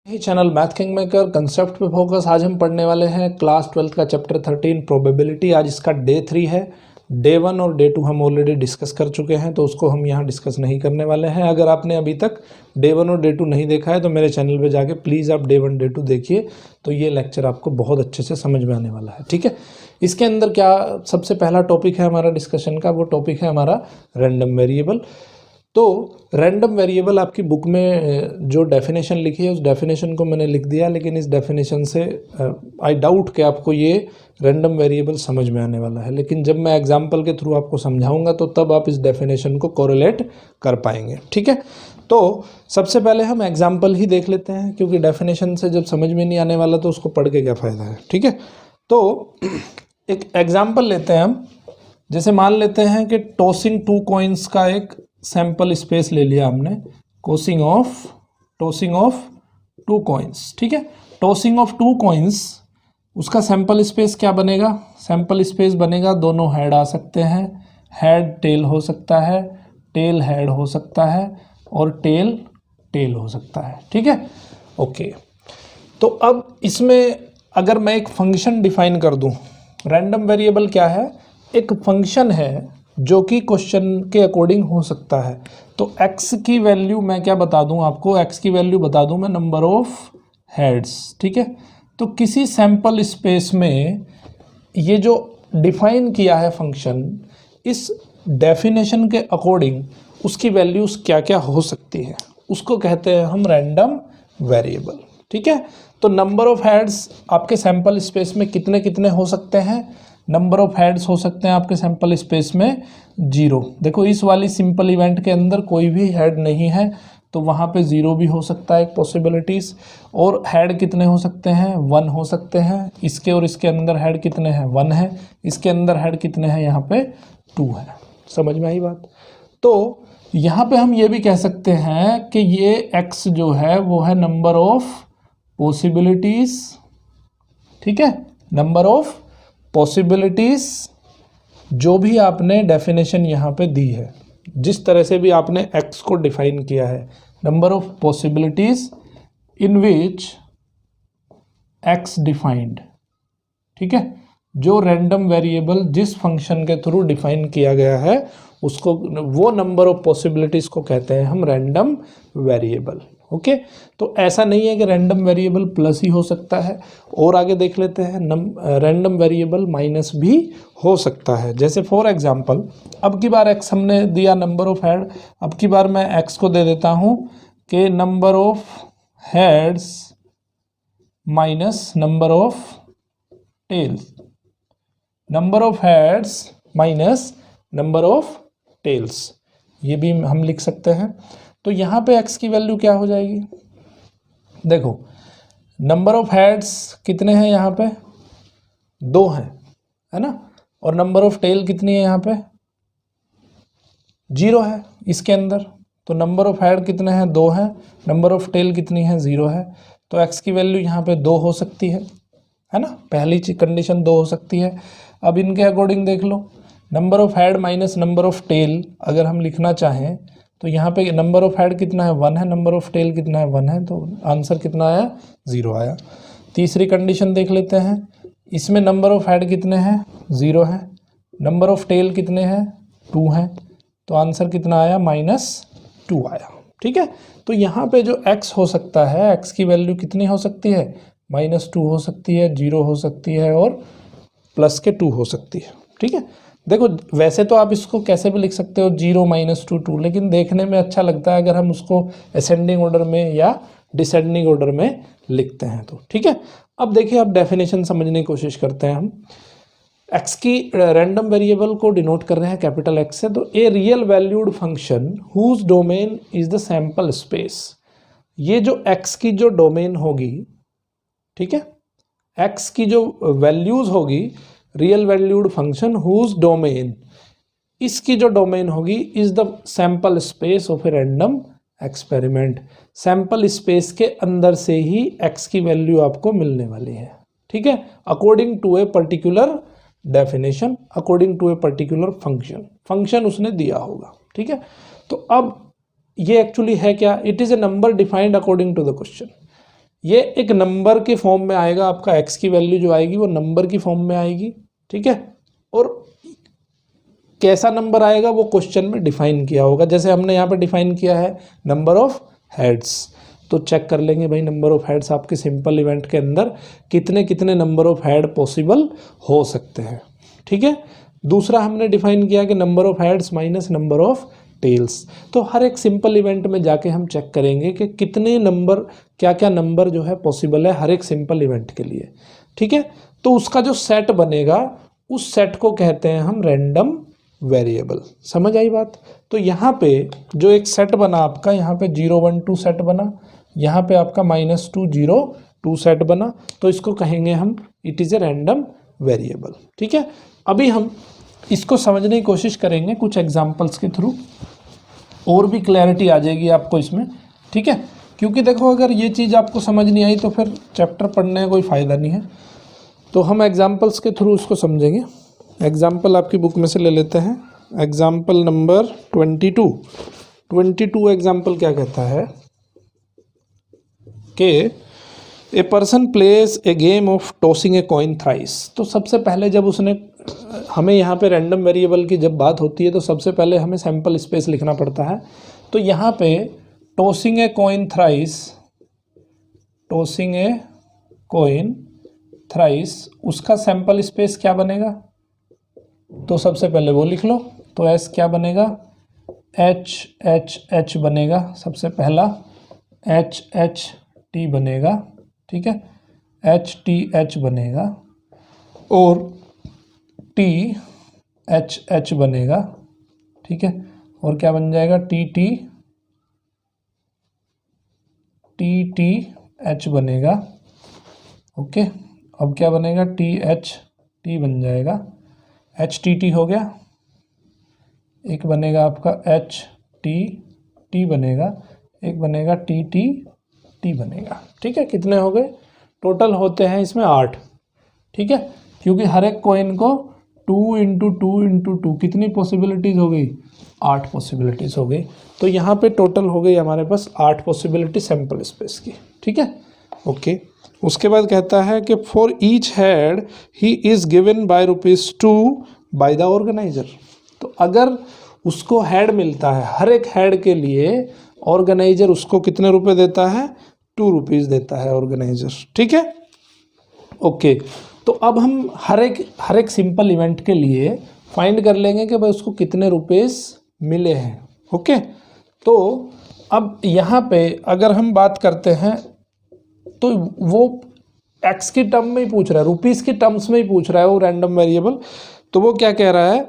ये channel math king maker concept पे focus. आज हम पढ़ने वाले हैं क्लास 12 का चैप्टर 13 प्रोबेबिलिटी। आज इसका डे 3 है। डे 1 और डे 2 हम ऑलरेडी डिस्कस कर चुके हैं, तो उसको हम यहाँ डिस्कस नहीं करने वाले हैं। अगर आपने अभी तक डे 1 और डे 2 नहीं देखा है तो मेरे चैनल पे जाके प्लीज़ आप डे 1 डे 2 देखिए, तो ये लेक्चर आपको बहुत अच्छे से समझ में आने वाला है। ठीक है, इसके अंदर क्या सबसे पहला टॉपिक है हमारा डिस्कशन का, वो टॉपिक है हमारा रैंडम वेरिएबल। तो रैंडम वेरिएबल आपकी बुक में जो डेफिनेशन लिखी है उस डेफिनेशन को मैंने लिख दिया, लेकिन इस डेफिनेशन से आई डाउट कि आपको ये रैंडम वेरिएबल समझ में आने वाला है। लेकिन जब मैं एग्जांपल के थ्रू आपको समझाऊंगा तो तब आप इस डेफिनेशन को कोरिलेट कर पाएंगे। ठीक है, तो सबसे पहले हम एग्जाम्पल ही देख लेते हैं, क्योंकि डेफिनेशन से जब समझ में नहीं आने वाला तो उसको पढ़ के क्या फ़ायदा है। ठीक है, तो एक एग्जाम्पल लेते हैं हम। जैसे मान लेते हैं कि टॉसिंग 2 कॉइन्स का एक सैंपल स्पेस ले लिया हमने, टॉसिंग ऑफ 2 कॉइन्स। ठीक है, टॉसिंग ऑफ 2 कॉइन्स, उसका सैंपल स्पेस क्या बनेगा? सैंपल स्पेस बनेगा दोनों हेड आ सकते हैं, हेड टेल हो सकता है, टेल हेड हो सकता है और टेल टेल हो सकता है। ठीक है, ओके। तो अब इसमें अगर मैं एक फंक्शन डिफाइन कर दूं, रैंडम वेरिएबल क्या है? एक फंक्शन है जो कि क्वेश्चन के अकॉर्डिंग हो सकता है। तो x की वैल्यू मैं क्या बता दूं आपको? x की वैल्यू बता दूं मैं नंबर ऑफ हेड्स। ठीक है, तो किसी सैंपल स्पेस में ये जो डिफाइन किया है फंक्शन, इस डेफिनेशन के अकॉर्डिंग उसकी वैल्यूज़ क्या क्या हो सकती है, उसको कहते हैं हम रैंडम वेरिएबल। ठीक है, तो नंबर ऑफ हेड्स आपके सैंपल स्पेस में कितने कितने हो सकते हैं? नंबर ऑफ हेड्स हो सकते हैं आपके सैंपल स्पेस में 0। देखो, इस वाली सिंपल इवेंट के अंदर कोई भी हेड नहीं है, तो वहाँ पे 0 भी हो सकता है एक पॉसिबिलिटीज़। और हेड कितने हो सकते हैं? 1 हो सकते हैं। इसके और इसके अंदर हेड कितने हैं? 1 है। इसके अंदर हेड कितने हैं? यहाँ पे 2 है। समझ में आई बात? तो यहाँ पे हम ये भी कह सकते हैं कि ये x जो है वो है नंबर ऑफ पॉसिबिलिटीज़। ठीक है, नंबर ऑफ पॉसिबिलिटीज़ जो भी आपने डेफिनेशन यहाँ पे दी है, जिस तरह से भी आपने x को डिफाइन किया है, number of possibilities in which x defined. ठीक है, जो रैंडम वेरिएबल जिस फंक्शन के थ्रू डिफाइन किया गया है उसको, वो नंबर ऑफ पॉसिबिलिटीज़ को कहते हैं हम रैंडम वेरिएबल। ओके, तो ऐसा नहीं है कि रैंडम वेरिएबल प्लस ही हो सकता है, और आगे देख लेते हैं रैंडम वेरिएबल माइनस भी हो सकता है। जैसे फॉर एग्जांपल, अब की बार x हमने दिया नंबर ऑफ हेड, अब की बार मैं x को दे देता हूँ कि number of heads minus number of tails, number of heads minus number of tails, ये भी हम लिख सकते हैं। तो यहाँ पे x की वैल्यू क्या हो जाएगी? देखो, नंबर ऑफ हेड्स कितने हैं यहाँ पे? 2 हैं, है ना। और नंबर ऑफ टेल कितनी है यहाँ पे? 0 है इसके अंदर। तो नंबर ऑफ हेड कितने हैं? 2 हैं। नंबर ऑफ टेल कितनी है? 0 है। तो x की वैल्यू यहाँ पे 2 हो सकती है ना। पहली कंडीशन 2 हो सकती है। अब इनके अकॉर्डिंग देख लो, number of head minus number of tail अगर हम लिखना चाहें तो यहाँ पे नंबर ऑफ हेड कितना है? 1 है। नंबर ऑफ टेल कितना है? 1 है। तो आंसर कितना आया? 0 आया। तीसरी कंडीशन देख लेते हैं, इसमें नंबर ऑफ हेड कितने हैं? 0 है। नंबर ऑफ टेल कितने हैं? 2 हैं। तो आंसर कितना आया? -2 आया। ठीक है, तो यहाँ पे जो x हो सकता है, x की वैल्यू कितनी हो सकती है? -2 हो सकती है, 0 हो सकती है और +2 हो सकती है। ठीक है, देखो वैसे तो आप इसको कैसे भी लिख सकते हो, 0 -2 2, लेकिन देखने में अच्छा लगता है अगर हम उसको असेंडिंग ऑर्डर में या डिसेंडिंग ऑर्डर में लिखते हैं तो। ठीक है, अब देखिए, अब डेफिनेशन समझने की कोशिश करते हैं हम। x की रैंडम वेरिएबल को डिनोट कर रहे हैं कैपिटल X से, तो a real valued function whose domain is the sample space. ये जो x की जो डोमेन होगी, ठीक है, x की जो वैल्यूज होगी, real valued function whose domain, इसकी जो डोमेन होगी is the sample space of a random experiment. Sample space के अंदर से ही x की वैल्यू आपको मिलने वाली है। ठीक है, according to a particular definition, according to a particular function उसने दिया होगा। ठीक है, तो अब ये एक्चुअली है क्या? It is a number defined according to the question. ये एक नंबर के फॉर्म में आएगा, आपका x की वैल्यू जो आएगी वो नंबर की फॉर्म में आएगी, ठीक है। और कैसा नंबर आएगा वो क्वेश्चन में डिफाइन किया होगा, जैसे हमने यहाँ पे डिफाइन किया है नंबर ऑफ हेड्स। तो चेक कर लेंगे भाई नंबर ऑफ हेड्स आपके सिंपल इवेंट के अंदर कितने कितने नंबर ऑफ हेड पॉसिबल हो सकते हैं, ठीक है। दूसरा हमने डिफाइन किया कि number of heads minus number of tails. तो हर एक सिंपल इवेंट में जाके हम चेक करेंगे कि कितने नंबर, क्या क्या नंबर जो है पॉसिबल है हर एक सिंपल इवेंट के लिए, ठीक है। तो उसका जो सेट बनेगा उस सेट को कहते हैं हम रैंडम वेरिएबल। समझ आई बात। तो यहाँ पे जो एक सेट बना आपका, यहाँ पे 0 1 2 सेट बना, यहाँ पे आपका -2 0 2 सेट बना, तो इसको कहेंगे हम it is A random variable, ठीक है। अभी हम इसको समझने की कोशिश करेंगे कुछ एग्जांपल्स के थ्रू, और भी क्लैरिटी आ जाएगी आपको इसमें, ठीक है। क्योंकि देखो अगर ये चीज़ आपको समझ नहीं आई तो फिर चैप्टर पढ़ने का कोई फ़ायदा नहीं है। तो हम एग्जांपल्स के थ्रू उसको समझेंगे। एग्जाम्पल आपकी बुक में से ले लेते हैं। एग्जाम्पल नंबर 22 एग्जाम्पल क्या कहता है कि a person plays a game of tossing a coin thrice. तो सबसे पहले जब उसने, हमें यहाँ पे रैंडम वेरिएबल की जब बात होती है तो सबसे पहले हमें सैम्पल स्पेस लिखना पड़ता है। तो यहाँ पे tossing a coin thrice, tossing a coin thrice, उसका सैम्पल स्पेस क्या बनेगा, तो सबसे पहले वो लिख लो। तो एस क्या बनेगा, एच एच एच बनेगा, सबसे पहला एच एच टी बनेगा, ठीक है, एच टी एच बनेगा, और टी एच एच बनेगा, ठीक है, और क्या बन जाएगा T T T T H बनेगा, ओके। अब क्या बनेगा, टी एच टी बन जाएगा, एच टी टी हो गया। एक बनेगा आपका एच टी टी बनेगा, एक बनेगा टी टी टी बनेगा, ठीक है। कितने हो गए, टोटल होते हैं इसमें 8, ठीक है। क्योंकि हर एक कॉइन को 2 × 2 × 2 कितनी पॉसिबिलिटीज़ हो गई, 8 पॉसिबिलिटीज़ हो गई। तो यहाँ पे टोटल हो गई हमारे पास 8 पॉसिबिलिटी सैम्पल स्पेस की, ठीक है, ओके। उसके बाद कहता है कि for each head he is given by ₹2 by the organiser. तो अगर उसको हेड मिलता है, हर एक हेड के लिए ऑर्गेनाइजर उसको कितने रुपए देता है, ₹2 देता है ऑर्गेनाइजर, ठीक है, ओके। तो अब हम हर एक सिंपल इवेंट के लिए फाइंड कर लेंगे कि भाई उसको कितने रुपीस मिले हैं, ओके। तो अब यहाँ पे अगर हम बात करते हैं तो वो एक्स की टर्म में ही पूछ रहा है, रुपीस की टर्म्स में ही पूछ रहा है वो रैंडम वेरिएबल। तो वो क्या कह रहा है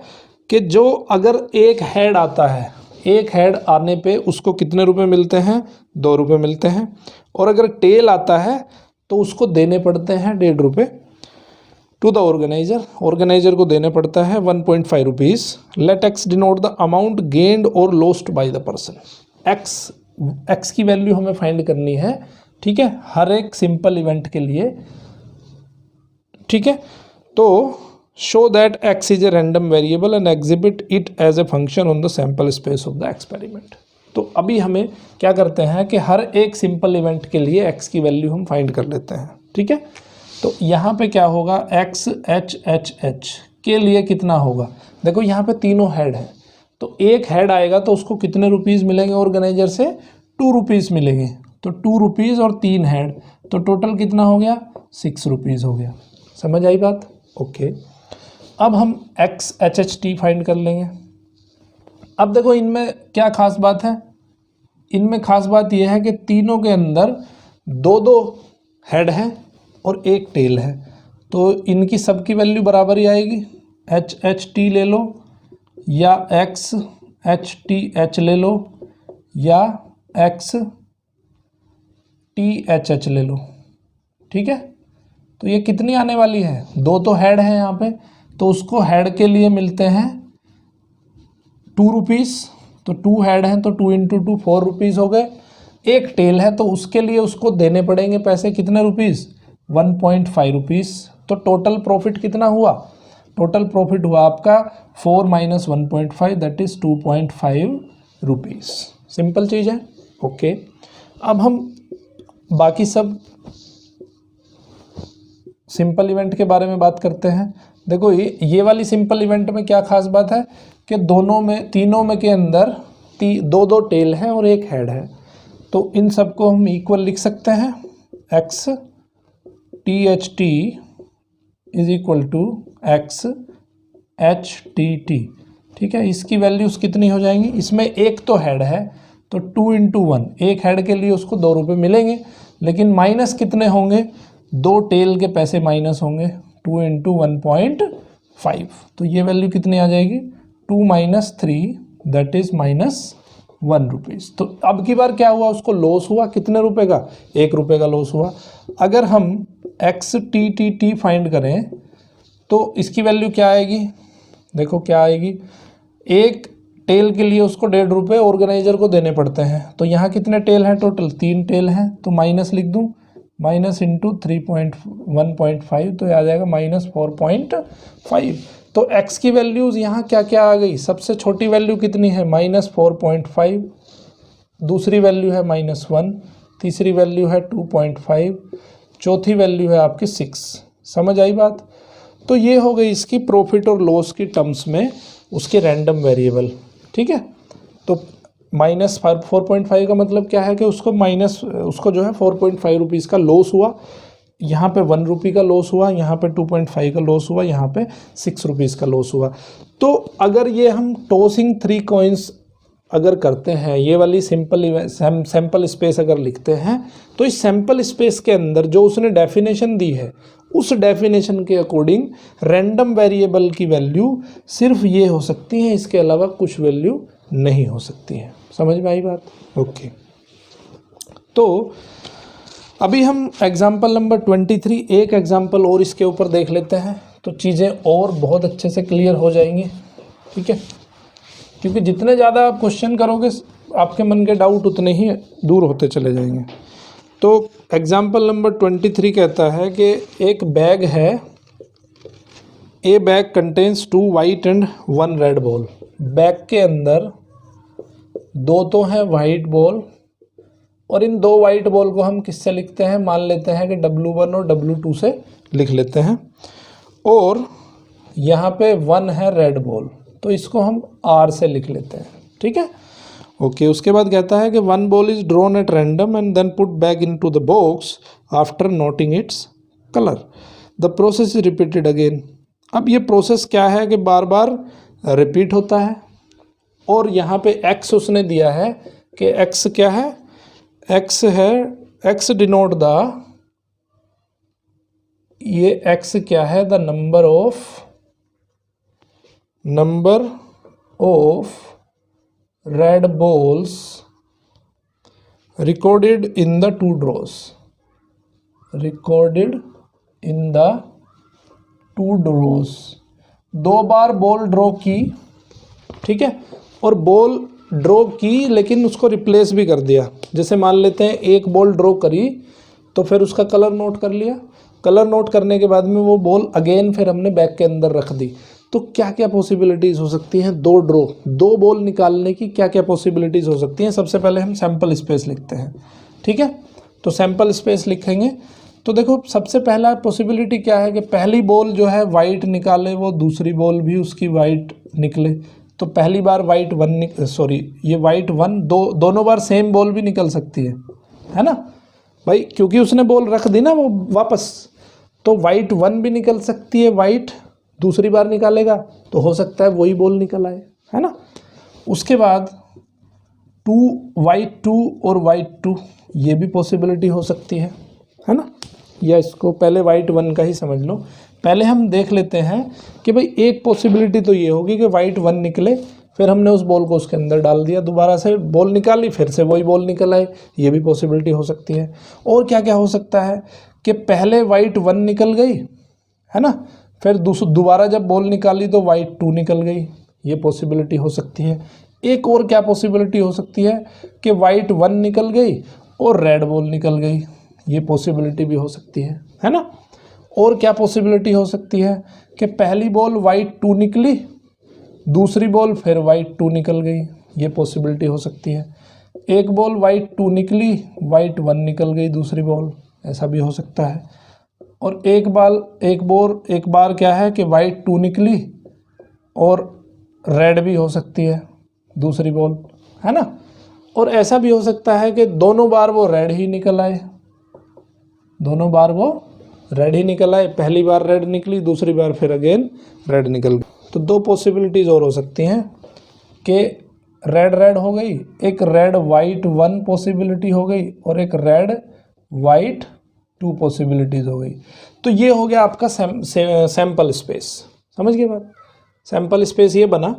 कि जो अगर एक हेड आता है, एक हेड आने पे उसको कितने रुपए मिलते हैं, ₹2 मिलते हैं, और अगर टेल आता है तो उसको देने पड़ते हैं ₹1.5 टू द ऑर्गेनाइजर, ऑर्गेनाइजर को देने पड़ता है ₹1.5। Let x denote the amount gained और lost by the person. X की वैल्यू हमें फाइंड करनी है, ठीक है, हर एक सिंपल इवेंट के लिए, ठीक है। तो show that X is a random variable and exhibit it as a function on the sample space of the experiment. तो अभी हमें क्या करते हैं कि हर एक सिंपल इवेंट के लिए एक्स की वैल्यू हम फाइंड कर लेते हैं, ठीक है। तो यहाँ पे क्या होगा, एक्स एच एच एच के लिए कितना होगा, देखो यहाँ पे तीनों हेड हैं, तो एक हेड आएगा तो उसको कितने रुपीज़ मिलेंगे ऑर्गेनाइजर से, ₹2 मिलेंगे। तो ₹2 और 3 हेड, तो टोटल कितना हो गया, ₹6 हो गया। समझ आई बात, ओके। अब हम x H H T find कर लेंगे। अब देखो इनमें क्या खास बात है, इनमें खास बात यह है कि तीनों के अंदर दो हेड हैं और एक टेल है, तो इनकी सबकी वैल्यू बराबर ही आएगी। एच एच टी ले लो या एक्स एच टी एच ले लो या एक्स टी एच एच ले लो, ठीक है। तो ये कितनी आने वाली है, 2 तो हेड हैं यहाँ पे, तो उसको हेड के लिए मिलते हैं ₹2, तो 2 हेड हैं तो 2 × 2 ₹4 हो गए। एक टेल है तो उसके लिए उसको देने पड़ेंगे पैसे, कितने रुपीस, ₹1.5। तो टोटल प्रॉफिट कितना हुआ, टोटल प्रॉफिट हुआ आपका 4 - 1.5 दैट इज ₹2.5। सिंपल चीज़ है, ओके। अब हम बाकी सब सिंपल इवेंट के बारे में बात करते हैं। देखो ये वाली सिंपल इवेंट में क्या खास बात है कि तीनों में के अंदर दो दो टेल हैं और एक हेड है, तो इन सबको हम इक्वल लिख सकते हैं। X T H T is equal to X H T T. ठीक है, इसकी वैल्यूज कितनी हो जाएंगी, इसमें एक तो हेड है तो 2 × 1, एक हेड के लिए उसको 2 रुपये मिलेंगे, लेकिन माइनस कितने होंगे, 2 टेल के पैसे माइनस होंगे, 2 × 1.5, तो ये वैल्यू कितनी आ जाएगी, 2 - 3 दैट इज -1 रुपीज़। तो अब की बार क्या हुआ, उसको लॉस हुआ, कितने रुपए का, 1 रुपये का लॉस हुआ। अगर हम x T T T find करें तो इसकी वैल्यू क्या आएगी, देखो क्या आएगी, एक टेल के लिए उसको 1.5 रुपये ऑर्गेनाइजर को देने पड़ते हैं, तो यहाँ कितने टेल हैं, टोटल 3 टेल हैं, तो माइनस लिख दूँ, माइनस इंटू 3.1.5, तो आ जाएगा -4.5। तो x की वैल्यूज़ यहाँ क्या क्या आ गई, सबसे छोटी वैल्यू कितनी है, -4.5, दूसरी वैल्यू है -1, तीसरी वैल्यू है 2.5, चौथी वैल्यू है आपकी 6। समझ आई बात। तो ये हो गई इसकी प्रॉफिट और लॉस की टर्म्स में उसके रैंडम वेरिएबल। ठीक है, तो -4.5 का मतलब क्या है कि उसको जो है 4.5 रुपीज़ का लॉस हुआ, यहाँ पे 1 रुपये का लॉस हुआ, यहाँ पे 2.5 का लॉस हुआ, यहाँ पे 6 रुपीज़ का लॉस हुआ। तो अगर ये हम टॉसिंग 3 कॉइन्स अगर करते हैं, ये वाली सैम्पल स्पेस अगर लिखते हैं, तो इस सैम्पल स्पेस के अंदर जो उसने डेफिनेशन दी है उस डेफिनेशन के अकॉर्डिंग रैंडम वेरिएबल की वैल्यू सिर्फ ये हो सकती है, इसके अलावा कुछ वैल्यू नहीं हो सकती है। समझ में आई बात। ओके, तो अभी हम एग्जाम्पल नंबर 23 एक एग्जाम्पल और इसके ऊपर देख लेते हैं, तो चीज़ें और बहुत अच्छे से क्लियर हो जाएंगी। ठीक है, क्योंकि जितने ज़्यादा आप क्वेश्चन करोगे आपके मन के डाउट उतने ही दूर होते चले जाएंगे। तो एग्जाम्पल नंबर 23 कहता है कि एक बैग है, ए bag contains 2 white and 1 red ball. Bag के अंदर 2 तो हैं वाइट बॉल, और इन 2 वाइट बॉल को हम किससे लिखते हैं, मान लेते हैं कि W1 और W2 से लिख लेते हैं, और यहाँ पे 1 है रेड बॉल, तो इसको हम R से लिख लेते हैं। ठीक है, ओके। उसके बाद कहता है कि 1 ball is drawn at random and then put back into the box after noting its colour, the process is repeated again. अब ये प्रोसेस क्या है कि बार बार रिपीट होता है, और यहाँ पे x उसने दिया है कि x क्या है, x है, x डिनोट द, ये x क्या है, the number of red balls recorded in the 2 draws, recorded in the 2 draws. 2 बार बॉल ड्रॉ की, ठीक है, और बॉल ड्रॉ की लेकिन उसको रिप्लेस भी कर दिया। जैसे मान लेते हैं एक बॉल ड्रॉ करी तो फिर उसका कलर नोट कर लिया, कलर नोट करने के बाद में वो बॉल अगेन फिर हमने बैग के अंदर रख दी। तो क्या क्या पॉसिबिलिटीज़ हो सकती हैं, 2 बॉल निकालने की क्या क्या पॉसिबिलिटीज़ हो सकती हैं। सबसे पहले हम सैम्पल स्पेस लिखते हैं। ठीक है, तो सैम्पल स्पेस लिखेंगे तो देखो सबसे पहला पॉसिबिलिटी क्या है कि पहली बॉल जो है वाइट निकाले, वो दूसरी बॉल भी उसकी वाइट निकले। तो पहली बार वाइट 1 ये वाइट 1 दोनों बार सेम बॉल भी निकल सकती है ना भाई, क्योंकि उसने बॉल रख दी ना वो वापस, तो वाइट 1 भी निकल सकती है, वाइट दूसरी बार निकालेगा तो हो सकता है वही बॉल निकल आए, है ना। उसके बाद वाइट 2 और वाइट 2 ये भी पॉसिबिलिटी हो सकती है ना। या इसको पहले वाइट 1 का ही समझ लो। पहले हम देख लेते हैं कि भाई एक पॉसिबिलिटी तो ये होगी कि वाइट 1 निकले, फिर हमने उस बॉल को उसके अंदर डाल दिया, दोबारा से बॉल निकाली, फिर से वही बॉल निकल आए, ये भी पॉसिबिलिटी हो सकती है। और क्या क्या हो सकता है कि पहले वाइट 1 निकल गई, है ना, फिर दोबारा जब बॉल निकाली तो वाइट 2 निकल गई, ये पॉसिबिलिटी हो सकती है। एक और क्या पॉसिबिलिटी हो सकती है कि वाइट 1 निकल गई और रेड बॉल निकल गई, ये पॉसिबिलिटी भी हो सकती है ना। और क्या पॉसिबिलिटी हो सकती है कि पहली बॉल वाइट 2 निकली, दूसरी बॉल फिर वाइट 2 निकल गई, ये पॉसिबिलिटी हो सकती है। एक बॉल वाइट 2 निकली, वाइट 1 निकल गई दूसरी बॉल, ऐसा भी हो सकता है। और एक बार क्या है कि वाइट 2 निकली और रेड भी हो सकती है दूसरी बॉल, है ना। और ऐसा भी हो सकता है कि दोनों बार वो रेड ही निकल आए, पहली बार रेड निकली, दूसरी बार फिर अगेन रेड निकल गई। तो 2 पॉसिबिलिटीज़ और हो सकती हैं कि रेड रेड हो गई, एक रेड वाइट 1 पॉसिबिलिटी हो गई और एक रेड वाइट 2 पॉसिबिलिटीज़ हो गई। तो ये हो गया आपका सैंपल स्पेस। समझ गए बात? सैंपल स्पेस ये बना।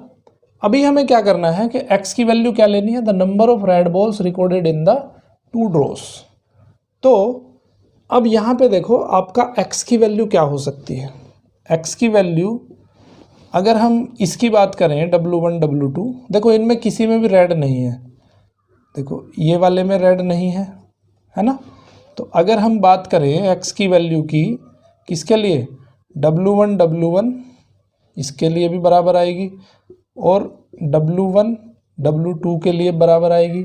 अभी हमें क्या करना है कि x की वैल्यू क्या लेनी है, the number of red balls recorded in the 2 ड्रॉस। तो अब यहाँ पे देखो आपका x की वैल्यू क्या हो सकती है। x की वैल्यू अगर हम इसकी बात करें W1 W2, देखो इनमें किसी में भी रेड नहीं है, देखो ये वाले में रेड नहीं है ना। तो अगर हम बात करें x की वैल्यू की किसके लिए, W1 W1 इसके लिए भी बराबर आएगी और W1 W2 के लिए बराबर आएगी,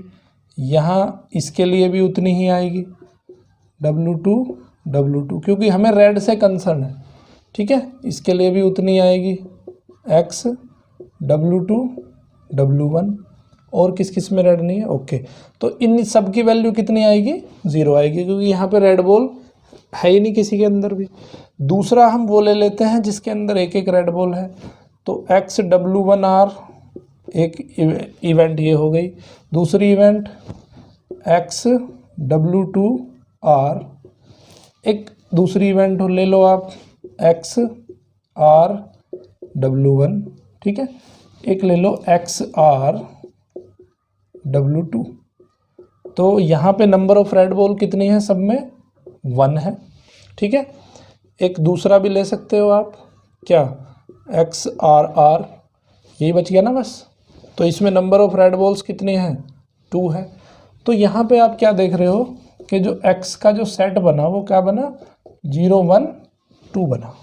यहाँ इसके लिए भी उतनी ही आएगी W2 W2, क्योंकि हमें रेड से कंसर्न है, ठीक है। इसके लिए भी उतनी आएगी X W2 W1, और किस किस में रेड नहीं है, ओके। तो इन सब की वैल्यू कितनी आएगी, 0 आएगी, क्योंकि यहाँ पे रेड बॉल है ही नहीं किसी के अंदर भी। दूसरा हम वो ले लेते हैं जिसके अंदर एक एक रेड बॉल है, तो X W1R एक इवेंट ये हो गई। दूसरी इवेंट X W2R एक दूसरी इवेंट ले लो आप, X R W1, ठीक है। एक ले लो X R W2। तो यहाँ पे नंबर ऑफ रेड बॉल कितनी है, सब में 1 है, ठीक है। एक दूसरा भी ले सकते हो आप, क्या, X R R, यही बच गया ना बस। तो इसमें नंबर ऑफ रेड बॉल्स कितनी हैं, 2 है। तो यहाँ पे आप क्या देख रहे हो कि जो X का जो सेट बना वो क्या बना, 0 1 2 बना।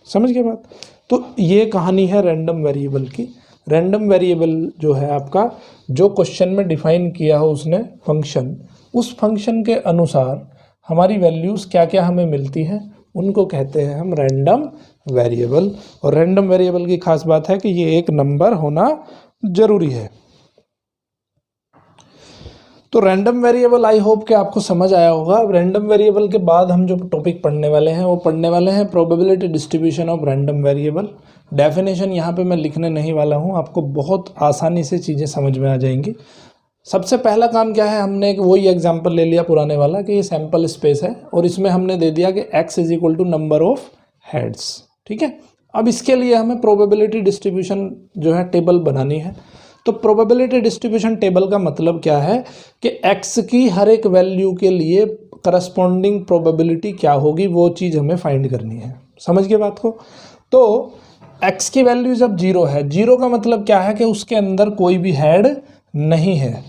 समझ गए बात? तो ये कहानी है रैंडम वेरिएबल की। रैंडम वेरिएबल जो है आपका, जो क्वेश्चन में डिफाइन किया हो उसने फंक्शन, उस फंक्शन के अनुसार हमारी वैल्यूज़ क्या क्या हमें मिलती हैं, उनको कहते हैं हम रैंडम वेरिएबल। और रैंडम वेरिएबल की खास बात है कि ये एक नंबर होना जरूरी है। तो रैंडम वेरिएबल आई होप कि आपको समझ आया होगा। अब रैंडम वेरिएबल के बाद हम जो टॉपिक पढ़ने वाले हैं वो पढ़ने वाले हैं probability distribution of random variable. Definition यहाँ पे मैं लिखने नहीं वाला हूँ, आपको बहुत आसानी से चीज़ें समझ में आ जाएंगी। सबसे पहला काम क्या है, हमने वही एग्जाम्पल ले लिया पुराने वाला कि ये सैम्पल स्पेस है और इसमें हमने दे दिया कि x is equal to number of heads, ठीक है। अब इसके लिए हमें प्रोबेबिलिटी डिस्ट्रीब्यूशन जो है टेबल बनानी है। तो प्रोबेबिलिटी डिस्ट्रीब्यूशन टेबल का मतलब क्या है कि x की हर एक वैल्यू के लिए करस्पॉन्डिंग प्रोबेबिलिटी क्या होगी, वो चीज़ हमें फाइंड करनी है। समझ गए बात को? तो x की वैल्यू जब 0 है, 0 का मतलब क्या है कि उसके अंदर कोई भी हेड नहीं है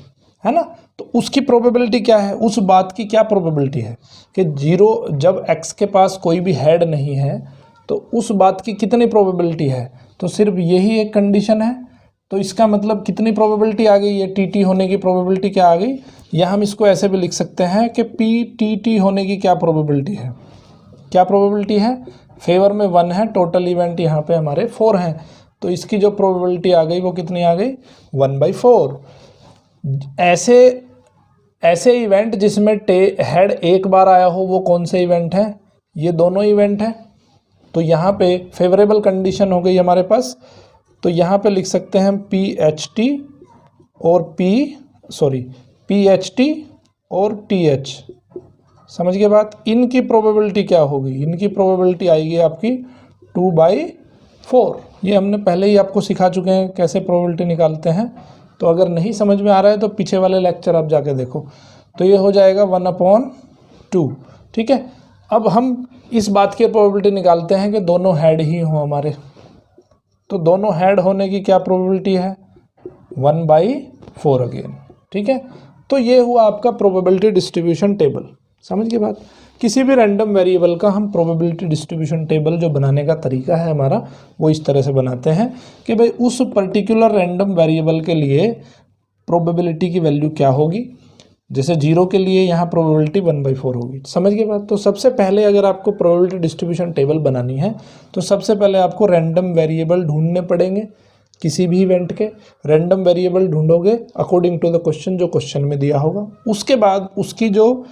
ना। तो उसकी प्रोबेबिलिटी क्या है, उस बात की क्या प्रोबेबिलिटी है कि 0, जब x के पास कोई भी हेड नहीं है तो उस बात की कितनी प्रोबेबिलिटी है, तो सिर्फ यही एक कंडीशन है। तो इसका मतलब कितनी प्रोबेबिलिटी आ गई, ये टी होने की प्रोबेबिलिटी क्या आ गई, या हम इसको ऐसे भी लिख सकते हैं कि पी होने की क्या प्रोबेबिलिटी है, क्या प्रोबेबिलिटी है, फेवर में 1 है, टोटल इवेंट यहाँ पे हमारे 4 हैं, तो इसकी जो प्रोबेबिलिटी आ गई वो कितनी आ गई, 1/4। ऐसे इवेंट जिसमें हेड एक बार आया हो वो कौन से इवेंट हैं, ये दोनों इवेंट हैं। तो यहाँ पे फेवरेबल कंडीशन हो गई हमारे पास, तो यहाँ पे लिख सकते हैं PHT और PHT और TH। समझ गए बात? इनकी प्रोबेबिलिटी क्या होगी, इनकी प्रोबेबिलिटी आएगी आपकी 2/4। ये हमने पहले ही आपको सिखा चुके हैं कैसे प्रोबेबिलिटी निकालते हैं, तो अगर नहीं समझ में आ रहा है तो पीछे वाले लेक्चर आप जाके देखो। तो ये हो जाएगा 1/2, ठीक है। अब हम इस बात की प्रोबेबिलिटी निकालते हैं कि दोनों हेड ही हों हमारे, तो दोनों हेड होने की क्या प्रोबेबिलिटी है, 1/4 अगेन, ठीक है। तो ये हुआ आपका प्रोबेबिलिटी डिस्ट्रीब्यूशन टेबल। समझ गए बात? किसी भी रैंडम वेरिएबल का हम प्रोबेबिलिटी डिस्ट्रीब्यूशन टेबल जो बनाने का तरीका है हमारा, वो इस तरह से बनाते हैं कि भाई उस पर्टिकुलर रैंडम वेरिएबल के लिए प्रोबेबिलिटी की वैल्यू क्या होगी, जैसे 0 के लिए यहाँ प्रोबेबिलिटी 1/4 होगी। समझ गए बात। तो सबसे पहले अगर आपको प्रोबेबिलिटी डिस्ट्रीब्यूशन टेबल बनानी है तो सबसे पहले आपको रैंडम वेरिएबल ढूंढने पड़ेंगे। किसी भी इवेंट के रैंडम वेरिएबल ढूंढोगे अकॉर्डिंग टू द क्वेश्चन, जो क्वेश्चन में दिया होगा। उसके बाद उसकी जो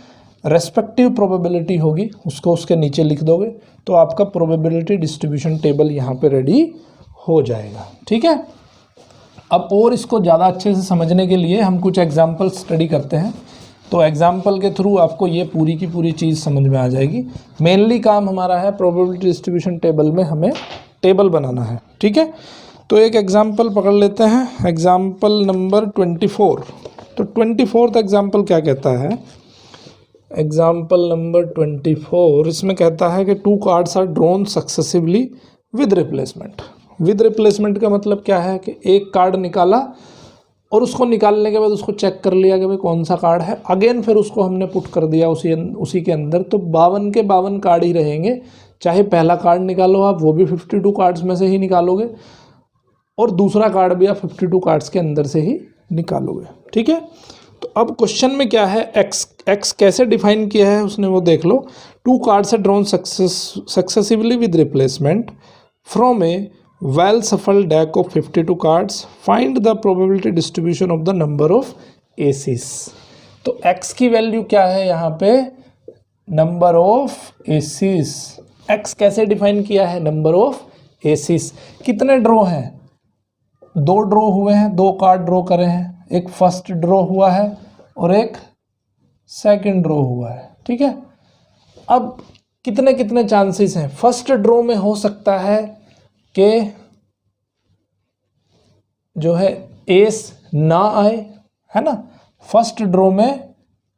रेस्पेक्टिव प्रोबेबिलिटी होगी उसको उसके नीचे लिख दोगे, तो आपका प्रोबेबिलिटी डिस्ट्रीब्यूशन टेबल यहाँ पे रेडी हो जाएगा। ठीक है। अब और इसको ज़्यादा अच्छे से समझने के लिए हम कुछ एग्जाम्पल स्टडी करते हैं। तो एग्जाम्पल के थ्रू आपको ये पूरी की पूरी चीज़ समझ में आ जाएगी। मेनली काम हमारा है प्रोबेबिलिटी डिस्ट्रीब्यूशन टेबल में हमें टेबल बनाना है। ठीक है। तो एक एग्जाम्पल पकड़ लेते हैं, एग्जाम्पल नंबर 24। तो 24th एग्जाम्पल क्या कहता है, एग्जाम्पल नंबर 24 इसमें कहता है कि 2 cards are drawn successively with replacement. With replacement का मतलब क्या है कि एक कार्ड निकाला और उसको निकालने के बाद उसको चेक कर लिया कि भाई कौन सा कार्ड है, अगेन फिर उसको हमने पुट कर दिया उसी के अंदर। तो 52 के 52 कार्ड ही रहेंगे, चाहे पहला कार्ड निकालो आप वो भी 52 कार्ड्स में से ही निकालोगे और दूसरा कार्ड भी आप 52 कार्ड्स के अंदर से ही निकालोगे। ठीक है। तो अब क्वेश्चन में क्या है, एक्स कैसे डिफाइन किया है उसने वो देख लो। 2 cards are drawn successively with replacement from a well shuffled deck of 52 cards, find the probability distribution of the number of aces. तो एक्स की वैल्यू क्या है यहाँ पे, नंबर ऑफ एसीज। एक्स कैसे डिफाइन किया है, नंबर ऑफ एसीज। कितने ड्रॉ हैं, 2 ड्रॉ हुए हैं, 2 कार्ड ड्रॉ करे हैं, एक फर्स्ट ड्रॉ हुआ है और एक सेकंड ड्रॉ हुआ है। ठीक है। अब कितने कितने चांसेस हैं, फर्स्ट ड्रॉ में हो सकता है कि जो है एस ना आए, है ना। फर्स्ट ड्रॉ में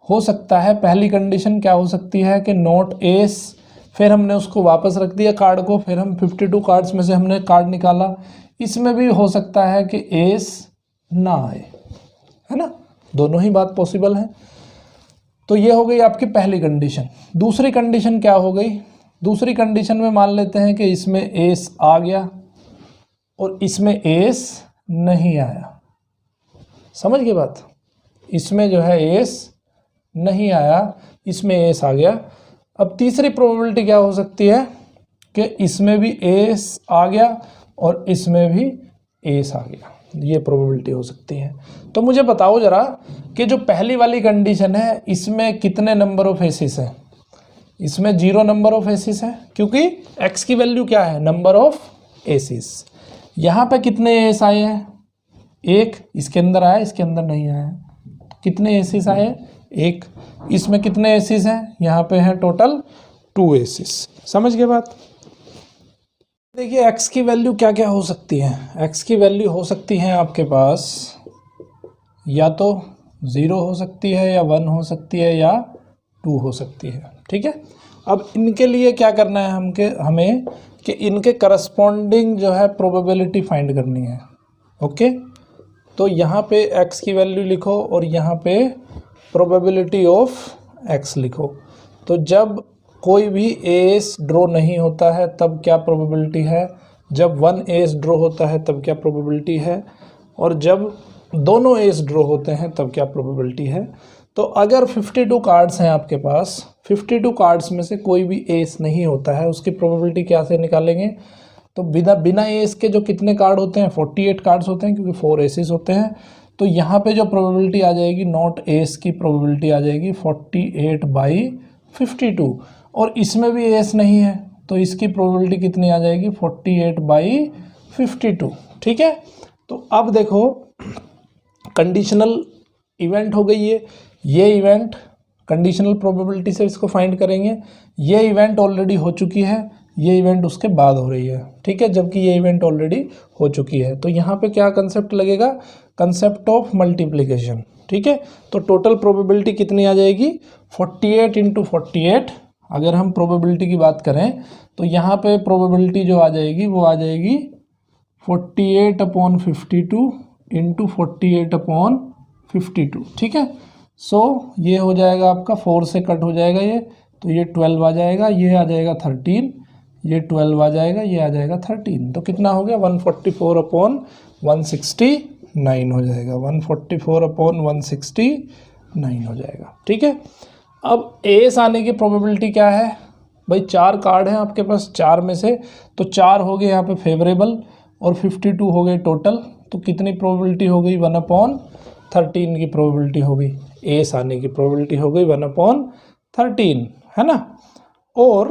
हो सकता है, पहली कंडीशन क्या हो सकती है कि नॉट एस, फिर हमने उसको वापस रख दिया कार्ड को, फिर हम 52 कार्ड्स में से हमने कार्ड निकाला, इसमें भी हो सकता है कि एस ना आए, है ना। दोनों ही बात पॉसिबल है। तो ये हो गई आपकी पहली कंडीशन। दूसरी कंडीशन क्या हो गई, दूसरी कंडीशन में मान लेते हैं कि इसमें एस आ गया और इसमें एस नहीं आया। समझ गए बात, इसमें जो है एस नहीं आया, इसमें एस आ गया। अब तीसरी प्रोबेबिलिटी क्या हो सकती है कि इसमें भी एस आ गया और इसमें भी एस आ गया, ये प्रोबेबिलिटी हो सकती है। तो मुझे बताओ जरा कि जो पहली वाली कंडीशन है इसमें कितने नंबर ऑफ एसिस है, इसमें 0 नंबर ऑफ एसिस है, क्योंकि x की वैल्यू क्या है, नंबर ऑफ एसिस। यहाँ पे कितने एस आए हैं, एक, इसके अंदर आया, इसके अंदर नहीं आया। कितने एसिस आए, एक। इसमें कितने एसिस हैं, यहाँ पे है टोटल 2 एसिस। समझ गए बात। देखिए x की वैल्यू क्या क्या हो सकती है, x की वैल्यू हो सकती है आपके पास या तो 0 हो सकती है या 1 हो सकती है या 2 हो सकती है। ठीक है। अब इनके लिए क्या करना है हमें कि इनके करस्पॉन्डिंग जो है प्रोबेबिलिटी फाइंड करनी है। ओके। तो यहाँ पे x की वैल्यू लिखो और यहाँ पे प्रोबेबिलिटी ऑफ x लिखो। तो जब कोई भी एस ड्रॉ नहीं होता है तब क्या प्रोबेबिलिटी है, जब 1 एस ड्रॉ होता है तब क्या प्रोबेबिलिटी है, और जब दोनों एस ड्रॉ होते हैं तब क्या प्रोबेबिलिटी है। तो अगर 52 कार्ड्स हैं आपके पास, 52 कार्ड्स में से कोई भी एस नहीं होता है, उसकी प्रोबेबिलिटी क्या से निकालेंगे, तो बिना एस के जो कितने कार्ड होते हैं, 48 कार्ड्स होते हैं, क्योंकि 4 एसेस होते हैं। तो यहाँ पे जो प्रोबेबिलिटी आ जाएगी, नॉट एस की प्रोबेबिलिटी आ जाएगी 48/52, और इसमें भी एस नहीं है तो इसकी प्रोबेबिलिटी कितनी आ जाएगी, 48/52। ठीक है। तो अब देखो कंडीशनल इवेंट हो गई है, ये इवेंट कंडीशनल प्रोबेबिलिटी से इसको फाइंड करेंगे। ये इवेंट ऑलरेडी हो चुकी है, ये इवेंट उसके बाद हो रही है। ठीक है। जबकि ये इवेंट ऑलरेडी हो चुकी है, तो यहाँ पे क्या कंसेप्ट लगेगा, कंसेप्ट ऑफ मल्टीप्लिकेशन। ठीक है। तो टोटल प्रोबेबिलिटी कितनी आ जाएगी, 48 × 48। अगर हम प्रोबेबिलिटी की बात करें तो यहाँ पे प्रोबेबिलिटी जो आ जाएगी वो आ जाएगी 48/52 × 48/52। ठीक है। सो ये हो जाएगा आपका 4 से कट हो जाएगा ये, तो ये 12 आ जाएगा, ये आ जाएगा 13, ये 12 आ जाएगा, ये आ जाएगा 13। तो कितना हो गया, 144/169 हो जाएगा, 144/169 9 हो जाएगा। ठीक है, अब एस आने की प्रोबेबिलिटी क्या है भाई, 4 कार्ड हैं आपके पास, 4 में से तो 4 हो गए यहाँ पे फेवरेबल और 52 हो गए टोटल, तो कितनी प्रोबेबिलिटी हो गई 1/13 की प्रोबेबिलिटी हो गई, एस आने की प्रोबेबिलिटी हो गई 1/13, है ना। और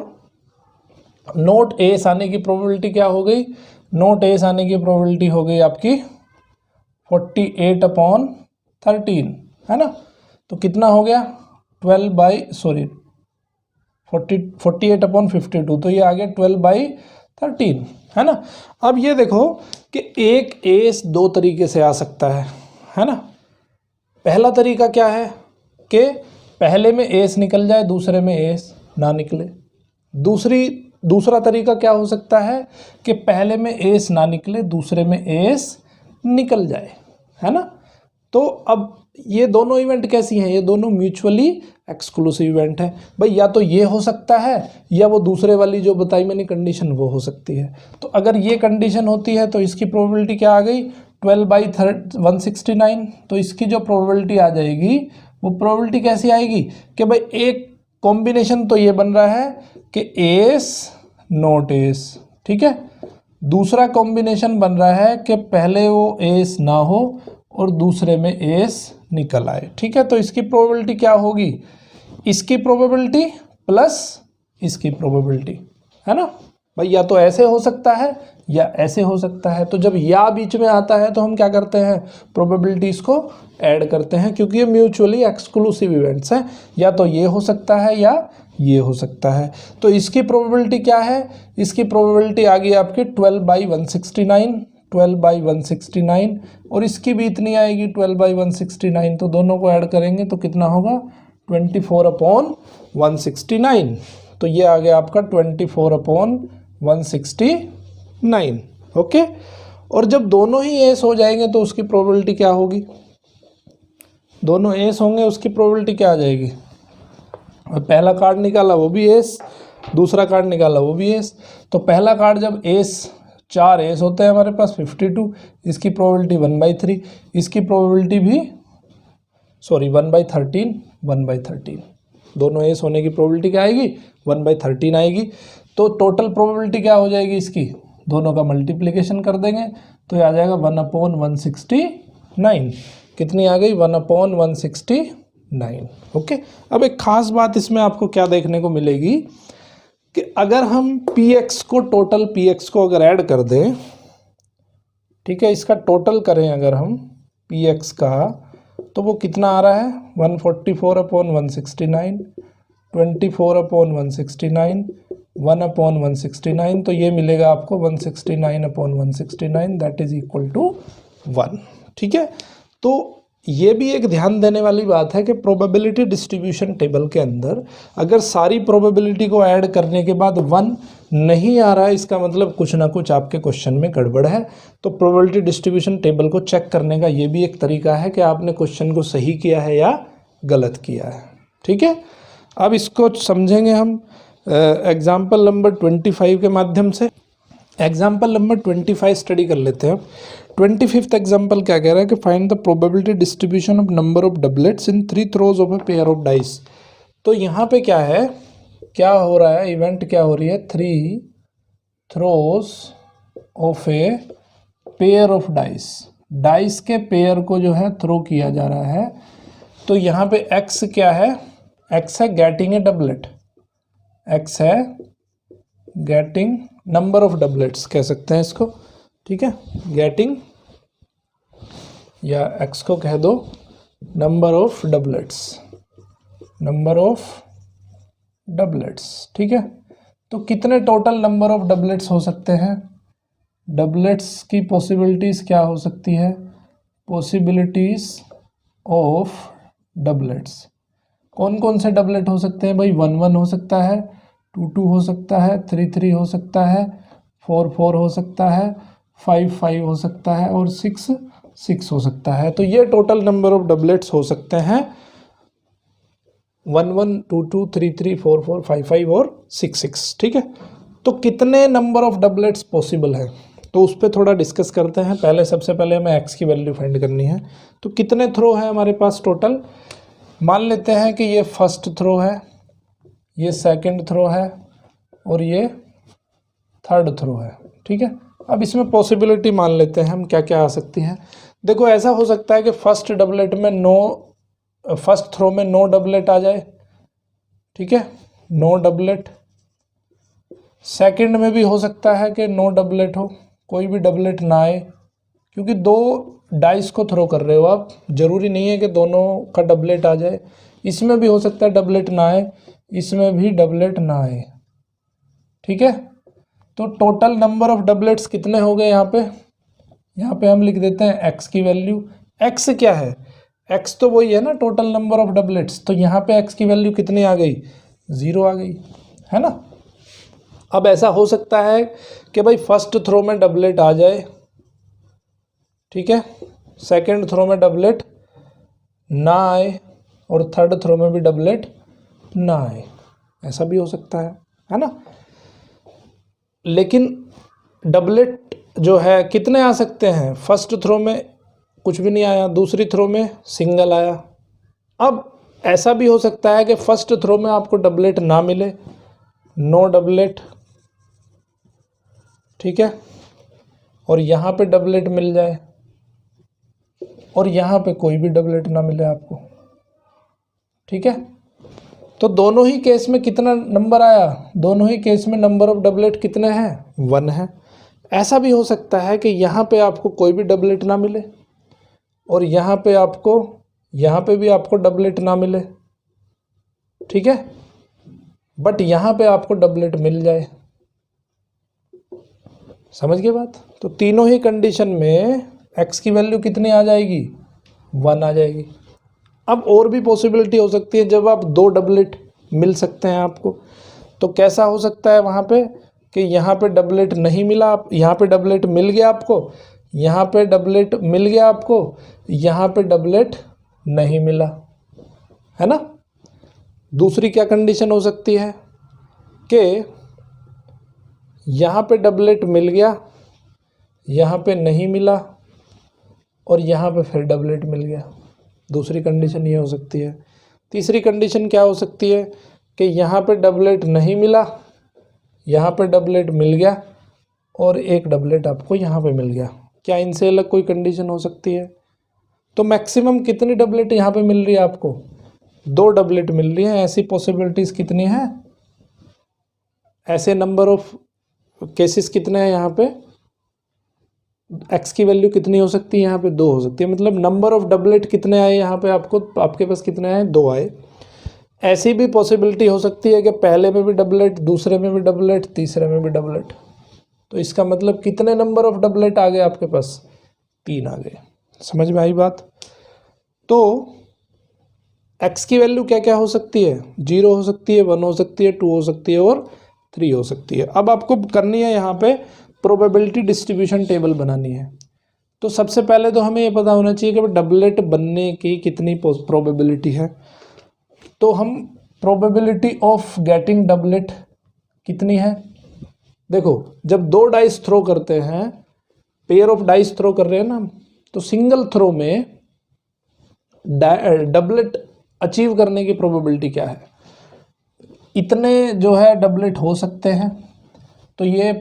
नोट एस आने की प्रोबेबिलिटी क्या हो गई, नोट एस आने की प्रोबेबिलिटी हो गई आपकी 48/13, है ना। तो कितना हो गया 48/52, तो ये आ गया 12/13, है ना। अब ये देखो कि एक एस दो तरीके से आ सकता है ना। पहला तरीका क्या है कि पहले में एस निकल जाए, दूसरे में एस ना निकले। दूसरा तरीका क्या हो सकता है कि पहले में एस ना निकले, दूसरे में एस निकल जाए, है ना। तो अब ये दोनों इवेंट कैसी हैं, ये दोनों म्यूचुअली एक्सक्लूसिव इवेंट है भाई, या तो ये हो सकता है या वो दूसरे वाली जो बताई मैंने कंडीशन वो हो सकती है। तो अगर ये कंडीशन होती है तो इसकी प्रोबेबिलिटी क्या आ गई 12/169, तो इसकी जो प्रोबेबिलिटी आ जाएगी वो प्रोबेबिलिटी कैसी आएगी कि भाई एक कॉम्बिनेशन तो ये बन रहा है कि एस नॉट एस, ठीक है, दूसरा कॉम्बिनेशन बन रहा है कि पहले वो एस ना हो और दूसरे में एस निकल आए, ठीक है। तो इसकी प्रोबेबिलिटी क्या होगी, इसकी प्रोबेबिलिटी प्लस इसकी प्रोबेबिलिटी, है ना भाई, या तो ऐसे हो सकता है या ऐसे हो सकता है। तो जब या बीच में आता है तो हम क्या करते हैं, प्रोबेबिलिटीज को ऐड करते हैं, क्योंकि ये म्यूचुअली एक्सक्लूसिव इवेंट्स हैं, या तो ये हो सकता है या ये हो सकता है। तो इसकी प्रोबेबिलिटी क्या है, इसकी प्रोबेबिलिटी आ गई आपकी 12/169, और इसकी भी इतनी आएगी 12/169, तो दोनों को ऐड करेंगे तो कितना होगा 24/169, तो ये आ गया आपका 24/169, ओके। और जब दोनों ही एस हो जाएंगे तो उसकी प्रोबेबिलिटी क्या होगी, दोनों एस होंगे उसकी प्रोबेबिलिटी क्या आ जाएगी, पहला कार्ड निकाला वो भी एस, दूसरा कार्ड निकाला वो भी एस। तो पहला कार्ड जब एस, 4 एस होते हैं हमारे पास 52, इसकी प्रोबेबिलिटी 1/3, इसकी प्रोबेबिलिटी भी 1/13, दोनों एस होने की प्रोबेबिलिटी क्या आएगी 1/13 आएगी। तो टोटल प्रोबेबिलिटी क्या हो जाएगी इसकी, दोनों का मल्टीप्लिकेशन कर देंगे तो ये आ जाएगा 1/169, कितनी आ गई 1/169, ओके। अब एक खास बात इसमें आपको क्या देखने को मिलेगी कि अगर हम px को, टोटल px को अगर ऐड कर दें, ठीक है, इसका टोटल करें अगर हम px का, तो वो कितना आ रहा है 144/169, 24/169, 1/169, तो ये मिलेगा आपको 169/169, दैट इज इक्वल टू 1, ठीक है। तो ये भी एक ध्यान देने वाली बात है कि प्रोबेबिलिटी डिस्ट्रीब्यूशन टेबल के अंदर अगर सारी प्रोबेबिलिटी को ऐड करने के बाद 1 नहीं आ रहा है, इसका मतलब कुछ ना कुछ आपके क्वेश्चन में गड़बड़ है। तो प्रोबेबिलिटी डिस्ट्रीब्यूशन टेबल को चेक करने का ये भी एक तरीका है कि आपने क्वेश्चन को सही किया है या गलत किया है, ठीक है। अब इसको समझेंगे हम एग्जाम्पल नंबर 25 के माध्यम से। एग्जाम्पल नंबर 25 स्टडी कर लेते हैं। 25th एग्जाम्पल क्या कह रहा है कि find the probability distribution of number of doublets in 3 throws of a pair of dice. तो यहाँ पे क्या है, क्या हो रहा है, इवेंट क्या हो रही है, 3 throws of a pair of dice, dice के पेयर को जो है थ्रो किया जा रहा है। तो यहाँ पे x क्या है, x है गेटिंग ए डबलेट, x है गेटिंग नंबर ऑफ डबलेट्स कह सकते हैं इसको, ठीक है, गेटिंग, या x को कह दो number of doublets, number of doublets, ठीक है। तो कितने टोटल नंबर ऑफ डबलेट्स हो सकते हैं, डबलेट्स की पॉसिबिलिटीज़ क्या हो सकती है, पॉसिबिलिटीज़ ऑफ डबलेट्स, कौन कौन से डबलेट हो सकते हैं भाई, 1-1 हो सकता है, 2-2 हो सकता है, 3-3 हो सकता है, 4-4 हो सकता है, 5-5 हो सकता है और 6-6 हो सकता है। तो ये टोटल नंबर ऑफ डबलेट्स हो सकते हैं 1-1, 2-2, 3-3, 4-4, 5-5 और 6-6, ठीक है। तो कितने नंबर ऑफ डबलेट्स पॉसिबल है, तो उस पर थोड़ा डिस्कस करते हैं। पहले सबसे पहले हमें x की वैल्यू फाइंड करनी है। तो कितने थ्रो है हमारे पास टोटल, मान लेते हैं कि ये फर्स्ट थ्रो है, ये सेकंड थ्रो है और ये थर्ड थ्रो है, ठीक है। अब इसमें पॉसिबिलिटी मान लेते हैं हम क्या क्या आ सकती हैं। देखो ऐसा हो सकता है कि फर्स्ट थ्रो में नो डबलेट आ जाए, ठीक है, नो डबलेट। सेकंड में भी हो सकता है कि नो डबलेट हो, कोई भी डबलेट ना आए, क्योंकि दो डाइस को थ्रो कर रहे हो आप, जरूरी नहीं है कि दोनों का डबलेट आ जाए। इसमें भी हो सकता है डबलेट ना आए, इसमें भी डबलेट ना आए, ठीक है। तो टोटल नंबर ऑफ डबलेट्स कितने हो गए यहाँ पे हम लिख देते हैं एक्स की वैल्यू। एक्स क्या है, एक्स तो वही है ना टोटल नंबर ऑफ डबलेट्स, तो यहाँ पे एक्स की वैल्यू कितनी आ गई, 0 आ गई, है ना। अब ऐसा हो सकता है कि भाई फर्स्ट थ्रो में डबलेट आ जाए, ठीक है, सेकंड थ्रो में डबलेट ना आए और थर्ड थ्रो में भी डबलेट ना आए, ऐसा भी हो सकता है ना। लेकिन डबलेट जो है कितने आ सकते हैं, फर्स्ट थ्रो में कुछ भी नहीं आया, दूसरी थ्रो में सिंगल आया। अब ऐसा भी हो सकता है कि फर्स्ट थ्रो में आपको डबलेट ना मिले, नो डबलेट, ठीक है, और यहाँ पे डबलेट मिल जाए और यहाँ पे कोई भी डबलेट ना मिले आपको, ठीक है। तो दोनों ही केस में कितना नंबर आया, दोनों ही केस में नंबर ऑफ डबलेट कितने हैं, 1 है। ऐसा भी हो सकता है कि यहाँ पे आपको कोई भी डबलेट ना मिले और यहाँ पे भी आपको डबलेट ना मिले, ठीक है, बट यहाँ पे आपको डबलेट मिल जाए। समझ गए बात। तो तीनों ही कंडीशन में x की वैल्यू कितनी आ जाएगी, 1 आ जाएगी। अब और भी पॉसिबिलिटी हो सकती है, जब आप 2 डबलेट मिल सकते हैं आपको, तो कैसा हो सकता है वहाँ पे कि यहाँ पे डबलेट नहीं मिला, यहाँ पे डबलेट मिल गया आपको, यहाँ पे डबलेट मिल गया आपको, यहाँ पे डबलेट नहीं मिला, है ना। दूसरी क्या कंडीशन हो सकती है कि यहाँ पे डबलेट मिल गया, यहाँ पे नहीं मिला और यहाँ पे फिर डबलेट मिल गया, दूसरी कंडीशन ये हो सकती है। तीसरी कंडीशन क्या हो सकती है कि यहाँ पे डबलेट नहीं मिला, यहाँ पे डबलेट मिल गया और एक डबलेट आपको यहाँ पे मिल गया। क्या इनसे अलग कोई कंडीशन हो सकती है? तो मैक्सिमम कितनी डबलेट यहाँ पे मिल रही है आपको, 2 डबलेट मिल रही है। ऐसी पॉसिबिलिटीज़ कितनी हैं, ऐसे नंबर ऑफ केसेस कितने हैं यहाँ पे, x की वैल्यू कितनी हो सकती है यहाँ पे, 2 हो सकती है। मतलब नंबर ऑफ डबलेट कितने आए यहाँ पे आपके पास कितने आए, 2 आए। ऐसी भी पॉसिबिलिटी हो सकती है कि पहले में भी डबलेट, दूसरे में भी डबलेट, तीसरे में भी डबलेट। तो इसका मतलब कितने नंबर ऑफ डबलेट आ गए आपके पास, 3 आ गए। समझ में आई बात। तो x की वैल्यू क्या क्या हो सकती है, 0 हो सकती है, 1 हो सकती है, 2 हो सकती है और 3 हो सकती है। अब आपको करनी है यहाँ पे प्रोबेबिलिटी डिस्ट्रीब्यूशन टेबल बनानी है। तो सबसे पहले तो हमें ये पता होना चाहिए कि डबलेट बनने की कितनी प्रोबेबिलिटी है। तो हम प्रोबेबिलिटी ऑफ गेटिंग डबलेट कितनी है, देखो जब 2 डाइस थ्रो करते हैं, पेयर ऑफ डाइस थ्रो कर रहे हैं ना, तो सिंगल थ्रो में डबलेट अचीव करने की प्रोबेबिलिटी क्या है, इतने जो है डबलेट हो सकते हैं। तो ये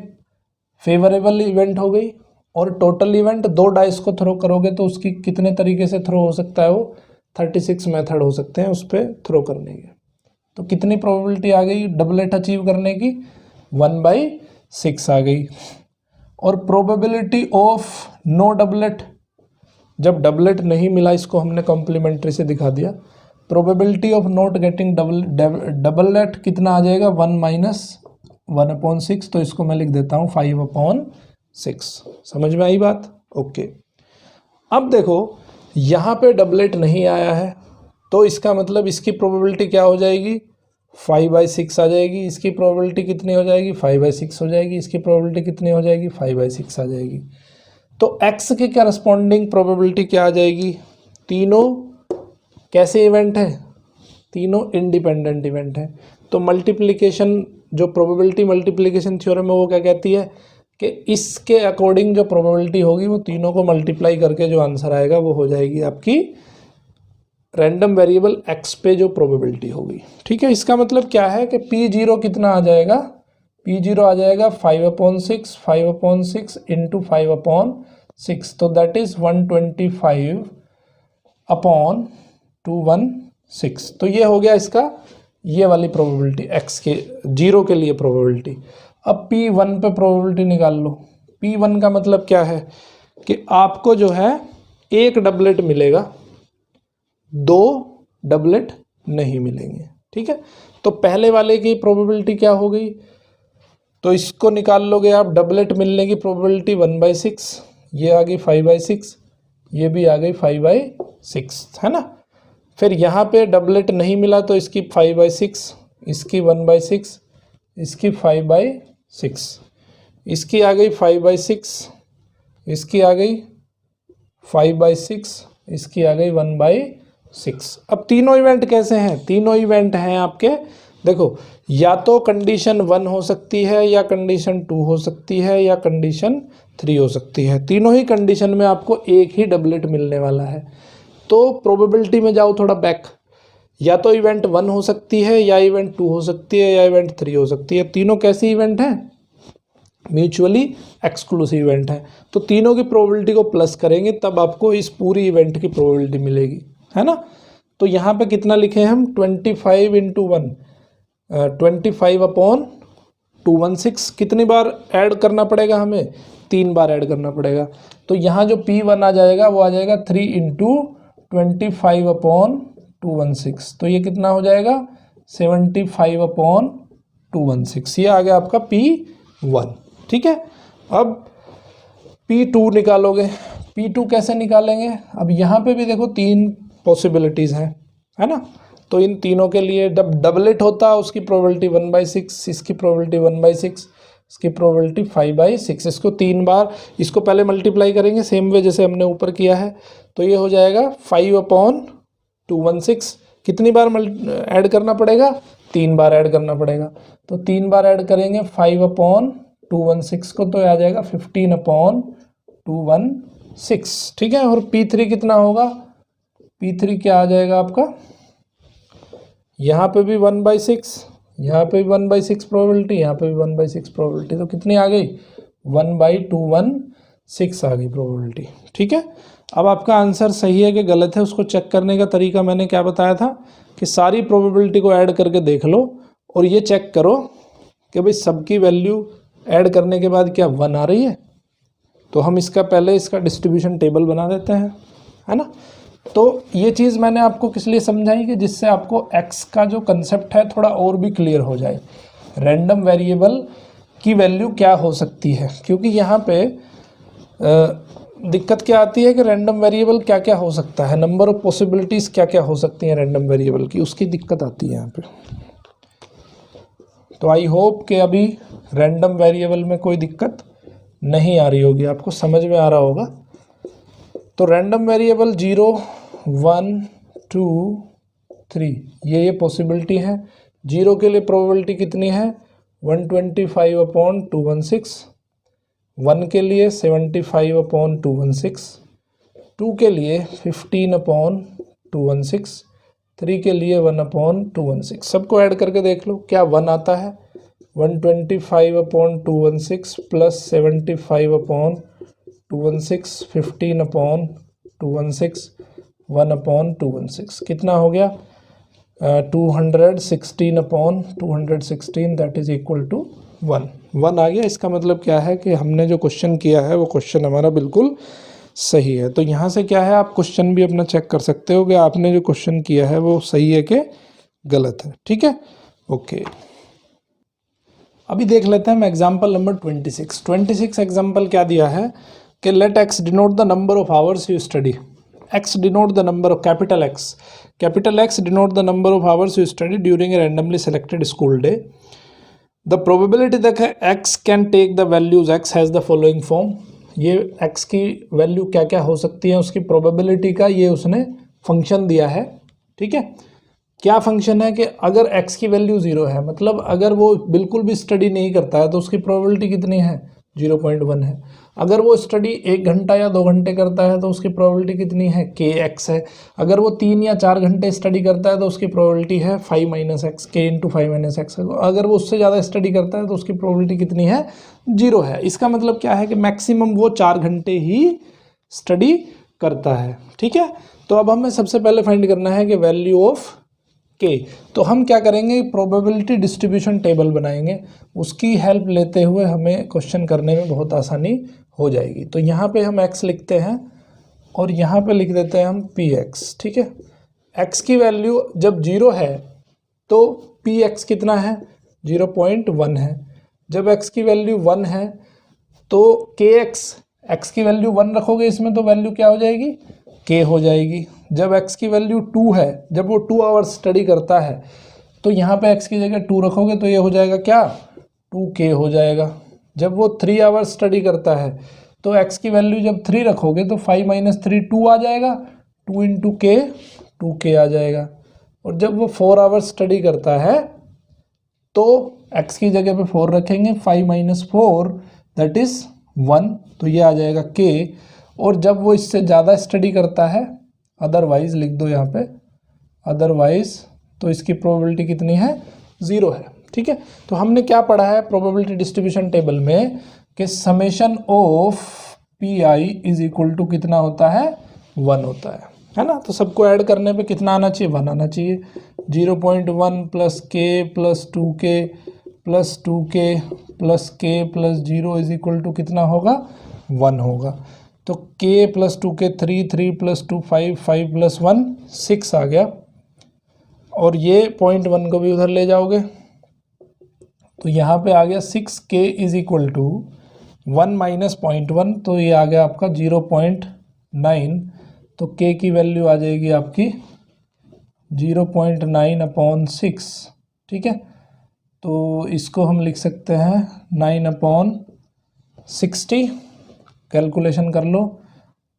फेवरेबल इवेंट हो गई। और टोटल इवेंट 2 डाइस को थ्रो करोगे तो उसकी कितने तरीके से थ्रो हो सकता है, वो 36 मेथड हो सकते हैं उस पर थ्रो करने के। तो कितनी प्रोबेबिलिटी आ गई डबलेट अचीव करने की, 1/6 आ गई। और प्रोबेबिलिटी ऑफ नो डबलेट, जब डबलेट नहीं मिला, इसको हमने कॉम्प्लीमेंट्री से दिखा दिया। Probability of not getting doublet कितना आ जाएगा, 1/6। तो इसको मैं लिख देता हूँ 5/6। समझ में आई बात, ओके। अब देखो यहाँ पे डबलेट नहीं आया है, तो इसका मतलब इसकी प्रोबेबिलिटी क्या हो जाएगी, 5/6 आ जाएगी। इसकी प्रोबेबिलिटी कितनी हो जाएगी, 5/6 हो जाएगी। इसकी प्रोबेबिलिटी कितनी हो जाएगी, 5/6 आ जाएगी। तो x के करस्पॉन्डिंग प्रोबेबिलिटी क्या आ जाएगी, तीनों कैसे इवेंट है, तीनों इंडिपेंडेंट इवेंट है। तो मल्टीप्लिकेशन, जो प्रोबेबिलिटी मल्टीप्लिकेशन थ्योरम है वो क्या कहती है कि इसके अकॉर्डिंग जो प्रोबेबिलिटी होगी वो तीनों को मल्टीप्लाई करके जो आंसर आएगा वो हो जाएगी आपकी रैंडम वेरिएबल x पे जो प्रोबेबिलिटी होगी, ठीक है। इसका मतलब क्या है कि P0 कितना आ जाएगा, P0 आ जाएगा 5/6, 5/6 इंटू 5/6, तो दैट इज 125/216। तो ये हो गया इसका ये वाली प्रोबेबिलिटी x के 0 के लिए प्रोबेबिलिटी। अब P1 पे प्रोबेबिलिटी निकाल लो। P1 का मतलब क्या है कि आपको जो है एक डबलेट मिलेगा, 2 डबलेट नहीं मिलेंगे, ठीक है। तो पहले वाले की प्रोबेबिलिटी क्या हो गई, तो इसको निकाल लोगे आप, डबलेट मिलने की प्रोबेबिलिटी 1/6, ये आ गई 5/6, ये भी आ गई 5/6, है ना। फिर यहाँ पे डबलेट नहीं मिला तो इसकी 5/6, इसकी 1/6, इसकी 5/6, इसकी आ गई 5/6, इसकी आ गई 5/6, इसकी आ गई 1/6। अब तीनों इवेंट कैसे हैं, तीनों इवेंट हैं आपके, देखो या तो कंडीशन 1 हो सकती है, या कंडीशन 2 हो सकती है, या कंडीशन 3 हो सकती है। तीनों ही कंडीशन में आपको एक ही डबलेट मिलने वाला है। तो प्रोबेबिलिटी में जाओ थोड़ा बैक, या तो इवेंट 1 हो सकती है, या इवेंट 2 हो सकती है, या इवेंट 3 हो सकती है। तीनों कैसी इवेंट हैं, म्यूचुअली एक्सक्लूसिव इवेंट है। तो तीनों की प्रोबेबिलिटी को प्लस करेंगे तब आपको इस पूरी इवेंट की प्रोबेबिलिटी मिलेगी, है ना। तो यहाँ पे कितना लिखे हम, 25 इंटू 1, 25/216। कितनी बार ऐड करना पड़ेगा हमें, 3 बार ऐड करना पड़ेगा। तो यहाँ जो P1 आ जाएगा वो आ जाएगा 3 इंटू 25/216, तो ये कितना हो जाएगा 75/216, ये आ गया आपका P1, ठीक है। अब P2 निकालोगे, P2 कैसे निकालेंगे, अब यहाँ पे भी देखो 3 पॉसिबिलिटीज़ हैं, है ना। तो इन तीनों के लिए जब डबलेट होता उसकी प्रोबेबिलिटी 1/6, इसकी प्रोबेबिलिटी 1/6, इसकी प्रोबेबिलिटी 5/6। इसको 3 बार, इसको पहले मल्टीप्लाई करेंगे सेम वे जैसे हमने ऊपर किया है, तो ये हो जाएगा 5/216। कितनी बार ऐड करना पड़ेगा, 3 बार ऐड करना पड़ेगा। तो 3 बार ऐड करेंगे 5/216 को, तो आ जाएगा 15/216, ठीक है। और P3 कितना होगा, P3 क्या आ जाएगा आपका, यहाँ पे भी 1/6, यहाँ पे भी 1/6 प्रोबेबिलिटी, यहाँ पे भी 1/6 प्रोबेबिलिटी, तो कितनी आ गई 1/216 आ गई प्रोबेबिलिटी, ठीक है। अब आपका आंसर सही है कि गलत है, उसको चेक करने का तरीका मैंने क्या बताया था कि सारी प्रोबेबिलिटी को ऐड करके देख लो और ये चेक करो कि भाई सबकी वैल्यू ऐड करने के बाद क्या 1 आ रही है। तो हम इसका पहले इसका डिस्ट्रीब्यूशन टेबल बना देते हैं, है ना। तो ये चीज़ मैंने आपको किस लिए समझाई कि जिससे आपको x का जो कंसेप्ट है थोड़ा और भी क्लियर हो जाए, रैंडम वेरिएबल की वैल्यू क्या हो सकती है। क्योंकि यहाँ पे दिक्कत क्या आती है कि रैंडम वेरिएबल क्या क्या हो सकता है, नंबर ऑफ पॉसिबिलिटीज़ क्या क्या हो सकती हैं रैंडम वेरिएबल की, उसकी दिक्कत आती है यहाँ पे। तो आई होप कि अभी रैंडम वेरिएबल में कोई दिक्कत नहीं आ रही होगी, आपको समझ में आ रहा होगा। तो रैंडम वेरिएबल 0, 1, 2, 3 ये पॉसिबिलिटी है। 0 के लिए प्रोबेबिलिटी कितनी है 125/216, 1 के लिए 75/216, 2 के लिए 15/216, 3 के लिए 1/216। सबको ऐड करके देख लो क्या 1 आता है, 125/216 प्लस 75/216, 15/216, 1/216 कितना हो गया 216/216, दैट इज इक्वल टू 1 आ गया। इसका मतलब क्या है कि हमने जो क्वेश्चन किया है वो क्वेश्चन हमारा बिल्कुल सही है। तो यहाँ से क्या है आप क्वेश्चन भी अपना चेक कर सकते हो कि आपने जो क्वेश्चन किया है वो सही है कि गलत है, ठीक है। ओके, अभी देख लेते हैं हम एग्जाम्पल नंबर 26 एग्जाम्पल क्या दिया है कि let x denote the number of hours you study, x denote the number of capital X denote the number of hours you study during a randomly selected school day. The probability that x can take the values x has the following form. ये x की value क्या क्या हो सकती है उसकी probability का ये उसने फंक्शन दिया है, ठीक है। क्या फंक्शन है कि अगर x की वैल्यू 0 है, मतलब अगर वो बिल्कुल भी स्टडी नहीं करता है तो उसकी प्रोबेबिलिटी कितनी है 0.1 है। अगर वो स्टडी 1 घंटा या 2 घंटे करता है तो उसकी प्रोबेबिलिटी कितनी है, kx है। अगर वो 3 या 4 घंटे स्टडी करता है तो उसकी प्रोबेबिलिटी है 5 - x, k × 5 - x। अगर वो उससे ज़्यादा स्टडी करता है तो उसकी प्रोबेबिलिटी कितनी है, 0 है। इसका मतलब क्या है कि मैक्सिमम वो 4 घंटे ही स्टडी करता है। ठीक है, तो अब हमें सबसे पहले फाइंड करना है कि वैल्यू ऑफ के। तो हम क्या करेंगे, प्रोबेबिलिटी डिस्ट्रीब्यूशन टेबल बनाएंगे, उसकी हेल्प लेते हुए हमें क्वेश्चन करने में बहुत आसानी हो जाएगी। तो यहाँ पे हम x लिखते हैं और यहाँ पे लिख देते हैं हम px। ठीक है, x की वैल्यू जब 0 है तो px कितना है, 0.1 है। जब x की वैल्यू 1 है तो kx, x की वैल्यू 1 रखोगे इसमें तो वैल्यू क्या हो जाएगी, k हो जाएगी। जब x की वैल्यू 2 है, जब वो 2 आवर्स स्टडी करता है तो यहाँ पे x की जगह 2 रखोगे तो ये हो जाएगा क्या, 2k हो जाएगा। जब वो 3 आवर्स स्टडी करता है तो x की वैल्यू जब 3 रखोगे तो 5 - 3 2 आ जाएगा, 2 × k 2k आ जाएगा। और जब वो 4 आवर्स स्टडी करता है तो x की जगह पे 4 रखेंगे, 5 - 4 दैट इज़ 1, तो ये आ जाएगा k। और जब वो इससे ज़्यादा स्टडी करता है, अदरवाइज लिख दो यहाँ पे, अदरवाइज, तो इसकी प्रोबेबिलिटी कितनी है, 0 है। ठीक है, तो हमने क्या पढ़ा है प्रोबेबिलिटी डिस्ट्रीब्यूशन टेबल में कि summation of P I is equal to कितना होता है, 1 होता है ना। तो सबको ऐड करने पे कितना आना चाहिए, 1 आना चाहिए। 0.1 + k + 2k + 2k + k + 0 is equal to कितना होगा, 1 होगा। तो k + 2k 3, 3 + 2 5, 5 + 1 6 आ गया। और ये 0.1 को भी उधर ले जाओगे तो यहाँ पे आ गया 6k इज इक्वल टू 1 - 0.1, तो ये आ गया आपका 0.9। तो k की वैल्यू आ जाएगी आपकी 0.9/6। ठीक है, तो इसको हम लिख सकते हैं 9/60। कैलकुलेशन कर लो,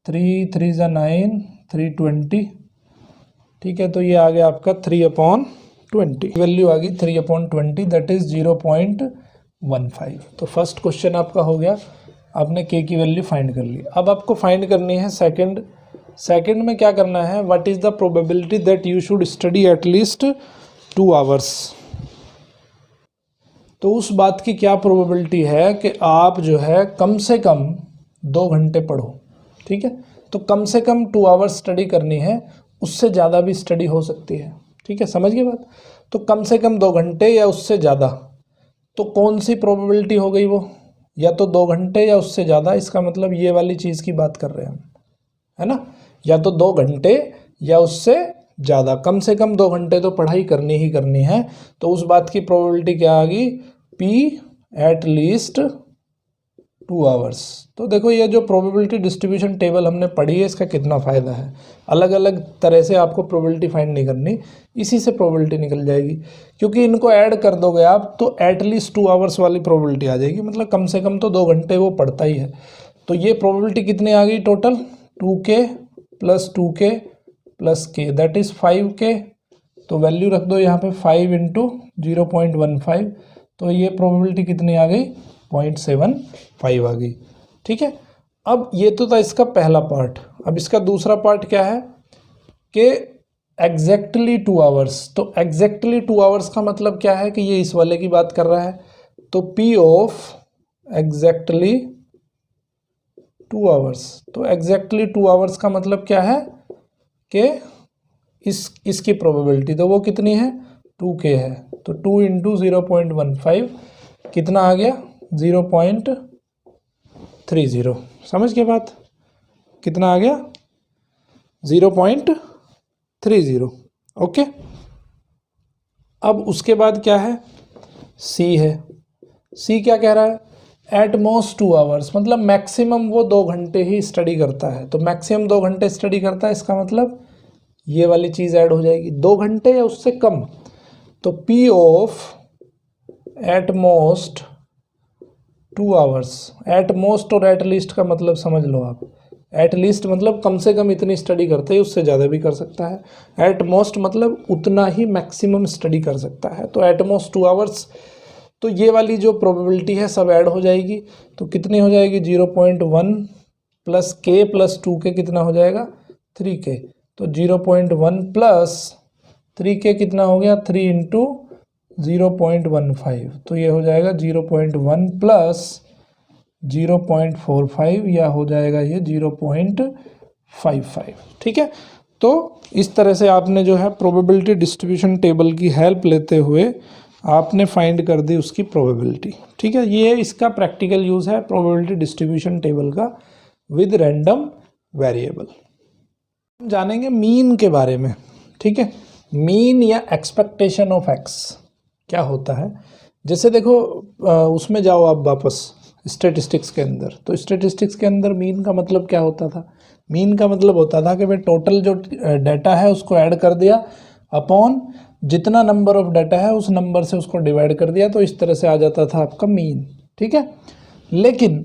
3 3 × 9 320। ठीक है, तो ये आ गया आपका 3/20, वैल्यू आ गई 3/20, दैट इज़ 0.15। तो फर्स्ट क्वेश्चन आपका हो गया, आपने k की वैल्यू फाइंड कर ली। अब आपको फाइंड करनी है सेकंड में क्या करना है, what is the probability that you should study at least 2 hours. तो उस बात की क्या प्रोबेबिलिटी है कि आप जो है कम से कम 2 घंटे पढ़ो। ठीक है, तो कम से कम 2 आवर्स स्टडी करनी है, उससे ज़्यादा भी स्टडी हो सकती है। ठीक है, समझ गए बात। तो कम से कम 2 घंटे या उससे ज़्यादा, तो कौन सी प्रोबेबिलिटी हो गई वो, या तो 2 घंटे या उससे ज़्यादा। इसका मतलब ये वाली चीज़ की बात कर रहे हैं हम, है ना, या तो 2 घंटे या उससे ज़्यादा, कम से कम 2 घंटे तो पढ़ाई करनी ही करनी है। तो उस बात की प्रोबेबिलिटी क्या आ गई, p एट लीस्ट 2 आवर्स। तो देखो ये जो प्रोबेबिलिटी डिस्ट्रीब्यूशन टेबल हमने पढ़ी है, इसका कितना फ़ायदा है। अलग अलग तरह से आपको प्रोबेबिलिटी फाइंड नहीं करनी, इसी से प्रोबेबिलिटी निकल जाएगी, क्योंकि इनको ऐड कर दोगे आप तो एटलीस्ट 2 आवर्स वाली प्रोबेबिलिटी आ जाएगी, मतलब कम से कम तो 2 घंटे वो पढ़ता ही है। तो ये प्रोबेबिलिटी कितनी आ गई total, 2k + 2k + k that is 5k। तो वैल्यू रख दो यहाँ पे 5 × 0.15, तो ये प्रोबेबिलिटी कितनी आ गई, 0.75 आ गई। ठीक है, अब ये तो था इसका पहला पार्ट। अब इसका दूसरा पार्ट क्या है कि एग्जैक्टली 2 आवर्स। तो एग्जैक्टली 2 आवर्स का मतलब क्या है कि ये इस वाले की बात कर रहा है। तो P ऑफ एग्जैक्टली 2 आवर्स, तो एग्जैक्टली 2 आवर्स का मतलब क्या है कि इसकी प्रोबेबिलिटी तो वो कितनी है, 2k है। तो 2 × 0.15 कितना आ गया, 0.30। समझ के बात, कितना आ गया, 0.30। ओके, अब उसके बाद क्या है, C है। C क्या कह रहा है, एट मोस्ट 2 आवर्स, मतलब मैक्सिमम वो 2 घंटे ही स्टडी करता है। तो मैक्सिमम 2 घंटे स्टडी करता है, इसका मतलब ये वाली चीज़ ऐड हो जाएगी, 2 घंटे या उससे कम। तो P of at most 2 hours, at most और एट लीस्ट का मतलब समझ लो आप। एट लीस्ट मतलब कम से कम इतनी स्टडी करते हैं, उससे ज़्यादा भी कर सकता है। एट मोस्ट मतलब उतना ही मैक्सिमम स्टडी कर सकता है। तो एट मोस्ट 2 आवर्स तो ये वाली जो प्रोबेबिलिटी है सब ऐड हो जाएगी, तो कितनी हो जाएगी 0.1 प्लस के प्लस 2k कितना हो जाएगा 3k। तो 0.1 प्लस 3k कितना हो गया 3 इंटू 0.15, तो ये हो जाएगा 0.1 प्लस 0.45 या हो जाएगा ये 0.55। ठीक है, तो इस तरह से आपने जो है प्रोबेबिलिटी डिस्ट्रीब्यूशन टेबल की हेल्प लेते हुए आपने फाइंड कर दी उसकी प्रोबेबिलिटी। ठीक है, ये इसका प्रैक्टिकल यूज़ है प्रोबेबिलिटी डिस्ट्रीब्यूशन टेबल का विद रैंडम वेरिएबल। हम जानेंगे मीन के बारे में। ठीक है, मीन या एक्सपेक्टेशन ऑफ एक्स क्या होता है। जैसे देखो उसमें जाओ आप वापस स्टैटिस्टिक्स के अंदर, तो स्टैटिस्टिक्स के अंदर मीन का मतलब क्या होता था। मीन का मतलब होता था कि भाई टोटल जो डाटा है उसको ऐड कर दिया अपॉन जितना नंबर ऑफ डाटा है उस नंबर से उसको डिवाइड कर दिया, तो इस तरह से आ जाता था आपका मीन। ठीक है, लेकिन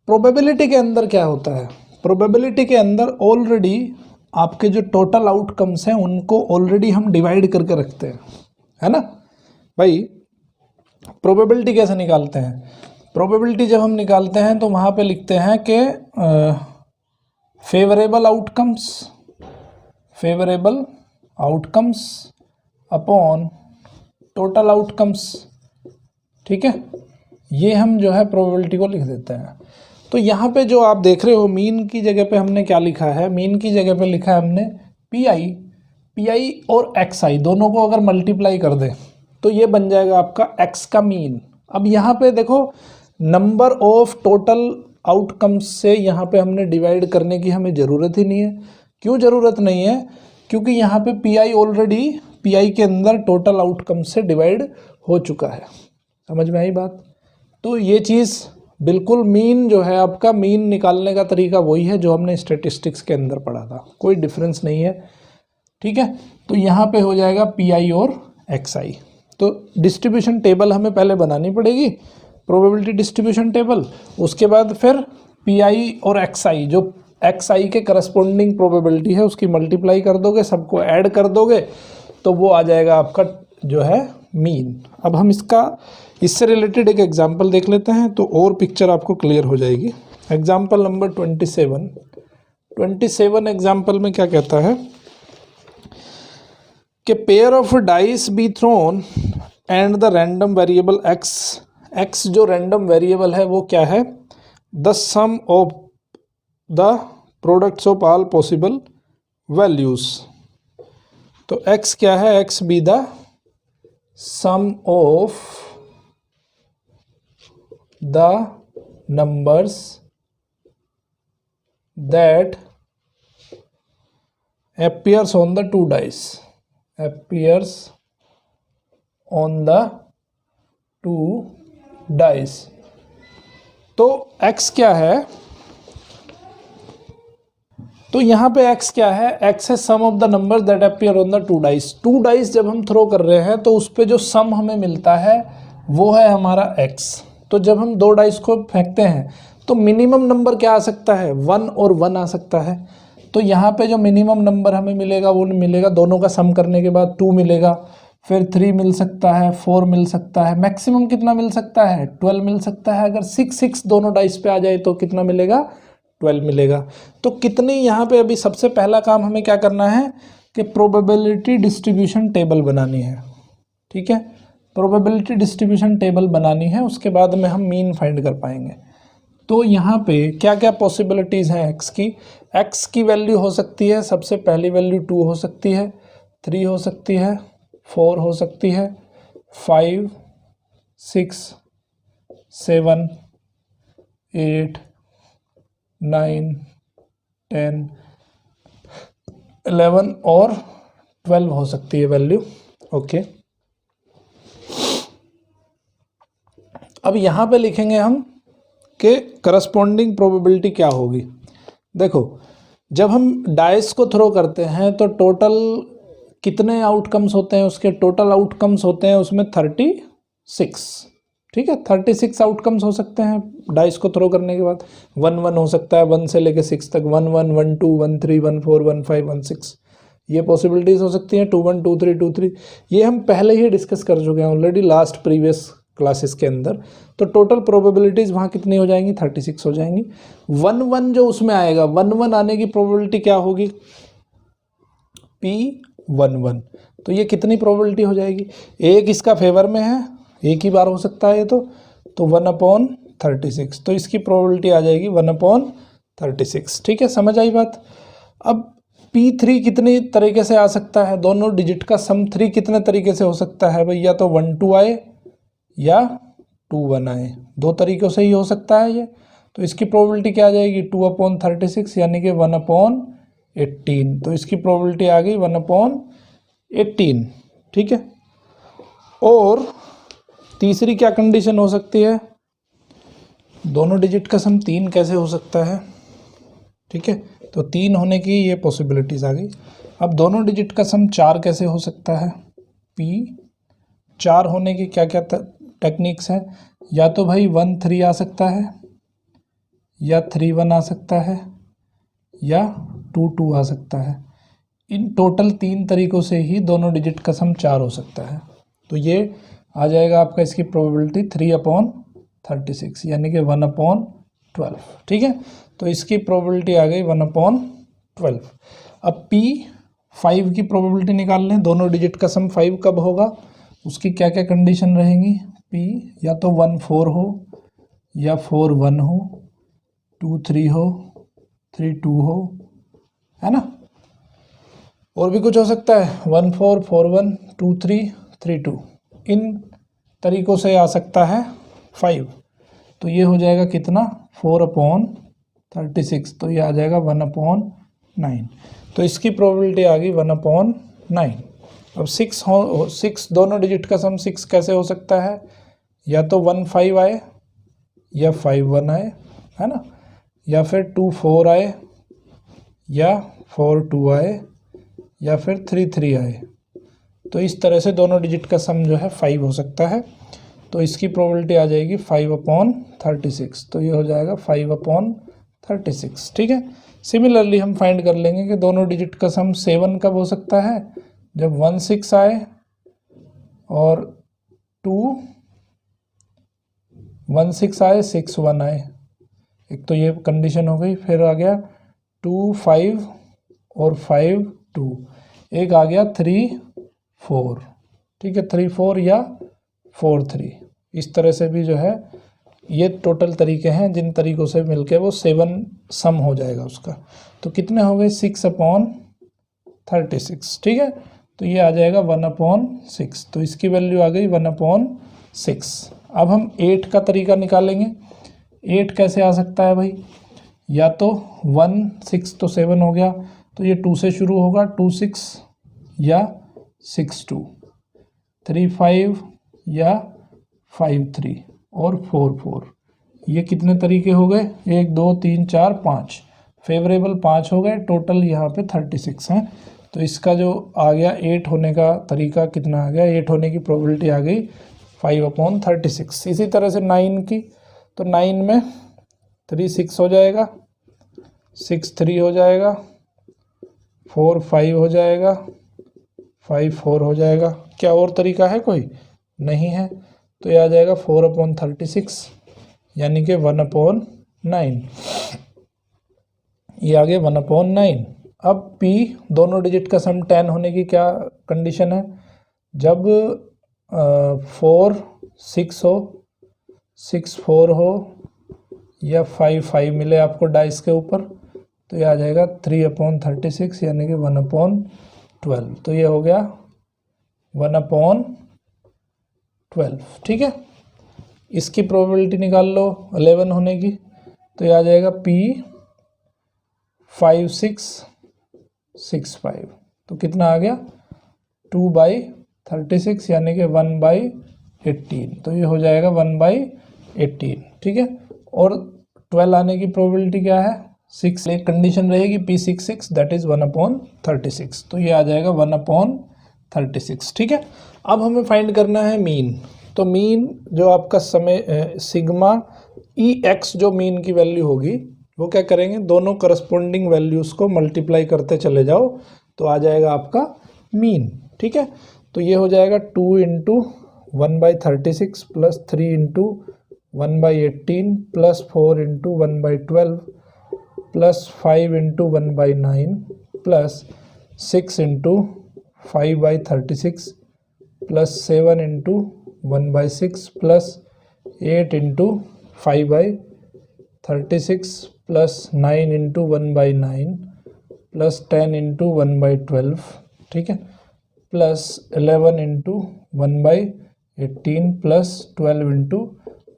प्रोबेबिलिटी के अंदर क्या होता है, प्रोबेबिलिटी के अंदर ऑलरेडी आपके जो टोटल आउटकम्स हैं उनको ऑलरेडी हम डिवाइड करके रखते हैं, है ना भाई। प्रोबेबिलिटी कैसे निकालते हैं, प्रोबेबिलिटी जब हम निकालते हैं तो वहाँ पे लिखते हैं कि favourable outcomes upon total outcomes. ठीक है, ये हम जो है प्रोबेबिलिटी को लिख देते हैं। तो यहाँ पे जो आप देख रहे हो मीन की जगह पे हमने क्या लिखा है, मीन की जगह पे लिखा है हमने पी आई और एक्स आई दोनों को अगर मल्टीप्लाई कर दें तो ये बन जाएगा आपका एक्स का मीन। अब यहाँ पे देखो नंबर ऑफ टोटल आउटकम्स से यहाँ पे हमने डिवाइड करने की हमें ज़रूरत ही नहीं है। क्यों ज़रूरत नहीं है, क्योंकि यहाँ पे पी आई के अंदर टोटल आउटकम से डिवाइड हो चुका है। समझ में आई बात। तो ये चीज़ बिल्कुल मीन जो है आपका मीन निकालने का तरीका वही है जो हमने स्टैटिस्टिक्स के अंदर पढ़ा था, कोई डिफरेंस नहीं है। ठीक है, तो यहाँ पे हो जाएगा पी आई और एक्स आई। तो डिस्ट्रीब्यूशन टेबल हमें पहले बनानी पड़ेगी, प्रोबेबिलिटी डिस्ट्रीब्यूशन टेबल, उसके बाद फिर पी आई और एक्स आई, जो एक्स आई के करस्पॉन्डिंग प्रोबेबिलिटी है उसकी मल्टीप्लाई कर दोगे, सबको ऐड कर दोगे, तो वो आ जाएगा आपका जो है मीन। अब हम इससे रिलेटेड एक एग्जांपल देख लेते हैं तो और पिक्चर आपको क्लियर हो जाएगी। एग्जांपल नंबर 27 एग्जांपल में क्या कहता है कि pair of dice be thrown and the random variable X जो रैंडम वेरिएबल है वो क्या है, the sum of the products of all possible values. तो x क्या है, x be the sum of the numbers that appears on the two dice, appears on the two dice। तो x क्या है, तो यहाँ पे x क्या है, x है sum of the numbers that appear on the two dice. Two dice जब हम थ्रो कर रहे हैं तो उस पे जो सम हमें मिलता है वो है हमारा x। तो जब हम दो डाइस को फेंकते हैं तो मिनिमम नंबर क्या आ सकता है, 1 और 1 आ सकता है। तो यहाँ पे जो मिनिमम नंबर हमें मिलेगा वो मिलेगा, दोनों का सम करने के बाद 2 मिलेगा, फिर 3 मिल सकता है, 4 मिल सकता है, मैक्सिमम कितना मिल सकता है 12 मिल सकता है। अगर 6 दोनों डाइस पे आ जाए तो कितना मिलेगा 12 मिलेगा। तो कितनी यहाँ पे अभी सबसे पहला काम हमें क्या करना है कि प्रोबेबिलिटी डिस्ट्रीब्यूशन टेबल बनानी है। ठीक है, प्रोबेबिलिटी डिस्ट्रीब्यूशन टेबल बनानी है, उसके बाद में हम मीन फाइंड कर पाएंगे। तो यहाँ पे क्या क्या पॉसिबिलिटीज़ हैं एक्स की वैल्यू हो सकती है, सबसे पहली वैल्यू 2 हो सकती है, 3 हो सकती है, 4 हो सकती है, 5, 6, 7, 8, 9, 10, 11 और 12 हो सकती है वैल्यू। ओके, अब यहाँ पे लिखेंगे हम कि करस्पॉन्डिंग प्रोबेबिलिटी क्या होगी। देखो जब हम डाइस को थ्रो करते हैं तो टोटल कितने आउटकम्स होते हैं, उसके टोटल आउटकम्स होते हैं उसमें 36। ठीक है, 36 आउटकम्स हो सकते हैं डाइस को थ्रो करने के बाद। 1 हो सकता है, 1 से लेके 6 तक, 1 1 1 2 1 3 1 4 1 5 1 6, ये पॉसिबिलिटीज़ हो सकती हैं। 2 1 2 3 2 3, ये हम पहले ही डिस्कस कर चुके हैं ऑलरेडी लास्ट प्रीवियस क्लासेस के अंदर, तो टोटल प्रोबेबिलिटीज़ वहाँ कितनी हो जाएंगी, 36 हो जाएंगी। 1-1 जो उसमें आएगा, 1-1 आने की प्रोबेबिलिटी क्या होगी, P11। तो ये कितनी प्रोबेबिलिटी हो जाएगी, एक इसका फेवर में है, एक ही बार हो सकता है ये तो 1/36, तो इसकी प्रोबेबिलिटी आ जाएगी 1/36। ठीक है, समझ आई बात। अब P3 कितनी तरीके से आ सकता है, दोनों डिजिट का सम 3 कितने तरीके से हो सकता है भाई, या तो 1-2 आए या 2-1 आए, दो तरीक़ों से ही हो सकता है ये। तो इसकी प्रोबेबिलिटी क्या आ जाएगी, 2/36 यानी कि 1/18। तो इसकी प्रोबेबिलिटी आ गई 1/18। ठीक है, और तीसरी क्या कंडीशन हो सकती है, दोनों डिजिट का सम 3 कैसे हो सकता है। ठीक है, तो 3 होने की ये पॉसिबिलिटीज़ आ गई। अब दोनों डिजिट का सम 4 कैसे हो सकता है, P4 होने की क्या क्या टेक्निक्स हैं, या तो भाई 1-3 आ सकता है, या 3-1 आ सकता है, या 2-2 आ सकता है। इन टोटल 3 तरीक़ों से ही दोनों डिजिट का सम 4 हो सकता है। तो ये आ जाएगा आपका, इसकी प्रोबेबिलिटी 3/36 यानी कि 1/12। ठीक है, तो इसकी प्रोबेबिलिटी आ गई 1/12। अब P5 की प्रोबेबिलिटी निकाल लें, दोनों डिजिट का सम 5 कब होगा, उसकी क्या क्या कंडीशन रहेंगी। P या तो 1-4 हो, या 4-1 हो, 2-3 हो, 3-2 हो, है ना, और भी कुछ हो सकता है, 1-4, 4-1, 2-3, 3-2, इन तरीक़ों से आ सकता है 5। तो ये हो जाएगा कितना, 4/36, तो ये आ जाएगा 1/9। तो इसकी प्रोबेबिलिटी आ गई 1/9। अब 6 दोनों डिजिट का सम 6 कैसे हो सकता है, या तो 1-5 आए, या 5-1 आए, है ना, या फिर 2-4 आए, या 4-2 आए, या फिर 3-3 आए। तो इस तरह से दोनों डिजिट का सम जो है 5 हो सकता है। तो इसकी प्रोबेबिलिटी आ जाएगी 5/36, तो ये हो जाएगा 5/36। ठीक है, सिमिलरली हम फाइंड कर लेंगे कि दोनों डिजिट का सम 7 कब हो सकता है, जब 1-6 आए और 1-6 आए, 6-1 आए, एक तो ये कंडीशन हो गई। फिर आ गया 2-5 और 5-2, एक आ गया 3-4। ठीक है, 3-4 या 4-3, इस तरह से भी जो है ये टोटल तरीके हैं जिन तरीक़ों से मिलके वो 7 सम हो जाएगा उसका। तो कितने हो गए, 6/36। ठीक है, तो ये आ जाएगा 1/6, तो इसकी वैल्यू आ गई 1/6। अब हम 8 का तरीका निकालेंगे। 8 कैसे आ सकता है भाई, या तो 1-6 तो 7 हो गया, तो ये 2 से शुरू होगा, 2-6 या 6-2, 3-5 या 5-3 और 4-4। ये कितने तरीके हो गए, 1 2 3 4 5, फेवरेबल 5 हो गए, टोटल यहाँ पे 36 हैं। तो इसका जो आ गया 8 होने का तरीका कितना आ गया, 8 होने की प्रोबेबिलिटी आ गई 5/36। इसी तरह से 9 की, तो 9 में 3-6 हो जाएगा, 6-3 हो जाएगा, 4-5 हो जाएगा, 5-4 हो जाएगा। क्या और तरीका है कोई, नहीं है, तो ये आ जाएगा 4/36 यानी कि 1/9। ये आ गया 1/9। अब P दोनों डिजिट का सम 10 होने की क्या कंडीशन है, जब 4-6 हो, 6-4 हो, या 5-5 मिले आपको डाइस के ऊपर, तो ये आ जाएगा 3/36 यानी कि 1/12। तो ये हो गया 1/12। ठीक है, इसकी प्रोबेबिलिटी निकाल लो 11 होने की, तो ये आ जाएगा P5-6-6-5। तो कितना आ गया, 2/36 यानी कि 1/18। तो ये हो जाएगा 1/18। ठीक है, और 12 आने की प्रोबेबिलिटी क्या है, 6। एक कंडीशन रहेगी P6-6 दैट इज़ 1/36। तो ये आ जाएगा 1/36। ठीक है, अब हमें फाइंड करना है मीन। तो मीन जो आपका समय सिग्मा EX जो मीन की वैल्यू होगी, वो क्या करेंगे, दोनों करस्पॉन्डिंग वैल्यूज़ को मल्टीप्लाई करते चले जाओ, तो आ जाएगा आपका मीन। ठीक है, तो ये हो जाएगा 2 × 1/36 plus 3 into 1/18 plus 4 into 1/12 plus 5 into 1/9 plus 6 into 5/36 plus 7 into 1/6 plus 8 into 5/36 plus 9 into 1/9 plus 10 into 1/12, ठीक है, प्लस 11 इंटू 1/18 प्लस 12 इंटू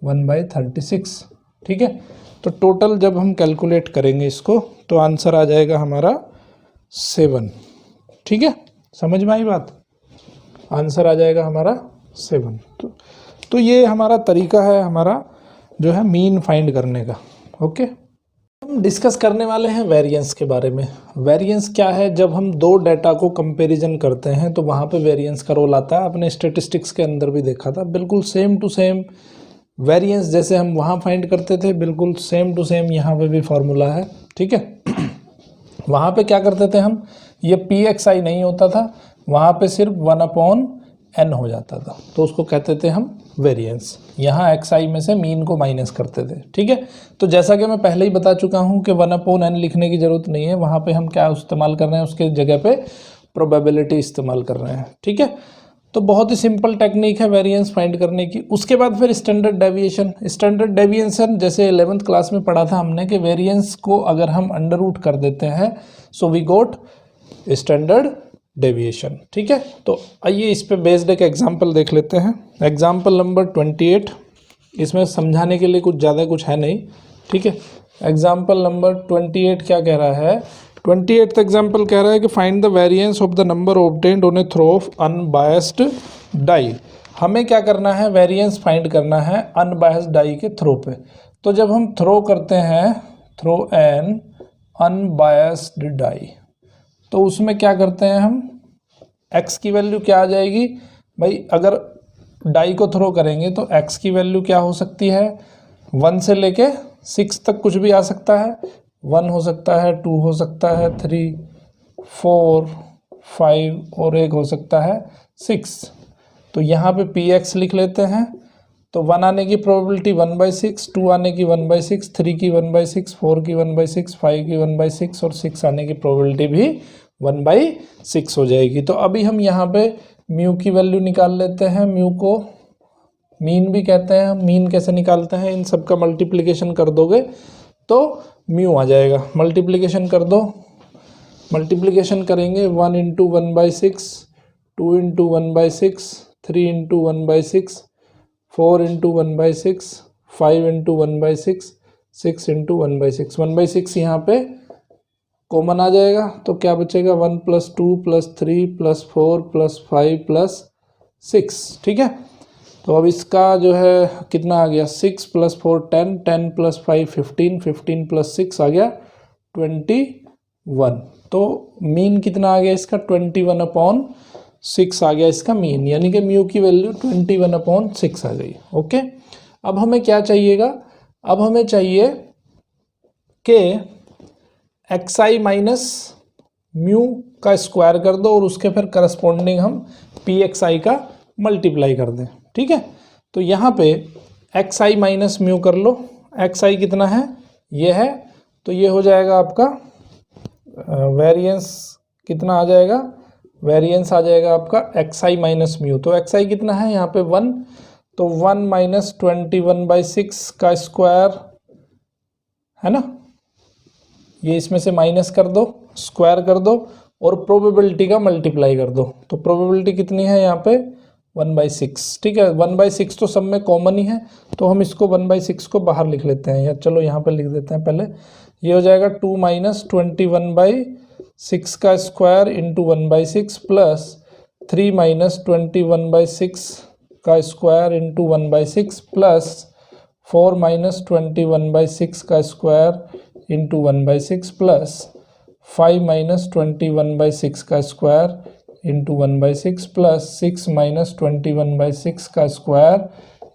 1/36, ठीक है। तो टोटल जब हम कैलकुलेट करेंगे इसको तो आंसर आ जाएगा हमारा 7, ठीक है, समझ में आई बात, आंसर आ जाएगा हमारा 7। तो ये हमारा तरीका है हमारा जो है मीन फाइंड करने का। ओके, हम डिस्कस करने वाले हैं वेरिएंस के बारे में। वेरिएंस क्या है? जब हम दो डाटा को कंपैरिजन करते हैं तो वहाँ पे वेरिएंस का रोल आता है। आपने स्टैटिस्टिक्स के अंदर भी देखा था, बिल्कुल सेम टू सेम वेरिएंस जैसे हम वहाँ फाइंड करते थे, बिल्कुल सेम टू सेम यहाँ पे भी फॉर्मूला है, ठीक है। वहाँ पे क्या करते थे हम, ये PXI नहीं होता था, वहाँ पे सिर्फ 1/n हो जाता था, तो उसको कहते थे हम वेरिएंस। यहाँ XI में से मीन को माइनस करते थे, ठीक है। तो जैसा कि मैं पहले ही बता चुका हूँ कि 1/n लिखने की ज़रूरत नहीं है, वहाँ पे हम क्या इस्तेमाल कर रहे हैं, उसके जगह पे प्रोबेबिलिटी इस्तेमाल कर रहे हैं, ठीक है। तो बहुत ही सिंपल टेक्निक है वेरिएंस फाइंड करने की। उसके बाद फिर स्टैंडर्ड डेविएशन। स्टैंडर्ड डेविएशन जैसे 11th क्लास में पढ़ा था हमने कि वेरिएंस को अगर हम अंडर रूट कर देते हैं so we got standard deviation, ठीक है। तो आइए इस पे बेस्ड एक एग्जांपल देख लेते हैं। एग्जांपल नंबर 28, इसमें समझाने के लिए कुछ ज़्यादा कुछ है नहीं, ठीक है। एग्जांपल नंबर 28 क्या कह रहा है? 28th एग्जांपल कह रहा है कि find the variance of the number obtained on a throw of unbiased die. हमें क्या करना है? वेरिएंस फाइंड करना है अनबायस्ड डाई के थ्रो पे। तो जब हम थ्रो करते हैं, थ्रो एन अनबायस्ड डाई, तो उसमें क्या करते हैं हम, x की वैल्यू क्या आ जाएगी भाई? अगर डाई को थ्रो करेंगे तो x की वैल्यू क्या हो सकती है? 1 से लेके 6 तक कुछ भी आ सकता है। 1 हो सकता है, 2 हो सकता है, 3, 4, 5 और एक हो सकता है 6। तो यहाँ पे px लिख लेते हैं। तो 1 आने की प्रोबेबिलिटी 1/6, 2 आने की 1/6, 3 की 1/6, 4 की 1/6, 5 की 1/6 और 6 आने की प्रोबेबिलिटी भी 1/6 हो जाएगी। तो अभी हम यहाँ पे म्यू की वैल्यू निकाल लेते हैं। म्यू को मीन भी कहते हैं। मीन कैसे निकालते हैं? इन सब का मल्टीप्लिकेशन कर दोगे तो म्यू आ जाएगा। मल्टीप्लिकेशन कर दो, मल्टीप्लिकेशन करेंगे 1 into 1/6, 2 into 1/6, 3 into 1/6, 4 into 1/6, 5 into 1/6, 6 into 1/6। 1/6 यहाँ पे कॉमन आ जाएगा तो क्या बचेगा? 1 + 2 + 3 + 4 + 5 + 6, ठीक है। तो अब इसका जो है कितना आ गया? 6 + 4 10, 10 + 5 15, 15 + 6 आ गया 21। तो मीन कितना आ गया इसका? 21/6 आ गया इसका मीन, यानी कि म्यू की वैल्यू 21/6 आ गई। ओके, अब हमें क्या चाहिएगा? अब हमें चाहिए कि XI माइनस म्यू का स्क्वायर कर दो और उसके फिर करस्पॉन्डिंग हम PXI का मल्टीप्लाई कर दें, ठीक है। तो यहाँ पे XI माइनस म्यू कर लो। XI कितना है? ये है, तो ये हो जाएगा आपका वेरिएंस कितना आ जाएगा? वेरिएंस आ जाएगा आपका XI माइनस म्यू। तो XI कितना है यहाँ पे? 1। तो 1 - 21/6 का स्क्वायर है ना, ये इसमें से माइनस कर दो, स्क्वायर कर दो और प्रोबेबिलिटी का मल्टीप्लाई कर दो। तो प्रोबेबिलिटी कितनी है यहाँ पे? 1/6, ठीक है। 1/6 तो सब में कॉमन ही है, तो हम इसको 1/6 को बाहर लिख लेते हैं, या चलो यहाँ पे लिख देते हैं पहले। ये हो जाएगा 2 - 21/6 का स्क्वायर इंटू 1/6 प्लस 3 - 21/6 का स्क्वायर इंटू 1/6 प्लस 4 - 21/6 का स्क्वायर इंटू 1/6 प्लस 5 - 21/6 का स्क्वायर इंटू 1/6 प्लस 6 - 21/6 का स्क्वायर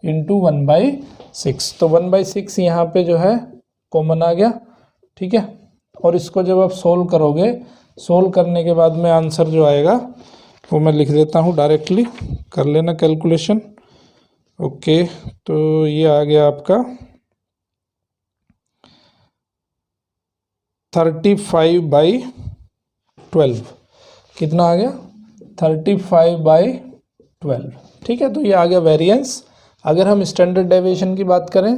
इंटू 1/6। तो 1/6 यहाँ पे जो है कॉमन आ गया, ठीक है। और इसको जब आप सोल्व करोगे, सोल्व करने के बाद में आंसर जो आएगा वो मैं लिख देता हूँ डायरेक्टली, कर लेना कैलकुलेशन। ओके, तो ये आ गया आपका 35/12। कितना आ गया? 35/12। ठीक है, तो ये आ गया वेरिएंस। अगर हम स्टैंडर्ड डेविएशन की बात करें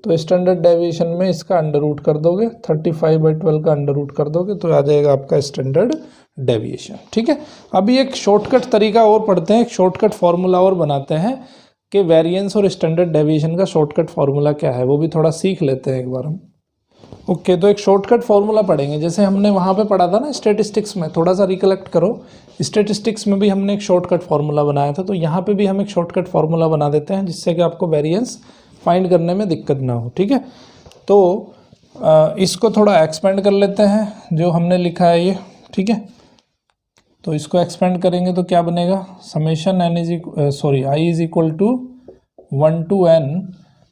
तो स्टैंडर्ड डेविएशन में इसका अंडर रूट कर दोगे, 35/12 का अंडर रूट कर दोगे तो आ जाएगा आपका स्टैंडर्ड डेविएशन। ठीक है, अभी एक शॉर्टकट तरीका और पढ़ते हैं, एक शॉर्टकट फॉर्मूला और बनाते हैं कि वेरिएंस और स्टैंडर्ड डेविएशन का शॉर्टकट फॉर्मूला क्या है, वो भी थोड़ा सीख लेते हैं एक बार हम। ओके, तो एक शॉर्टकट फॉर्मूला पढ़ेंगे, जैसे हमने वहाँ पे पढ़ा था ना स्टैटिस्टिक्स में, थोड़ा सा रिकलेक्ट करो। स्टैटिस्टिक्स में भी हमने एक शॉर्टकट फॉर्मूला बनाया था, तो यहाँ पे भी हम एक शॉर्टकट फॉर्मूला बना देते हैं जिससे कि आपको वेरिएंस फाइंड करने में दिक्कत ना हो। ठीक है, तो इसको थोड़ा एक्सपेंड कर लेते हैं जो हमने लिखा है ये। ठीक है, तो इसको एक्सपेंड करेंगे तो क्या बनेगा? Summation I is equal to 1 to n,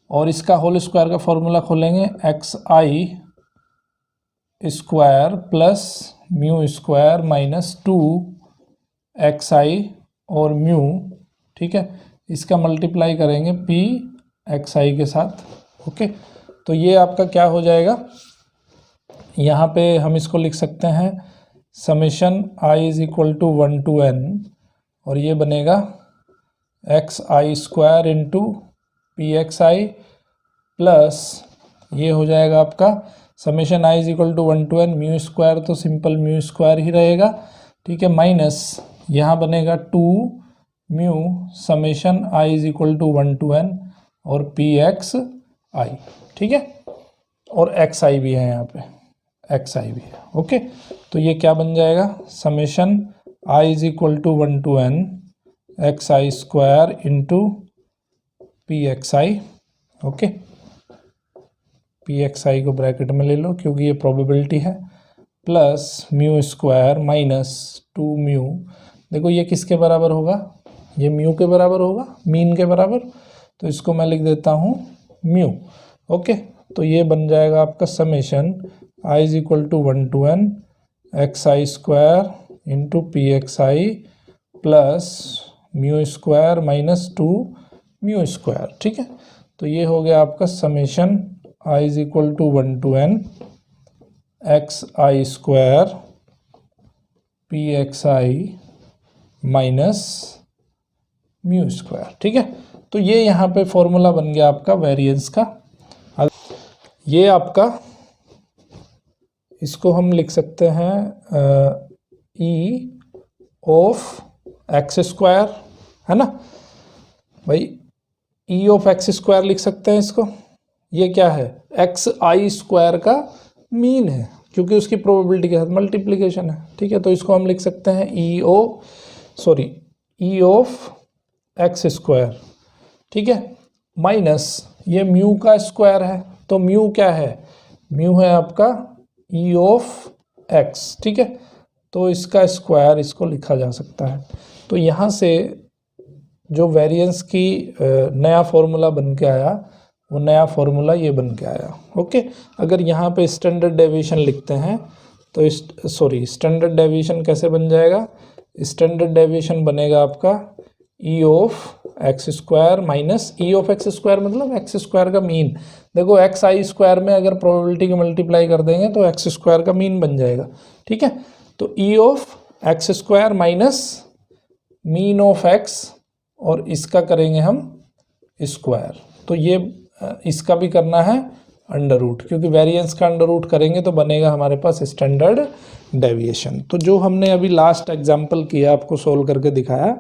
और इसका होल स्क्वायर का फॉर्मूला खोलेंगे, x I square plus mu square minus 2 x i और म्यू। ठीक है, इसका मल्टीप्लाई करेंगे पी एक्स आई के साथ। ओके, तो ये आपका क्या हो जाएगा? यहाँ पे हम इसको लिख सकते हैं summation I is equal to 1 to n, और ये बनेगा X I square into P x I plus ये हो जाएगा आपका summation I is equal to 1 to n, mu square तो सिंपल म्यू स्क्वायर ही रहेगा। ठीक है, माइनस यहाँ बनेगा 2 mu summation I is equal to 1 to n और पी एक्स आई। ठीक है, और एक्स आई भी है यहाँ पे, एक्स आई भी है। ओके, तो ये क्या बन जाएगा? Summation I is equal to 1 to n x I square into P x i. Okay, p x i को ब्रैकेट में ले लो क्योंकि ये प्रोबेबिलिटी है, plus mu square minus 2 mu. देखो ये किसके बराबर होगा? ये म्यू के बराबर होगा, मीन के बराबर, तो इसको मैं लिख देता हूँ म्यू। ओके, तो ये बन जाएगा आपका summation I is equal to 1 to n x I square into P x I plus mu square minus 2 mu square. ठीक है, तो ये हो गया आपका summation I is equal to 1 to n x I square P x I minus mu square. ठीक है, तो ये यहाँ पे फॉर्मूला बन गया आपका वेरिएंस का। ये आपका, इसको हम लिख सकते हैं ई ऑफ एक्स स्क्वायर, है ना भाई, ई ऑफ एक्स स्क्वायर लिख सकते हैं इसको। ये क्या है? एक्स आई स्क्वायर का मीन है क्योंकि उसकी प्रोबेबिलिटी के साथ मल्टीप्लिकेशन है। ठीक है, तो इसको हम लिख सकते हैं ई ऑफ एक्स स्क्वायर। ठीक है, माइनस ये म्यू का स्क्वायर है, तो म्यू क्या है? म्यू है आपका ई ऑफ एक्स। ठीक है, तो इसका स्क्वायर इसको लिखा जा सकता है। तो यहाँ से जो वेरिएंस की नया फॉर्मूला बन के आया, वो नया फॉर्मूला ये बन के आया। ओके, अगर यहाँ पे स्टैंडर्ड डेविएशन लिखते हैं तो स्टैंडर्ड डेविएशन कैसे बन जाएगा? स्टैंडर्ड डेविएशन बनेगा आपका ई of x square minus E of x square, मतलब एक्स स्क्वायर का मीन। देखो एक्स आई स्क्वायर में अगर प्रोबेबिलिटी की मल्टीप्लाई कर देंगे तो एक्स स्क्वायर का मीन बन जाएगा। ठीक है, तो ई of x square minus mean of x, और इसका करेंगे हम स्क्वायर। तो ये इसका भी करना है अंडर रूट, क्योंकि वेरिएंस का अंडर रूट करेंगे तो बनेगा हमारे पास स्टैंडर्ड डेविएशन। तो जो हमने अभी लास्ट एग्जाम्पल किया, आपको सोल्व करके दिखाया,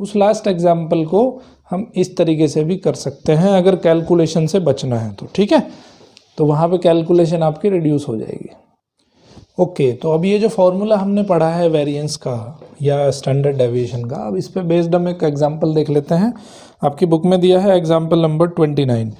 उस लास्ट एग्जाम्पल को हम इस तरीके से भी कर सकते हैं अगर कैलकुलेशन से बचना है तो। ठीक है, तो वहाँ पे कैलकुलेशन आपकी रिड्यूस हो जाएगी। ओके, तो अब ये जो फॉर्मूला हमने पढ़ा है वेरिएंस का या स्टैंडर्ड डेविएशन का, अब इस पे बेस्ड हम एक एग्जांपल देख लेते हैं। आपकी बुक में दिया है example number 29।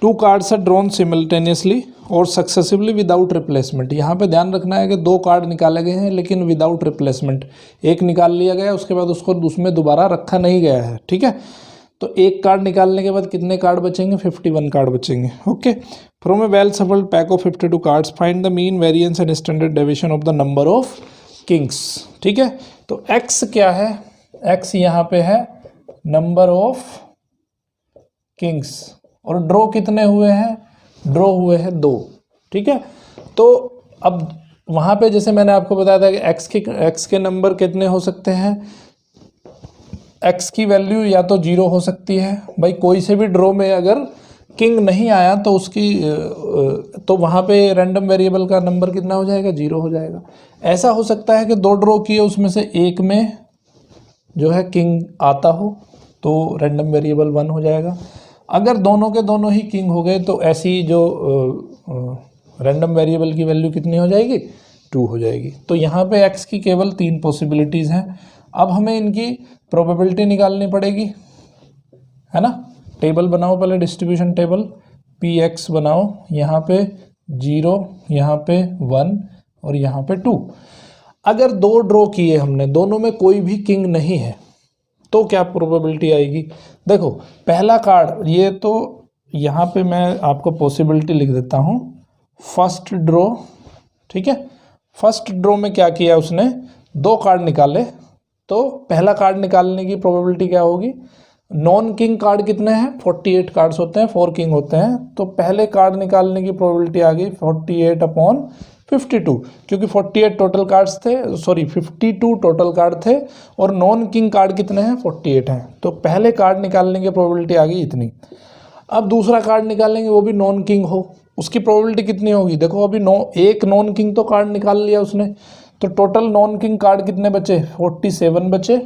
2 cards are drawn simultaneously और सक्सेसिवली विदाउट रिप्लेसमेंट। यहाँ पे ध्यान रखना है कि 2 कार्ड निकाले गए हैं लेकिन विदाउट रिप्लेसमेंट। एक निकाल लिया गया, उसके बाद उसको उसमें दोबारा रखा नहीं गया है। ठीक है, तो एक कार्ड निकालने के बाद कितने कार्ड बचेंगे? 51 कार्ड बचेंगे। Okay, from a well shuffled pack of 52 cards find the mean variance and standard deviation of the number of Kings. ठीक है, तो x क्या है? x यहाँ पे है नंबर ऑफ किंग्स, और ड्रॉ कितने हुए हैं, ड्रॉ हुए हैं 2, ठीक है। तो अब वहाँ पे जैसे मैंने आपको बताया था कि एक्स के नंबर कितने हो सकते हैं, एक्स की वैल्यू या तो 0 हो सकती है, भाई कोई से भी ड्रॉ में अगर किंग नहीं आया तो उसकी तो वहाँ पे रैंडम वेरिएबल का नंबर कितना हो जाएगा, 0 हो जाएगा। ऐसा हो सकता है कि 2 ड्रॉ किए उसमें से एक में जो है किंग आता हो तो रैंडम वेरिएबल 1 हो जाएगा। अगर दोनों के दोनों ही किंग हो गए तो ऐसी जो रैंडम वेरिएबल की वैल्यू कितनी हो जाएगी, 2 हो जाएगी। तो यहाँ पे x की केवल 3 पॉसिबिलिटीज़ हैं। अब हमें इनकी प्रोबेबिलिटी निकालनी पड़ेगी, है ना। टेबल बनाओ पहले, डिस्ट्रीब्यूशन टेबल, px बनाओ, यहाँ पे 0, यहाँ पे 1 और यहाँ पे 2। अगर 2 ड्रॉ किए हमने, दोनों में कोई भी किंग नहीं है, तो क्या प्रोबेबिलिटी आएगी। देखो पहला कार्ड, ये तो यहाँ पे मैं आपको पॉसिबिलिटी लिख देता हूँ, फर्स्ट ड्रॉ, ठीक है। फर्स्ट ड्रॉ में क्या किया उसने, 2 कार्ड निकाले, तो पहला कार्ड निकालने की प्रोबेबिलिटी क्या होगी, नॉन किंग कार्ड कितने हैं, 48 कार्ड्स होते हैं, 4 किंग होते हैं, तो पहले कार्ड निकालने की प्रोबेबिलिटी आ गई 48/52, क्योंकि 48 टोटल कार्ड्स थे, सॉरी 52 टोटल कार्ड थे और नॉन किंग कार्ड कितने हैं, 48 हैं, तो पहले कार्ड निकालने की प्रोबेबिलिटी आ गई इतनी। अब दूसरा कार्ड निकालेंगे, वो भी नॉन किंग हो, उसकी प्रोबेबिलिटी कितनी होगी, देखो अभी एक नॉन किंग तो कार्ड निकाल लिया उसने, तो टोटल नॉन किंग कार्ड कितने बचे, 47 बचे,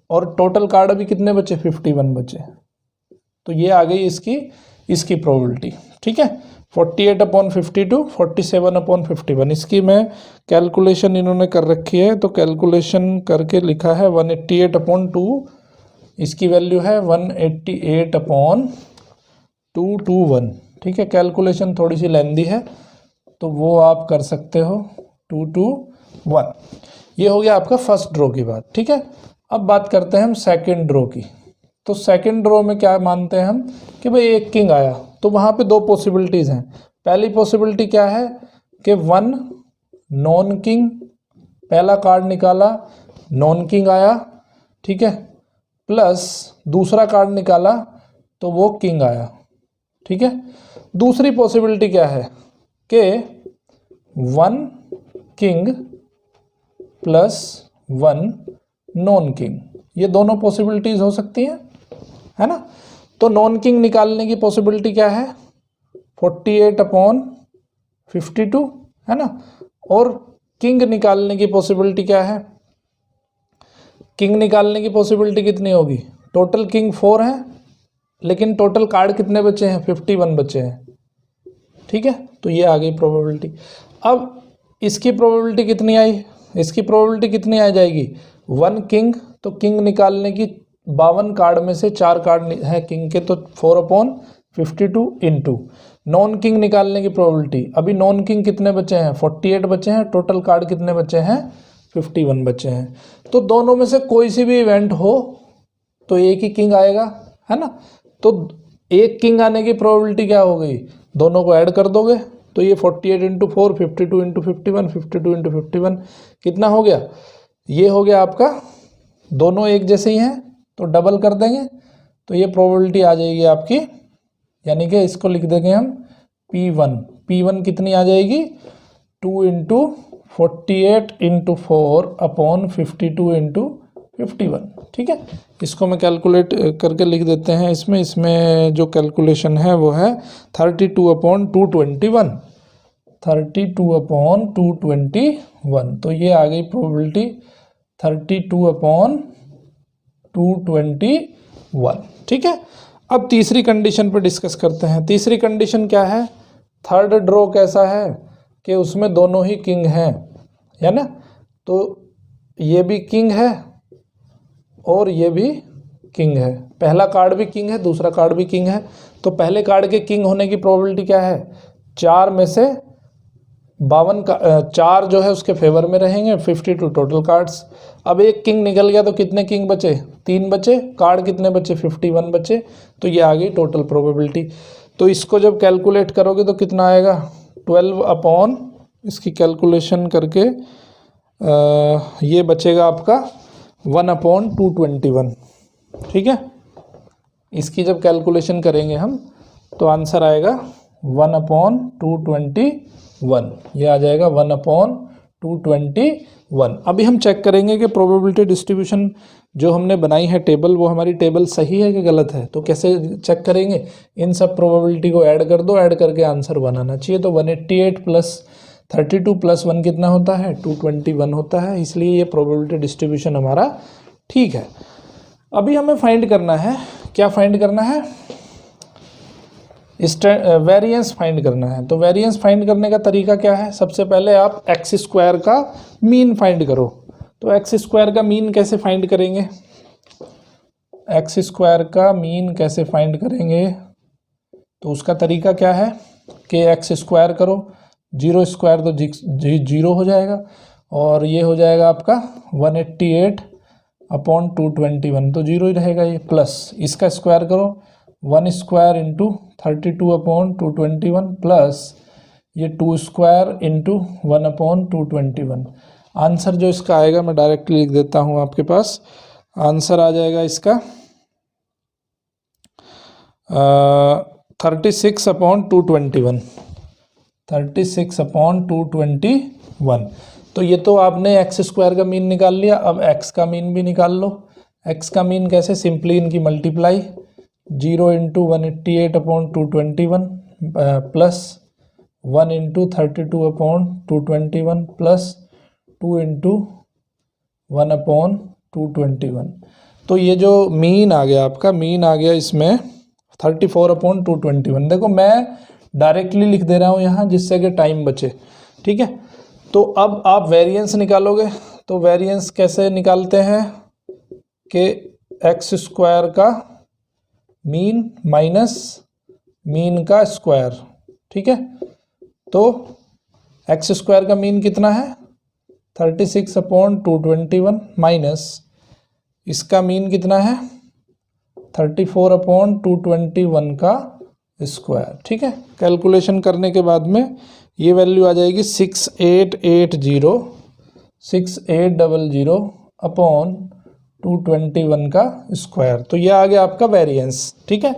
और टोटल कार्ड अभी कितने बचे, 51 बचे। तो ये आ गई इसकी प्रोबेबिलिटी, ठीक है। 48/52, 47/51। इसकी मैं कैलकुलेशन इन्होंने कर रखी है, तो कैलकुलेशन करके लिखा है 188/2, इसकी वैल्यू है 188/221, ठीक है। कैलकुलेशन थोड़ी सी लेंदी है तो वो आप कर सकते हो, 221। ये हो गया आपका फर्स्ट ड्रॉ की बात, ठीक है। अब बात करते हैं हम सेकंड ड्रॉ की। तो सेकंड ड्रॉ में क्या मानते हैं हम कि भाई एक किंग आया, तो वहाँ पे 2 पॉसिबिलिटीज़ हैं। पहली पॉसिबिलिटी क्या है कि 1 नॉन किंग, पहला कार्ड निकाला नॉन किंग आया, ठीक है, प्लस दूसरा कार्ड निकाला तो वो किंग आया, ठीक है। दूसरी पॉसिबिलिटी क्या है कि 1 किंग प्लस 1 नॉन किंग, ये दोनों पॉसिबिलिटीज़ हो सकती हैं, है ना। तो नॉन किंग निकालने की पॉसिबिलिटी क्या है, 48/52, है ना। और किंग निकालने की पॉसिबिलिटी क्या है, किंग निकालने की पॉसिबिलिटी कितनी होगी, टोटल किंग 4 है, लेकिन टोटल कार्ड कितने बचे हैं, 51 बचे हैं, ठीक है। तो ये आ गई प्रोबेबिलिटी। अब इसकी प्रोबेबिलिटी कितनी आई, इसकी प्रोबेबिलिटी कितनी आ जाएगी, 1 किंग, तो किंग निकालने की 52 कार्ड में से 4 कार्ड है किंग के, तो 4/52 इंटू नॉन किंग निकालने की प्रोबेबिलिटी, अभी नॉन किंग कितने बचे हैं, 48 बचे हैं, टोटल कार्ड कितने बचे हैं, 51 बचे हैं। तो दोनों में से कोई सी भी इवेंट हो तो एक ही किंग आएगा, है ना। तो एक किंग आने की प्रोबेबिलिटी क्या हो गई, दोनों को ऐड कर दोगे तो ये 48 × 4, 52 × 51, 52 × 51 कितना हो गया, ये हो गया आपका, दोनों एक जैसे ही हैं तो डबल कर देंगे तो ये प्रोबेबिलिटी आ जाएगी आपकी, यानी कि इसको लिख देंगे हम P1 कितनी आ जाएगी, 2 × 48 × 4/52 × 51, ठीक है। इसको मैं कैलकुलेट करके लिख देते हैं, इसमें जो कैलकुलेशन है वो है 32/221, 32/221। तो ये आ गई प्रोबेबिलिटी 32/221, ठीक है। अब तीसरी कंडीशन पर डिस्कस करते हैं। तीसरी कंडीशन क्या है, थर्ड ड्रॉ कैसा है कि उसमें दोनों ही किंग हैं, है ना। तो ये भी किंग है और ये भी किंग है, पहला कार्ड भी किंग है, दूसरा कार्ड भी किंग है। तो पहले कार्ड के किंग होने की प्रोबेबिलिटी क्या है, 4 में से 52 का 4 जो है उसके फेवर में रहेंगे, 52 टोटल कार्ड्स। अब एक किंग निकल गया तो कितने किंग बचे, 3 बचे, कार्ड कितने बचे, 51 बचे। तो ये आ गई टोटल प्रोबेबिलिटी। तो इसको जब कैलकुलेट करोगे तो कितना आएगा, 12 इसकी कैलकुलेशन करके ये बचेगा आपका 1/221, ठीक है। इसकी जब कैलकुलेशन करेंगे हम तो आंसर आएगा 1/221, ये आ जाएगा 1/221। अभी हम चेक करेंगे कि प्रोबेबिलिटी डिस्ट्रीब्यूशन जो हमने बनाई है टेबल, वो हमारी टेबल सही है कि गलत है। तो कैसे चेक करेंगे, इन सब प्रोबेबिलिटी को ऐड कर दो, ऐड करके आंसर 1 आना चाहिए। तो 188 + 32 + 1 कितना होता है, 221 होता है, इसलिए ये प्रोबेबिलिटी डिस्ट्रीब्यूशन हमारा ठीक है। अभी हमें फाइंड करना है, क्या फाइंड करना है, वेरिएंस फाइंड करना है। तो वेरिएंस फाइंड करने का तरीका क्या है, सबसे पहले आप एक्स स्क्वायर का मीन फाइंड करो। तो एक्स स्क्वायर का मीन कैसे फाइंड करेंगे, एक्स स्क्वायर का मीन कैसे फाइंड करेंगे, तो उसका तरीका क्या है कि एक्स स्क्वायर करो, 0 स्क्वायर तो 0 हो जाएगा, और ये हो जाएगा आपका 188/221, तो 0 ही रहेगा ये, प्लस इसका स्क्वायर करो 1 स्क्वायर इंटू 32/221 प्लस ये 2 स्क्वायर इंटू 1/221। आंसर जो इसका आएगा मैं डायरेक्टली लिख देता हूँ आपके पास, आंसर आ जाएगा इसका 36/221, 36/221। तो ये तो आपने एक्स स्क्वायर का मीन निकाल लिया, अब एक्स का मीन भी निकाल लो। एक्स का मीन कैसे, सिंपली इनकी multiply, 0 into 188/221 plus 1 into 32/221 plus 2 into 1/221। तो ये जो मीन आ गया आपका, मीन आ गया इसमें 34/221। देखो मैं डायरेक्टली लिख दे रहा हूँ यहाँ, जिससे कि टाइम बचे, ठीक है। तो अब आप वेरिएंस निकालोगे, तो वेरिएंस कैसे निकालते हैं कि एक्स स्क्वायर का मीन माइनस मीन का स्क्वायर, ठीक है। तो एक्स स्क्वायर का मीन कितना है 36/221 माइनस इसका मीन कितना है 34/221 का स्क्वायर, ठीक है। कैलकुलेशन करने के बाद में ये वैल्यू आ जाएगी 6800/221 का स्क्वायर। तो ये आ गया आपका वेरिएंस, ठीक है।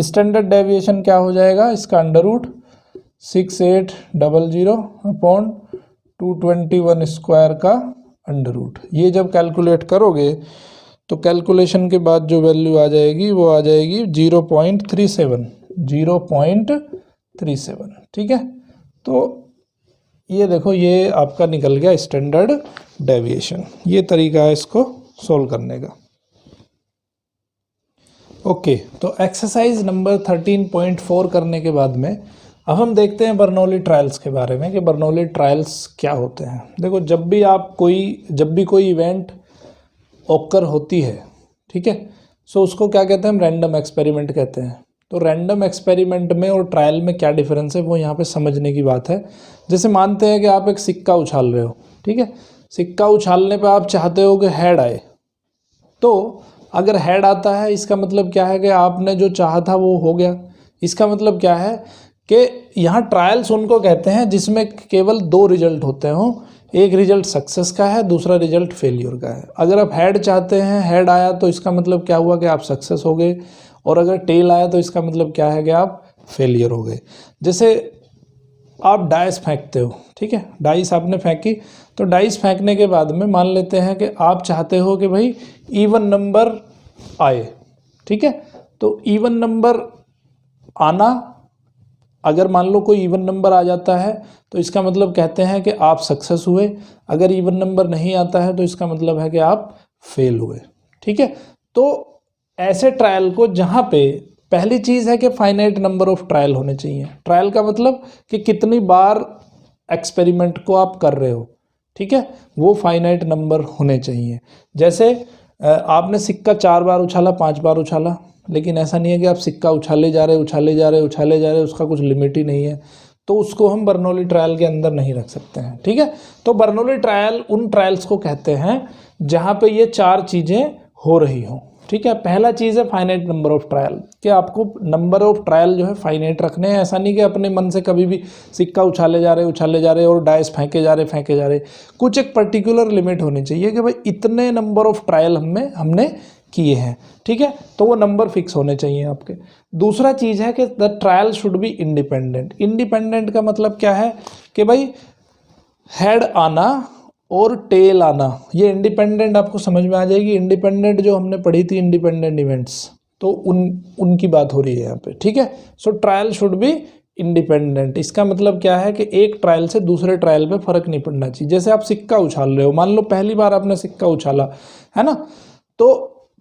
स्टैंडर्ड डेविएशन क्या हो जाएगा इसका, √6800/221 स्क्वायर का अंडर रूट। ये जब कैलकुलेट करोगे तो कैलकुलेशन के बाद जो वैल्यू आ जाएगी वो आ जाएगी 0.37, ठीक है। तो ये देखो, ये आपका निकल गया स्टैंडर्ड डेविएशन। ये तरीका है इसको सोल्व करने का। ओके, तो एक्सरसाइज नंबर 13.4 करने के बाद में अब हम देखते हैं बर्नौली ट्रायल्स के बारे में कि बर्नौली ट्रायल्स क्या होते हैं। देखो, जब भी कोई इवेंट ऑकर होती है, ठीक है, सो उसको क्या कहते हैं हम, रैंडम एक्सपेरिमेंट कहते हैं। तो रैंडम एक्सपेरिमेंट में और ट्रायल में क्या डिफरेंस है वो यहाँ पे समझने की बात है। जैसे मानते हैं कि आप एक सिक्का उछाल रहे हो, ठीक है, सिक्का उछालने पे आप चाहते हो कि हेड आए। तो अगर हेड आता है इसका मतलब क्या है कि आपने जो चाहा था वो हो गया। इसका मतलब क्या है कि यहाँ ट्रायल्स उनको कहते हैं जिसमें केवल 2 रिजल्ट होते हों, एक रिजल्ट सक्सेस का है, दूसरा रिजल्ट फेलियर का है। अगर आप हेड चाहते हैं, हेड आया तो इसका मतलब क्या हुआ कि आप सक्सेस हो गए, और अगर टेल आया तो इसका मतलब क्या है कि आप फेलियर हो गए। जैसे आप डाइस फेंकते हो, ठीक है, डाइस आपने फेंकी, तो डाइस फेंकने के बाद में मान लेते हैं कि आप चाहते हो कि भाई इवन नंबर आए, ठीक है। तो इवन नंबर आना, अगर मान लो कोई इवन नंबर आ जाता है तो इसका मतलब कहते हैं कि आप सक्सेस हुए। अगर इवन नंबर नहीं आता है तो इसका मतलब है कि आप फेल हुए, ठीक है। तो ऐसे ट्रायल को, जहाँ पे पहली चीज़ है कि फाइनाइट नंबर ऑफ ट्रायल होने चाहिए। ट्रायल का मतलब कि कितनी बार एक्सपेरिमेंट को आप कर रहे हो, ठीक है, वो फाइनाइट नंबर होने चाहिए। जैसे आपने सिक्का 4 बार उछाला, 5 बार उछाला, लेकिन ऐसा नहीं है कि आप सिक्का उछाले जा रहे, उसका कुछ लिमिट ही नहीं है, तो उसको हम बर्नौली ट्रायल के अंदर नहीं रख सकते हैं, ठीक है। तो बर्नौली ट्रायल उन ट्रायल्स को कहते हैं जहाँ पे ये 4 चीज़ें हो रही हों, ठीक है। पहला चीज़ है फाइनाइट नंबर ऑफ ट्रायल, कि आपको नंबर ऑफ ट्रायल जो है फाइनाइट रखने हैं। ऐसा नहीं कि अपने मन से कभी भी सिक्का उछाले जा रहे और डाइस फेंके जा रहे। कुछ एक पर्टिकुलर लिमिट होनी चाहिए कि भाई इतने नंबर ऑफ ट्रायल हमने किए हैं, ठीक है, तो वो नंबर फिक्स होने चाहिए आपके। दूसरा चीज़ है कि the trial should be independent. Independent का मतलब क्या है कि भाई हेड आना और टेल आना, ये इंडिपेंडेंट आपको समझ में आ जाएगी। इंडिपेंडेंट जो हमने पढ़ी थी इंडिपेंडेंट इवेंट्स, तो उनकी बात हो रही है यहाँ पे, ठीक है। सो ट्रायल शुड बी इंडिपेंडेंट। इसका मतलब क्या है कि एक ट्रायल से दूसरे ट्रायल पे फर्क नहीं पड़ना चाहिए। जैसे आप सिक्का उछाल रहे हो, मान लो पहली बार आपने सिक्का उछाला है ना, तो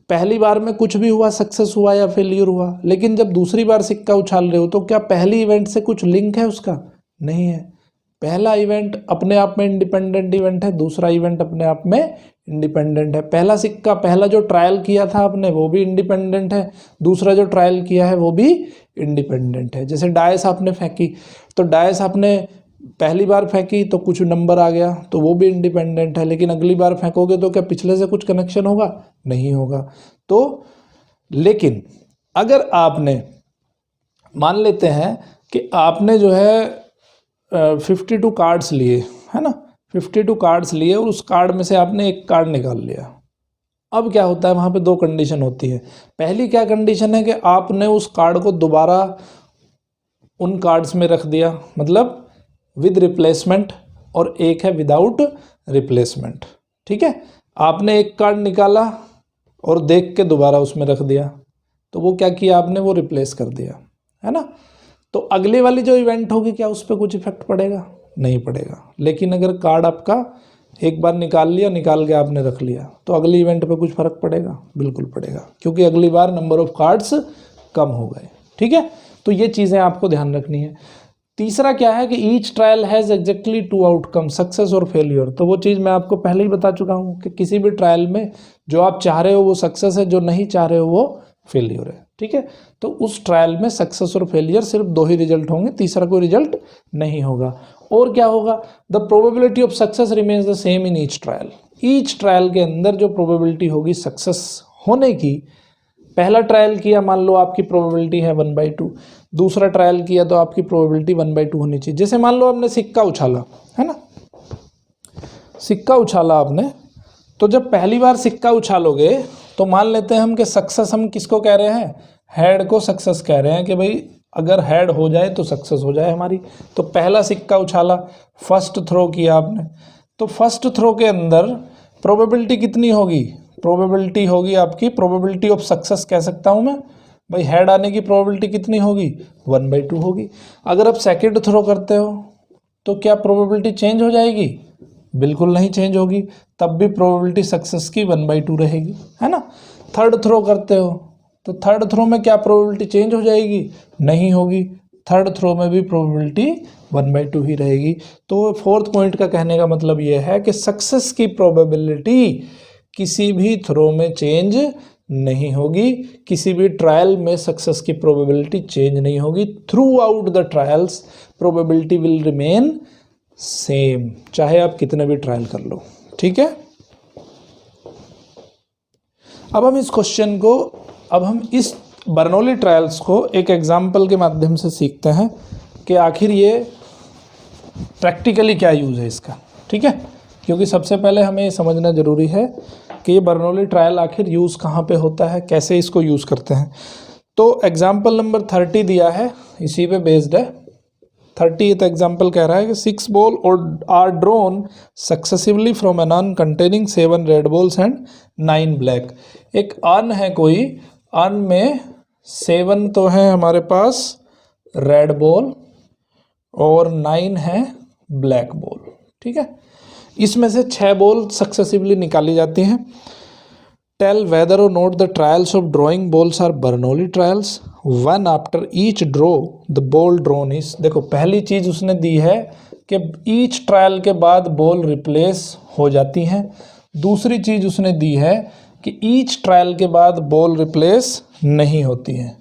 पहली बार में कुछ भी हुआ, सक्सेस हुआ या फेलियर हुआ, लेकिन जब दूसरी बार सिक्का उछाल रहे हो तो क्या पहली इवेंट से कुछ लिंक है उसका? नहीं है। पहला इवेंट अपने आप में इंडिपेंडेंट इवेंट है, दूसरा इवेंट अपने आप में इंडिपेंडेंट है। पहला सिक्का, पहला जो ट्रायल किया था आपने वो भी इंडिपेंडेंट है, दूसरा जो ट्रायल किया है वो भी इंडिपेंडेंट है। जैसे डायस आपने फेंकी, तो डायस आपने पहली बार फेंकी तो कुछ नंबर आ गया तो वो भी इंडिपेंडेंट है, लेकिन अगली बार फेंकोगे तो क्या पिछले से कुछ कनेक्शन होगा? नहीं होगा। तो लेकिन अगर आपने, मान लेते हैं कि आपने जो है 52 कार्ड्स लिए, है ना, 52 कार्ड्स लिए और उस कार्ड में से आपने एक कार्ड निकाल लिया। अब क्या होता है, वहाँ पे दो कंडीशन होती है। पहली क्या कंडीशन है कि आपने उस कार्ड को दोबारा उन कार्ड्स में रख दिया, मतलब विद रिप्लेसमेंट, और एक है विदाउट रिप्लेसमेंट, ठीक है। आपने एक कार्ड निकाला और देख के दोबारा उसमें रख दिया, तो वो क्या किया आपने, वो रिप्लेस कर दिया, है ना। तो अगले वाली जो इवेंट होगी क्या उस पर कुछ इफेक्ट पड़ेगा? नहीं पड़ेगा। लेकिन अगर कार्ड आपका एक बार निकाल लिया, निकाल के आपने रख लिया, तो अगली इवेंट पे कुछ फर्क पड़ेगा? बिल्कुल पड़ेगा, क्योंकि अगली बार नंबर ऑफ कार्ड्स कम हो गए, ठीक है। तो ये चीज़ें आपको ध्यान रखनी है। तीसरा क्या है कि each trial has exactly 2 outcome, success और फेलियर। तो वो चीज़ मैं आपको पहले ही बता चुका हूँ कि किसी भी ट्रायल में जो आप चाह रहे हो वो सक्सेस है, जो नहीं चाह रहे हो वो फेलियर है, ठीक है। तो उस ट्रायल में सक्सेस और फेलियर सिर्फ 2 ही रिजल्ट होंगे, तीसरा कोई रिजल्ट नहीं होगा। और क्या होगा, the probability of success remains the same in each trial. Each trial के अंदर जो प्रोबेबिलिटी होगी सक्सेस होने की, पहला ट्रायल किया, मान लो आपकी प्रोबेबिलिटी है 1/2, दूसरा ट्रायल किया तो आपकी प्रोबेबिलिटी 1/2 होनी चाहिए। जैसे मान लो आपने सिक्का उछाला, है ना, सिक्का उछाला आपने, तो जब पहली बार सिक्का उछालोगे तो मान लेते हैं हम कि सक्सेस हम किसको कह रहे हैं, हेड को सक्सेस कह रहे हैं कि भाई अगर हेड हो जाए तो सक्सेस हो जाए हमारी। तो पहला सिक्का उछाला, फर्स्ट थ्रो किया आपने, तो फर्स्ट थ्रो के अंदर प्रोबेबिलिटी कितनी होगी, प्रोबेबिलिटी होगी आपकी, प्रोबेबिलिटी ऑफ सक्सेस कह सकता हूँ मैं, भाई हेड आने की प्रोबेबिलिटी कितनी होगी, 1/2 होगी। अगर आप सेकंड थ्रो करते हो तो क्या प्रोबेबिलिटी चेंज हो जाएगी? बिल्कुल नहीं चेंज होगी, तब भी प्रोबेबिलिटी सक्सेस की 1/2 रहेगी, है ना। थर्ड थ्रो करते हो तो थर्ड थ्रो में क्या प्रोबेबिलिटी चेंज हो जाएगी? नहीं होगी, थर्ड थ्रो में भी प्रोबेबिलिटी 1/2 ही रहेगी। तो फोर्थ पॉइंट का कहने का मतलब ये है कि सक्सेस की प्रोबेबिलिटी किसी भी थ्रो में चेंज नहीं होगी, किसी भी ट्रायल में सक्सेस की प्रोबेबिलिटी चेंज नहीं होगी। Through out the trials probability will remain same, चाहे आप कितने भी ट्रायल कर लो, ठीक है। अब हम इस क्वेश्चन को, अब हम इस बर्नौली ट्रायल्स को एक एग्जाम्पल के माध्यम से सीखते हैं कि आखिर ये प्रैक्टिकली क्या यूज़ है इसका, ठीक है। क्योंकि सबसे पहले हमें ये समझना ज़रूरी है कि ये बर्नौली ट्रायल आखिर यूज़ कहाँ पे होता है, कैसे इसको यूज़ करते हैं। तो एग्जाम्पल नंबर 30 दिया है, इसी पे बेस्ड है। 30th एग्जाम्पल कह रहा है कि 6 बॉल और are drawn successively from an urn containing 7 red balls and 9 black. एक अर्न है कोई, अर्न में 7 तो है हमारे पास रेड बॉल और 9 है ब्लैक बॉल, ठीक है। इसमें से 6 बॉल सक्सेसिवली निकाली जाती हैं। टेल वेदर और not the trials of drawing balls are Bernoulli trials, one after each draw the ball drawn is. देखो पहली चीज़ उसने दी है कि ईच ट्रायल के बाद बॉल रिप्लेस हो जाती हैं। दूसरी चीज़ उसने दी है कि ईच ट्रायल के बाद बॉल रिप्लेस नहीं होती हैं,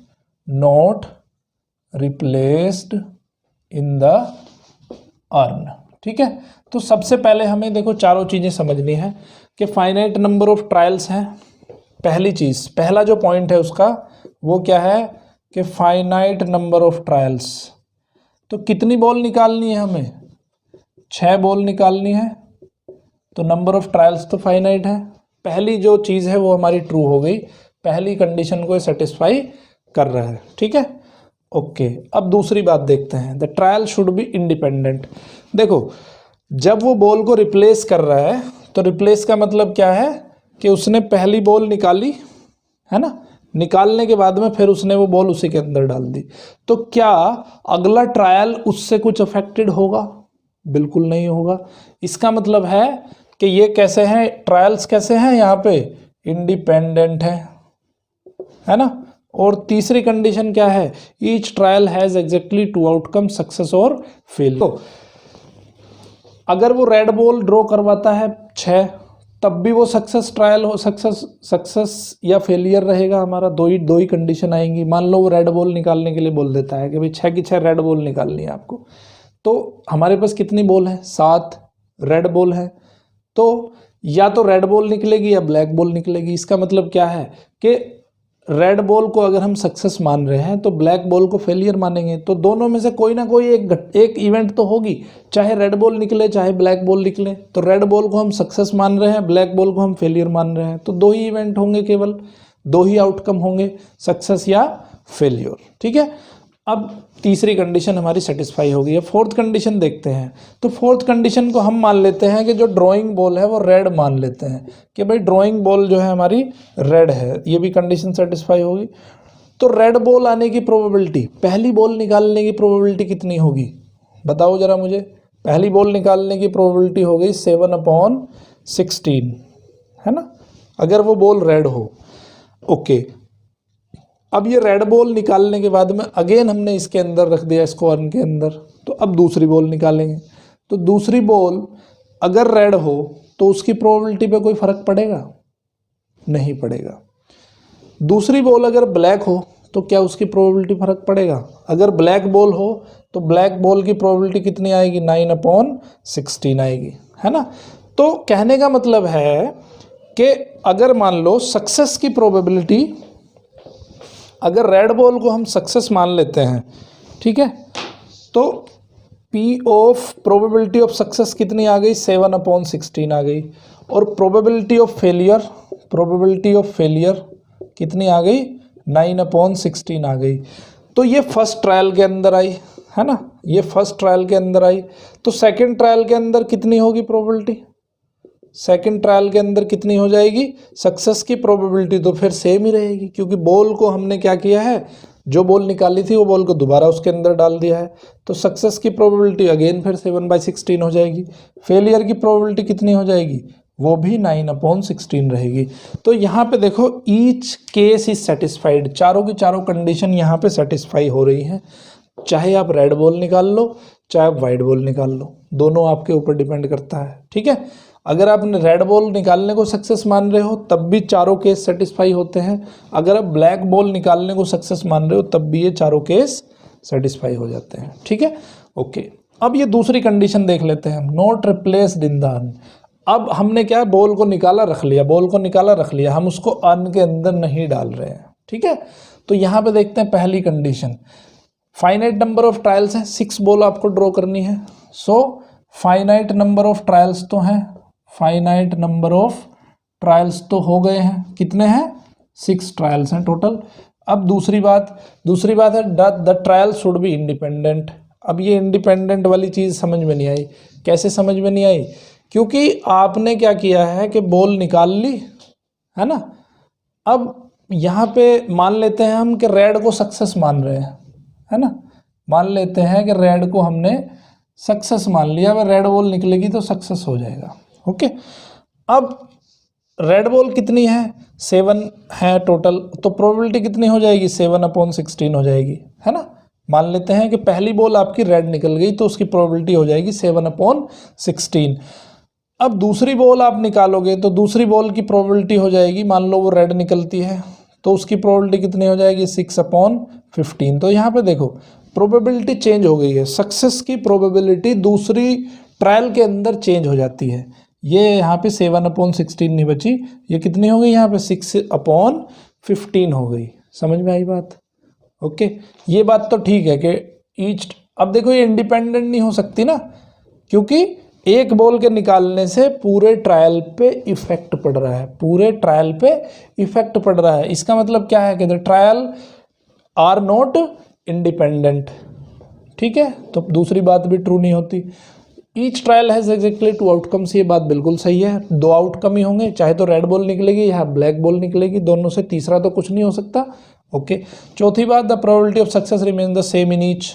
not replaced in the earn, ठीक है। तो सबसे पहले हमें देखो चारों चीज़ें समझनी है कि फाइनाइट नंबर ऑफ ट्रायल्स हैं। पहली चीज़, पहला जो पॉइंट है उसका वो क्या है कि फाइनाइट नंबर ऑफ ट्रायल्स। तो कितनी बॉल निकालनी है हमें, 6 बॉल निकालनी है, तो नंबर ऑफ ट्रायल्स तो फाइनाइट है। पहली जो चीज़ है वो हमारी ट्रू हो गई, पहली कंडीशन को सेटिस्फाई कर रहा है, ठीक है। ओके, अब दूसरी बात देखते हैं, the trial should be independent. देखो जब वो बॉल को रिप्लेस कर रहा है तो रिप्लेस का मतलब क्या है कि उसने पहली बॉल निकाली है ना, निकालने के बाद में फिर उसने वो बॉल उसी के अंदर डाल दी, तो क्या अगला ट्रायल उससे कुछ अफेक्टेड होगा? बिल्कुल नहीं होगा। इसका मतलब है कि ये कैसे हैं, ट्रायल्स कैसे हैं यहाँ पे, इंडिपेंडेंट है ना। और तीसरी कंडीशन क्या है, each trial has exactly two outcomes, success और फेल। तो अगर वो रेड बॉल ड्रॉ करवाता है 6, तब भी वो सक्सेस ट्रायल हो, सक्सेस या फेलियर रहेगा हमारा, दो ही कंडीशन आएंगी। मान लो वो रेड बॉल निकालने के लिए बोल देता है कि भाई 6 की 6 रेड बॉल निकालनी है आपको, तो हमारे पास कितनी बॉल है, 7 रेड बॉल है, तो या तो रेड बॉल निकलेगी या ब्लैक बॉल निकलेगी। इसका मतलब क्या है कि रेड बॉल को अगर हम सक्सेस मान रहे हैं तो ब्लैक बॉल को फेलियर मानेंगे, तो दोनों में से कोई ना कोई एक इवेंट तो होगी, चाहे रेड बॉल निकले चाहे ब्लैक बॉल निकले। तो रेड बॉल को हम सक्सेस मान रहे हैं, ब्लैक बॉल को हम फेलियर मान रहे हैं, तो 2 ही इवेंट होंगे, केवल 2 ही आउटकम होंगे, सक्सेस या फेलियर, ठीक है। अब तीसरी कंडीशन हमारी सेटिस्फाई हो गई है। फोर्थ कंडीशन देखते हैं, तो फोर्थ कंडीशन को हम मान लेते हैं कि जो ड्राइंग बॉल है वो रेड मान लेते हैं कि भाई ड्राइंग बॉल जो है हमारी रेड है, ये भी कंडीशन सेटिस्फाई होगी। तो रेड बॉल आने की प्रोबेबिलिटी, पहली बॉल निकालने की प्रोबेबिलिटी कितनी होगी, बताओ जरा मुझे। पहली बॉल निकालने की प्रोबेबिलिटी हो गई 7/16, है ना, अगर वो बॉल रेड हो। ओके, अब ये रेड बॉल निकालने के बाद में अगेन हमने इसके अंदर रख दिया स्क्वायर के अंदर, तो अब दूसरी बॉल निकालेंगे। तो दूसरी बॉल अगर रेड हो तो उसकी प्रोबेबिलिटी पे कोई फर्क पड़ेगा? नहीं पड़ेगा। दूसरी बॉल अगर ब्लैक हो तो क्या उसकी प्रोबेबिलिटी फर्क पड़ेगा? अगर ब्लैक बॉल हो तो ब्लैक बॉल की प्रोबेबिलिटी कितनी आएगी, 9/16 आएगी, है ना। तो कहने का मतलब है कि अगर मान लो सक्सेस की प्रोबेबिलिटी, अगर रेड बॉल को हम सक्सेस मान लेते हैं, ठीक है, तो P of probability of success कितनी आ गई, 7/16 आ गई। और प्रोबेबिलिटी ऑफ फेलियर कितनी आ गई, 9/16 आ गई। तो ये फर्स्ट ट्रायल के अंदर आई, है ना, ये फर्स्ट ट्रायल के अंदर आई। तो सेकंड ट्रायल के अंदर कितनी होगी प्रोबेबिलिटी, सेकंड ट्रायल के अंदर कितनी हो जाएगी, सक्सेस की प्रोबेबिलिटी तो फिर सेम ही रहेगी, क्योंकि बॉल को हमने क्या किया है, जो बॉल निकाली थी वो बॉल को दोबारा उसके अंदर डाल दिया है, तो सक्सेस की प्रोबेबिलिटी अगेन फिर 7/16 हो जाएगी। फेलियर की प्रोबेबिलिटी कितनी हो जाएगी, वो भी 9/16 रहेगी। तो यहाँ पे देखो ईच केस इज सेटिस्फाइड, चारों की चारों कंडीशन यहाँ पे सेटिस्फाई हो रही हैं। चाहे आप रेड बॉल निकाल लो चाहे आप वाइट बॉल निकाल लो, दोनों आपके ऊपर डिपेंड करता है, ठीक है। अगर आपने रेड बॉल निकालने को सक्सेस मान रहे हो तब भी चारों केस सेटिस्फाई होते हैं, अगर आप ब्लैक बॉल निकालने को सक्सेस मान रहे हो तब भी ये चारों केस सेटिस्फाई हो जाते हैं, ठीक है। ओके, अब ये दूसरी कंडीशन देख लेते हैं, not replaced in the earn. अब हमने क्या, बॉल को निकाला रख लिया, हम उसको अर्न के अंदर नहीं डाल रहे हैं, ठीक है। तो यहाँ पे देखते हैं पहली condition, finite number of trials हैं, 6 बॉल आपको ड्रॉ करनी है। So finite number of trials तो हैं, फाइनाइट नंबर ऑफ ट्रायल्स तो हो गए हैं, कितने हैं, 6 ट्रायल्स हैं टोटल। अब दूसरी बात है the trial should be independent. अब ये इंडिपेंडेंट वाली चीज़ समझ में नहीं आई। कैसे समझ में नहीं आई, क्योंकि आपने क्या किया है कि बॉल निकाल ली, है ना। अब यहाँ पे मान लेते हैं हम कि रेड को सक्सेस मान रहे हैं, है ना, मान लेते हैं कि रेड को हमने सक्सेस मान लिया, अगर रेड बॉल निकलेगी तो सक्सेस हो जाएगा। ओके, अब रेड बॉल कितनी है, 7 है टोटल, तो प्रोबेबिलिटी कितनी हो जाएगी, 7/16 हो जाएगी, है ना। मान लेते हैं कि पहली बॉल आपकी रेड निकल गई तो उसकी प्रोबेबिलिटी हो जाएगी 7/16। अब दूसरी बॉल आप निकालोगे तो दूसरी बॉल की प्रोबेबिलिटी हो जाएगी, मान लो वो रेड निकलती है तो उसकी प्रोबेबिलिटी कितनी हो जाएगी, 6/15। तो यहाँ पे देखो प्रोबेबिलिटी चेंज हो गई है, सक्सेस की प्रोबेबिलिटी दूसरी ट्रायल के अंदर चेंज हो जाती है। ये यहाँ पे 7/16 नहीं बची, ये कितनी हो गई, यहाँ पे 6/15 हो गई। समझ में आई बात? ओके, ये बात तो ठीक है कि ईच, अब देखो ये इंडिपेंडेंट नहीं हो सकती ना, क्योंकि एक बॉल के निकालने से पूरे ट्रायल पे इफेक्ट पड़ रहा है, पूरे ट्रायल पे इफेक्ट पड़ रहा है। इसका मतलब क्या है कि the trial are not independent, ठीक है। तो दूसरी बात भी ट्रू नहीं होती। Each trial has exactly two outcomes, ये बात बिल्कुल सही है, दो आउटकम ही होंगे, चाहे तो रेड बॉल निकलेगी या ब्लैक बॉल निकलेगी, दोनों से तीसरा तो कुछ नहीं हो सकता। ओके। चौथी बात, the probability of success remain the same in each,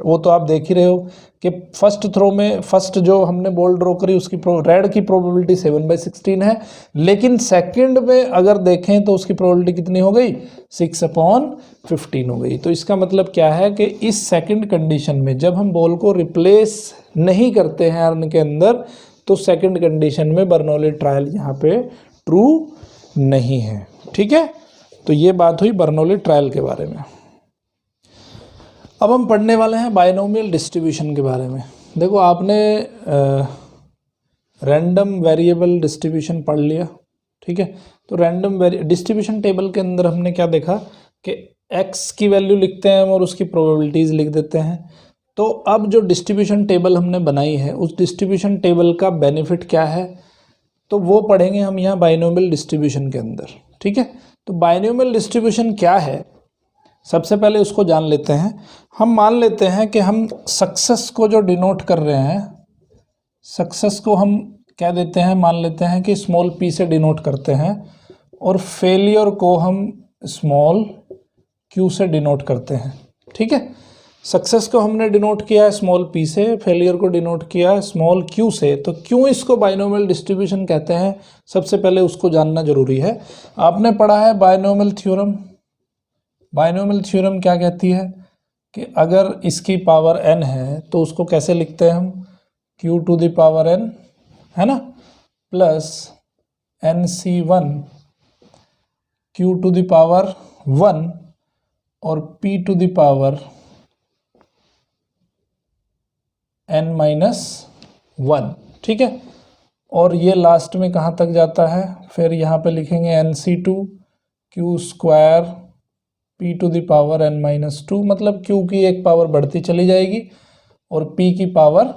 वो तो आप देख ही रहे हो कि फर्स्ट थ्रो में फर्स्ट जो हमने बॉल ड्रॉ करी उसकी रेड की प्रोबेबिलिटी 7/16 है, लेकिन सेकंड में अगर देखें तो उसकी प्रोबेबिलिटी कितनी हो गई, 6/15 हो गई। तो इसका मतलब क्या है कि इस सेकंड कंडीशन में जब हम बॉल को रिप्लेस नहीं करते हैं अर्न के अंदर, तो सेकंड कंडीशन में बर्नौली ट्रायल यहाँ पे ट्रू नहीं है, ठीक है। तो ये बात हुई बर्नौली ट्रायल के बारे में। अब हम पढ़ने वाले हैं बाइनोमियल डिस्ट्रीब्यूशन के बारे में। देखो आपने रैंडम वेरिएबल डिस्ट्रीब्यूशन पढ़ लिया, ठीक है। तो रैंडम डिस्ट्रीब्यूशन टेबल के अंदर हमने क्या देखा कि x की वैल्यू लिखते हैं और उसकी प्रोबेबिलिटीज़ लिख देते हैं। तो अब जो डिस्ट्रीब्यूशन टेबल हमने बनाई है उस डिस्ट्रीब्यूशन टेबल का बेनिफिट क्या है, तो वो पढ़ेंगे हम यहाँ बाइनोमियल डिस्ट्रीब्यूशन के अंदर, ठीक है। तो बाइनोमियल डिस्ट्रीब्यूशन क्या है, सबसे पहले उसको जान लेते हैं। हम मान लेते हैं कि हम सक्सेस को जो डिनोट कर रहे हैं, सक्सेस को हम क्या देते हैं, मान लेते हैं कि स्मॉल p से डिनोट करते हैं, और फेलियर को हम स्मॉल q से डिनोट करते हैं, ठीक है। सक्सेस को हमने डिनोट किया है स्मॉल p से, फेलियर को डिनोट किया है स्मॉल q से। तो क्यों इसको बाइनोमियल डिस्ट्रीब्यूशन कहते हैं, सबसे पहले उसको जानना जरूरी है। आपने पढ़ा है बाइनोमियल थ्योरम। बाइनोमियल थ्योरम क्या कहती है कि अगर इसकी पावर n है तो उसको कैसे लिखते हैं हम, q to the power n, है ना, plus nc1 q to the power 1 और p to the power n-1, ठीक है। और ये लास्ट में कहाँ तक जाता है, फिर यहाँ पे लिखेंगे nc2 q square p to the power n-2, मतलब q की एक पावर बढ़ती चली जाएगी और p की पावर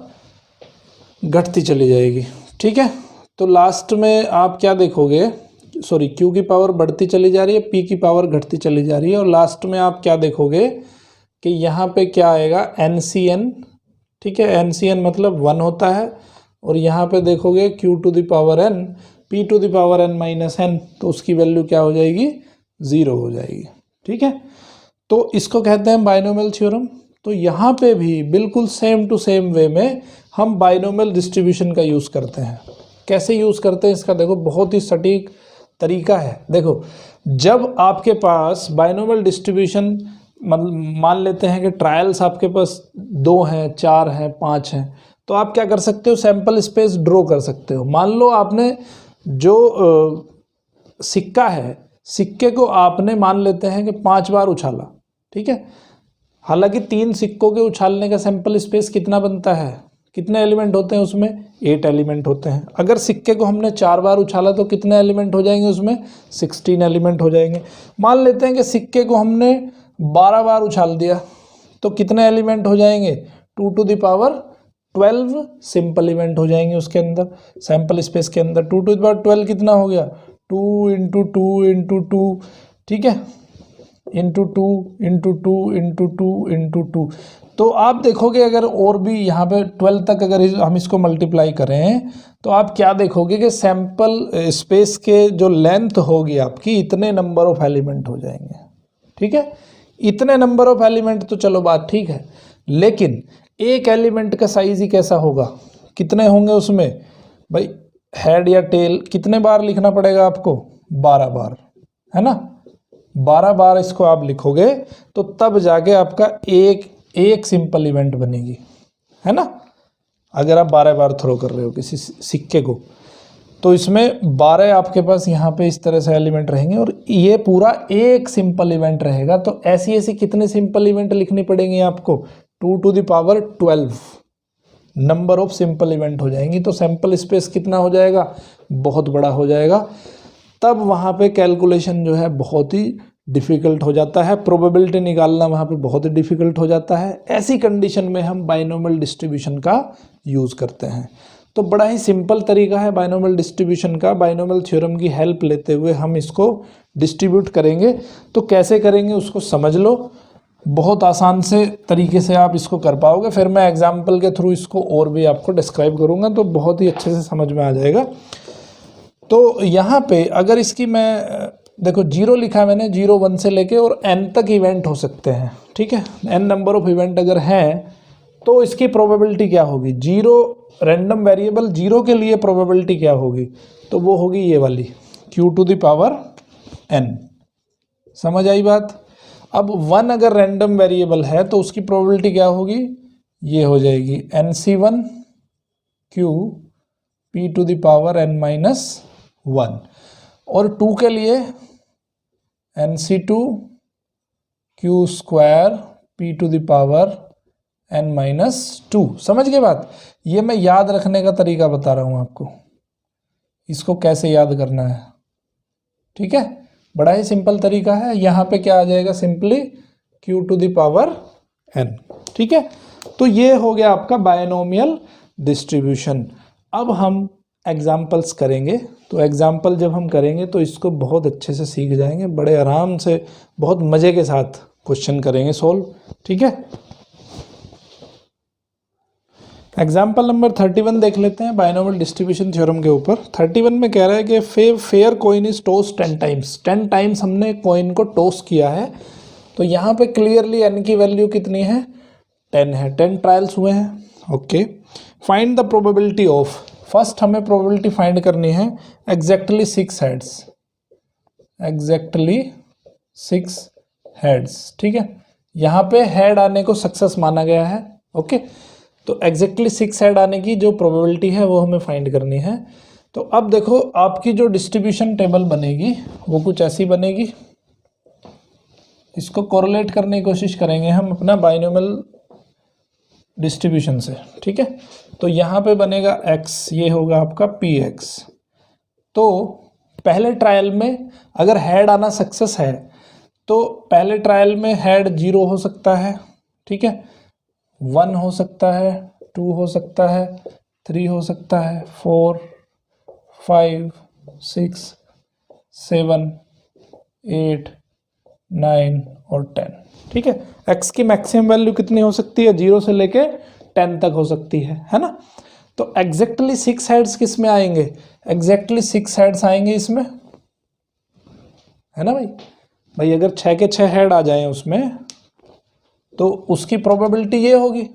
घटती चली जाएगी, ठीक है। तो लास्ट में आप क्या देखोगे, सॉरी q की पावर बढ़ती चली जा रही है, p की पावर घटती चली जा रही है, और लास्ट में आप क्या देखोगे कि यहाँ पे क्या आएगा, ncn, ठीक है। ncn मतलब 1 होता है, और यहाँ पे देखोगे q to the power n p to the power n-n, तो उसकी वैल्यू क्या हो जाएगी, 0 हो जाएगी, ठीक है। तो इसको कहते हैं बाइनोमियल थ्योरम। तो यहाँ पे भी बिल्कुल सेम टू सेम वे में हम बाइनोमियल डिस्ट्रीब्यूशन का यूज़ करते हैं। कैसे यूज़ करते हैं इसका देखो, बहुत ही सटीक तरीका है। देखो जब आपके पास बाइनोमियल डिस्ट्रीब्यूशन, मान लेते हैं कि ट्रायल्स आपके पास 2 हैं, 4 हैं, 5 हैं, तो आप क्या कर सकते हो, सैंपल स्पेस ड्रॉ कर सकते हो। मान लो आपने जो सिक्का है, सिक्के को आपने मान लेते हैं कि 5 बार उछाला, ठीक है। हालांकि 3 सिक्कों के उछालने का सैंपल स्पेस कितना बनता है, कितने एलिमेंट होते हैं उसमें, 8 एलिमेंट होते हैं। अगर सिक्के को हमने 4 बार उछाला तो कितने एलिमेंट हो जाएंगे उसमें, 16 एलिमेंट हो जाएंगे। मान लेते हैं कि सिक्के को हमने 12 बार उछाल दिया तो कितने एलिमेंट हो जाएंगे, 2 to the power 12 simple event हो जाएंगे उसके अंदर, सैंपल स्पेस के अंदर। 2 टू द पावर 12 कितना हो गया, 2 इंटू 2 इंटू 2, ठीक है, इंटू 2 इंटू 2 इंटू 2 इंटू 2। तो आप देखोगे अगर और भी यहाँ पे 12 तक अगर हम इसको मल्टीप्लाई करें तो आप क्या देखोगे कि सैंपल स्पेस के जो लेंथ होगी आपकी, इतने नंबर ऑफ एलिमेंट हो जाएंगे, ठीक है। इतने नंबर ऑफ एलिमेंट तो चलो बात ठीक है, लेकिन एक एलिमेंट का साइज ही कैसा होगा, कितने होंगे उसमें भाई, हेड या टेल कितने बार लिखना पड़ेगा आपको, 12 बार, है ना। 12 बार इसको आप लिखोगे तो तब जाके आपका एक सिंपल इवेंट बनेगी, है ना। अगर आप 12 बार थ्रो कर रहे हो किसी सिक्के को, तो इसमें 12 आपके पास यहाँ पे इस तरह से एलिमेंट रहेंगे और ये पूरा एक सिंपल इवेंट रहेगा। तो ऐसी ऐसी कितने सिंपल इवेंट लिखनी पड़ेंगी आपको, 2 to the power 12 number of simple event हो जाएंगी। तो सैंपल स्पेस कितना हो जाएगा, बहुत बड़ा हो जाएगा। तब वहाँ पे कैलकुलेशन जो है बहुत ही डिफ़िकल्ट हो जाता है, प्रोबेबिलिटी निकालना वहाँ पे बहुत ही डिफ़िकल्ट हो जाता है। ऐसी कंडीशन में हम बाइनोमियल डिस्ट्रीब्यूशन का यूज़ करते हैं। तो बड़ा ही सिंपल तरीका है बाइनोमियल डिस्ट्रीब्यूशन का। बाइनोमियल थ्योरम की हेल्प लेते हुए हम इसको डिस्ट्रीब्यूट करेंगे। तो कैसे करेंगे उसको समझ लो, बहुत आसान से तरीके से आप इसको कर पाओगे। फिर मैं एग्जाम्पल के थ्रू इसको और भी आपको डिस्क्राइब करूँगा, तो बहुत ही अच्छे से समझ में आ जाएगा। तो यहाँ पे अगर इसकी मैं देखो 0 लिखा है मैंने, 0 1 से लेके और n तक इवेंट हो सकते हैं, ठीक है। n नंबर ऑफ इवेंट अगर हैं तो इसकी प्रोबेबिलिटी क्या होगी, 0 रैंडम वेरिएबल 0 के लिए प्रोबेबिलिटी क्या होगी, तो वो होगी ये वाली q⁴n। समझ आई बात। अब 1 अगर रैंडम वेरिएबल है तो उसकी प्रोबेबिलिटी क्या होगी, ये हो जाएगी nc1 q p⁴n-1। और 2 के लिए nc2 q² p⁴n-2। समझ गए बात। ये मैं याद रखने का तरीका बता रहा हूं आपको, इसको कैसे याद करना है, ठीक है। बड़ा ही सिंपल तरीका है। यहाँ पे क्या आ जाएगा, सिंपली q⁴n, ठीक है। तो ये हो गया आपका बायनोमियल डिस्ट्रीब्यूशन। अब हम एग्जाम्पल्स करेंगे। तो एग्जाम्पल जब हम करेंगे तो इसको बहुत अच्छे से सीख जाएंगे, बड़े आराम से बहुत मज़े के साथ क्वेश्चन करेंगे सोल्व, ठीक है। एग्जाम्पल नंबर 31 देख लेते हैं बाइनोमियल डिस्ट्रीब्यूशन थ्योरम के ऊपर। 31 में कह रहा है कि fair coin is toss 10 times. 10 times हमने कॉइन को टॉस किया है। तो यहाँ पे क्लियरली n की वैल्यू कितनी है, 10 है। 10 ट्रायल्स हुए हैं, okay. Find the probability of, first हमें प्रोबेबिलिटी फाइंड करनी है एग्जैक्टली 6 हेड्स, एग्जैक्टली 6 हेड्स, ठीक है। यहाँ पे हेड आने को सक्सेस माना गया है, ओके। तो एग्जैक्टली 6 हेड आने की जो प्रोबेबिलिटी है वो हमें फाइंड करनी है। तो अब देखो आपकी जो डिस्ट्रीब्यूशन टेबल बनेगी वो कुछ ऐसी बनेगी। इसको कोरिलेट करने की कोशिश करेंगे हम अपना बाइनोमियल डिस्ट्रीब्यूशन से, ठीक है। तो यहाँ पे बनेगा x, ये होगा आपका px। तो पहले ट्रायल में अगर हेड आना सक्सेस है तो पहले ट्रायल में हेड 0 हो सकता है, ठीक है, 1 हो सकता है, 2 हो सकता है, 3 हो सकता है, 4 5 6 7 8 9 और 10, ठीक है। x की मैक्सिमम वैल्यू कितनी हो सकती है, 0 से लेके 10 तक हो सकती है ना। तो एग्जैक्टली 6 हेड्स किस में आएंगे, एग्जैक्टली 6 हेड्स आएंगे इसमें, है ना भाई अगर 6 के 6 हेड आ जाएं उसमें तो उसकी प्रोबेबिलिटी ये होगी,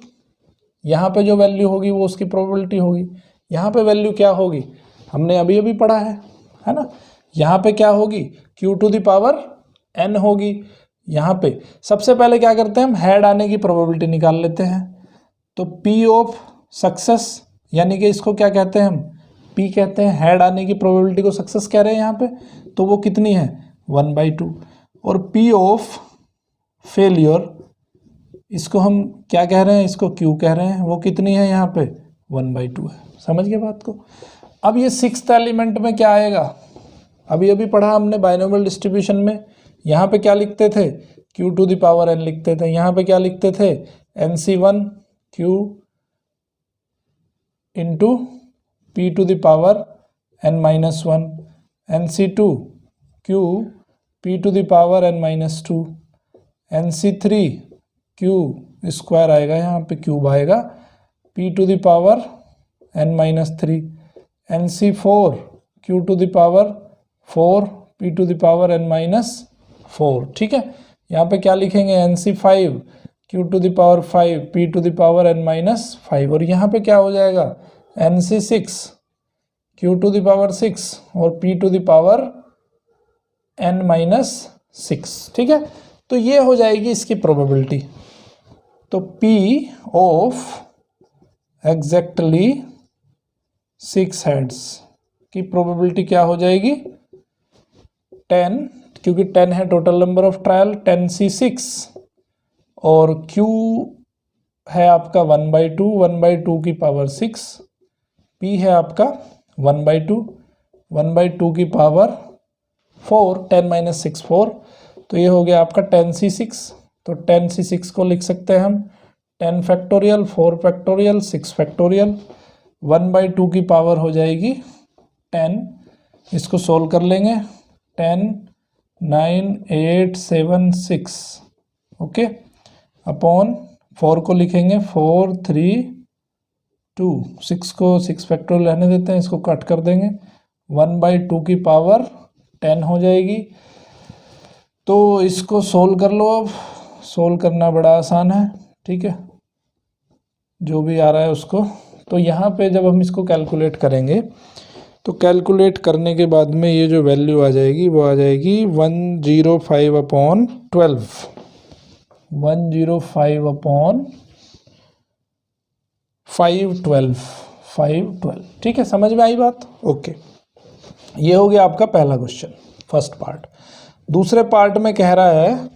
यहाँ पे जो वैल्यू होगी वो उसकी प्रोबेबिलिटी होगी। यहाँ पे वैल्यू क्या होगी, हमने अभी अभी पढ़ा है ना। यहाँ पे क्या होगी, q⁴n होगी। यहाँ पे सबसे पहले क्या करते हैं हम, हेड आने की प्रोबेबिलिटी निकाल लेते हैं। तो p ऑफ सक्सेस, यानी कि इसको क्या कहते हैं हम, p कहते हैं। हेड आने की प्रोबेबिलिटी को सक्सेस कह रहे हैं यहाँ पे, तो वो कितनी है, 1/2। और p ऑफ फेलियर, इसको हम क्या कह रहे हैं, इसको q कह रहे हैं, वो कितनी है यहाँ पे, 1/2 है। समझ गए बात को। अब ये 6th एलिमेंट में क्या आएगा, अभी अभी पढ़ा हमने बाइनोमियल डिस्ट्रीब्यूशन में। यहाँ पे क्या लिखते थे, q⁴n लिखते थे। यहाँ पे क्या लिखते थे, nc1 q into p⁴n-1, nc2 q p⁴n-2, nc3 q² आएगा, यहाँ पे क्यूब आएगा, p⁴n-3, nc4 q⁴4 p⁴n-4, ठीक है। यहाँ पे क्या लिखेंगे, nc5 q⁵5 p⁴n-5। और यहाँ पे क्या हो जाएगा, nc6 q⁵6 और p⁴n-6, ठीक है। तो ये हो जाएगी इसकी प्रोबेबिलिटी। तो p ऑफ एग्जैक्टली 6 हेड्स की प्रोबेबिलिटी क्या हो जाएगी, 10, क्योंकि 10 है total number of trial, 10c6। और q है आपका 1/2, 1/2 की पावर 6, p है आपका 1/2, 1/2 की पावर 4, 10 - 6 4, तो ये हो गया आपका 10c6। तो 10c6 को लिख सकते हैं हम 10 फैक्टोरियल, 4 फैक्टोरियल, 6 फैक्टोरियल। 1/2 की पावर हो जाएगी 10, इसको सोल्व कर लेंगे 10, 9, 8, 7, 6, ओके, अपॉन 4 को लिखेंगे 4, 3, 2, 6 को 6 फैक्टोरियल रहने देते हैं, इसको कट कर देंगे 1/2 की पावर 10 हो जाएगी। तो इसको सोल्व कर लो, अब सोल्व करना बड़ा आसान है, ठीक है, जो भी आ रहा है उसको। तो यहाँ पे जब हम इसको कैलकुलेट करेंगे तो कैलकुलेट करने के बाद में ये जो वैल्यू आ जाएगी वो आ जाएगी 105/12, 105/512, ठीक है, समझ में आई बात? ओके, ये हो गया आपका पहला क्वेश्चन, फर्स्ट पार्ट। दूसरे पार्ट में कह रहा है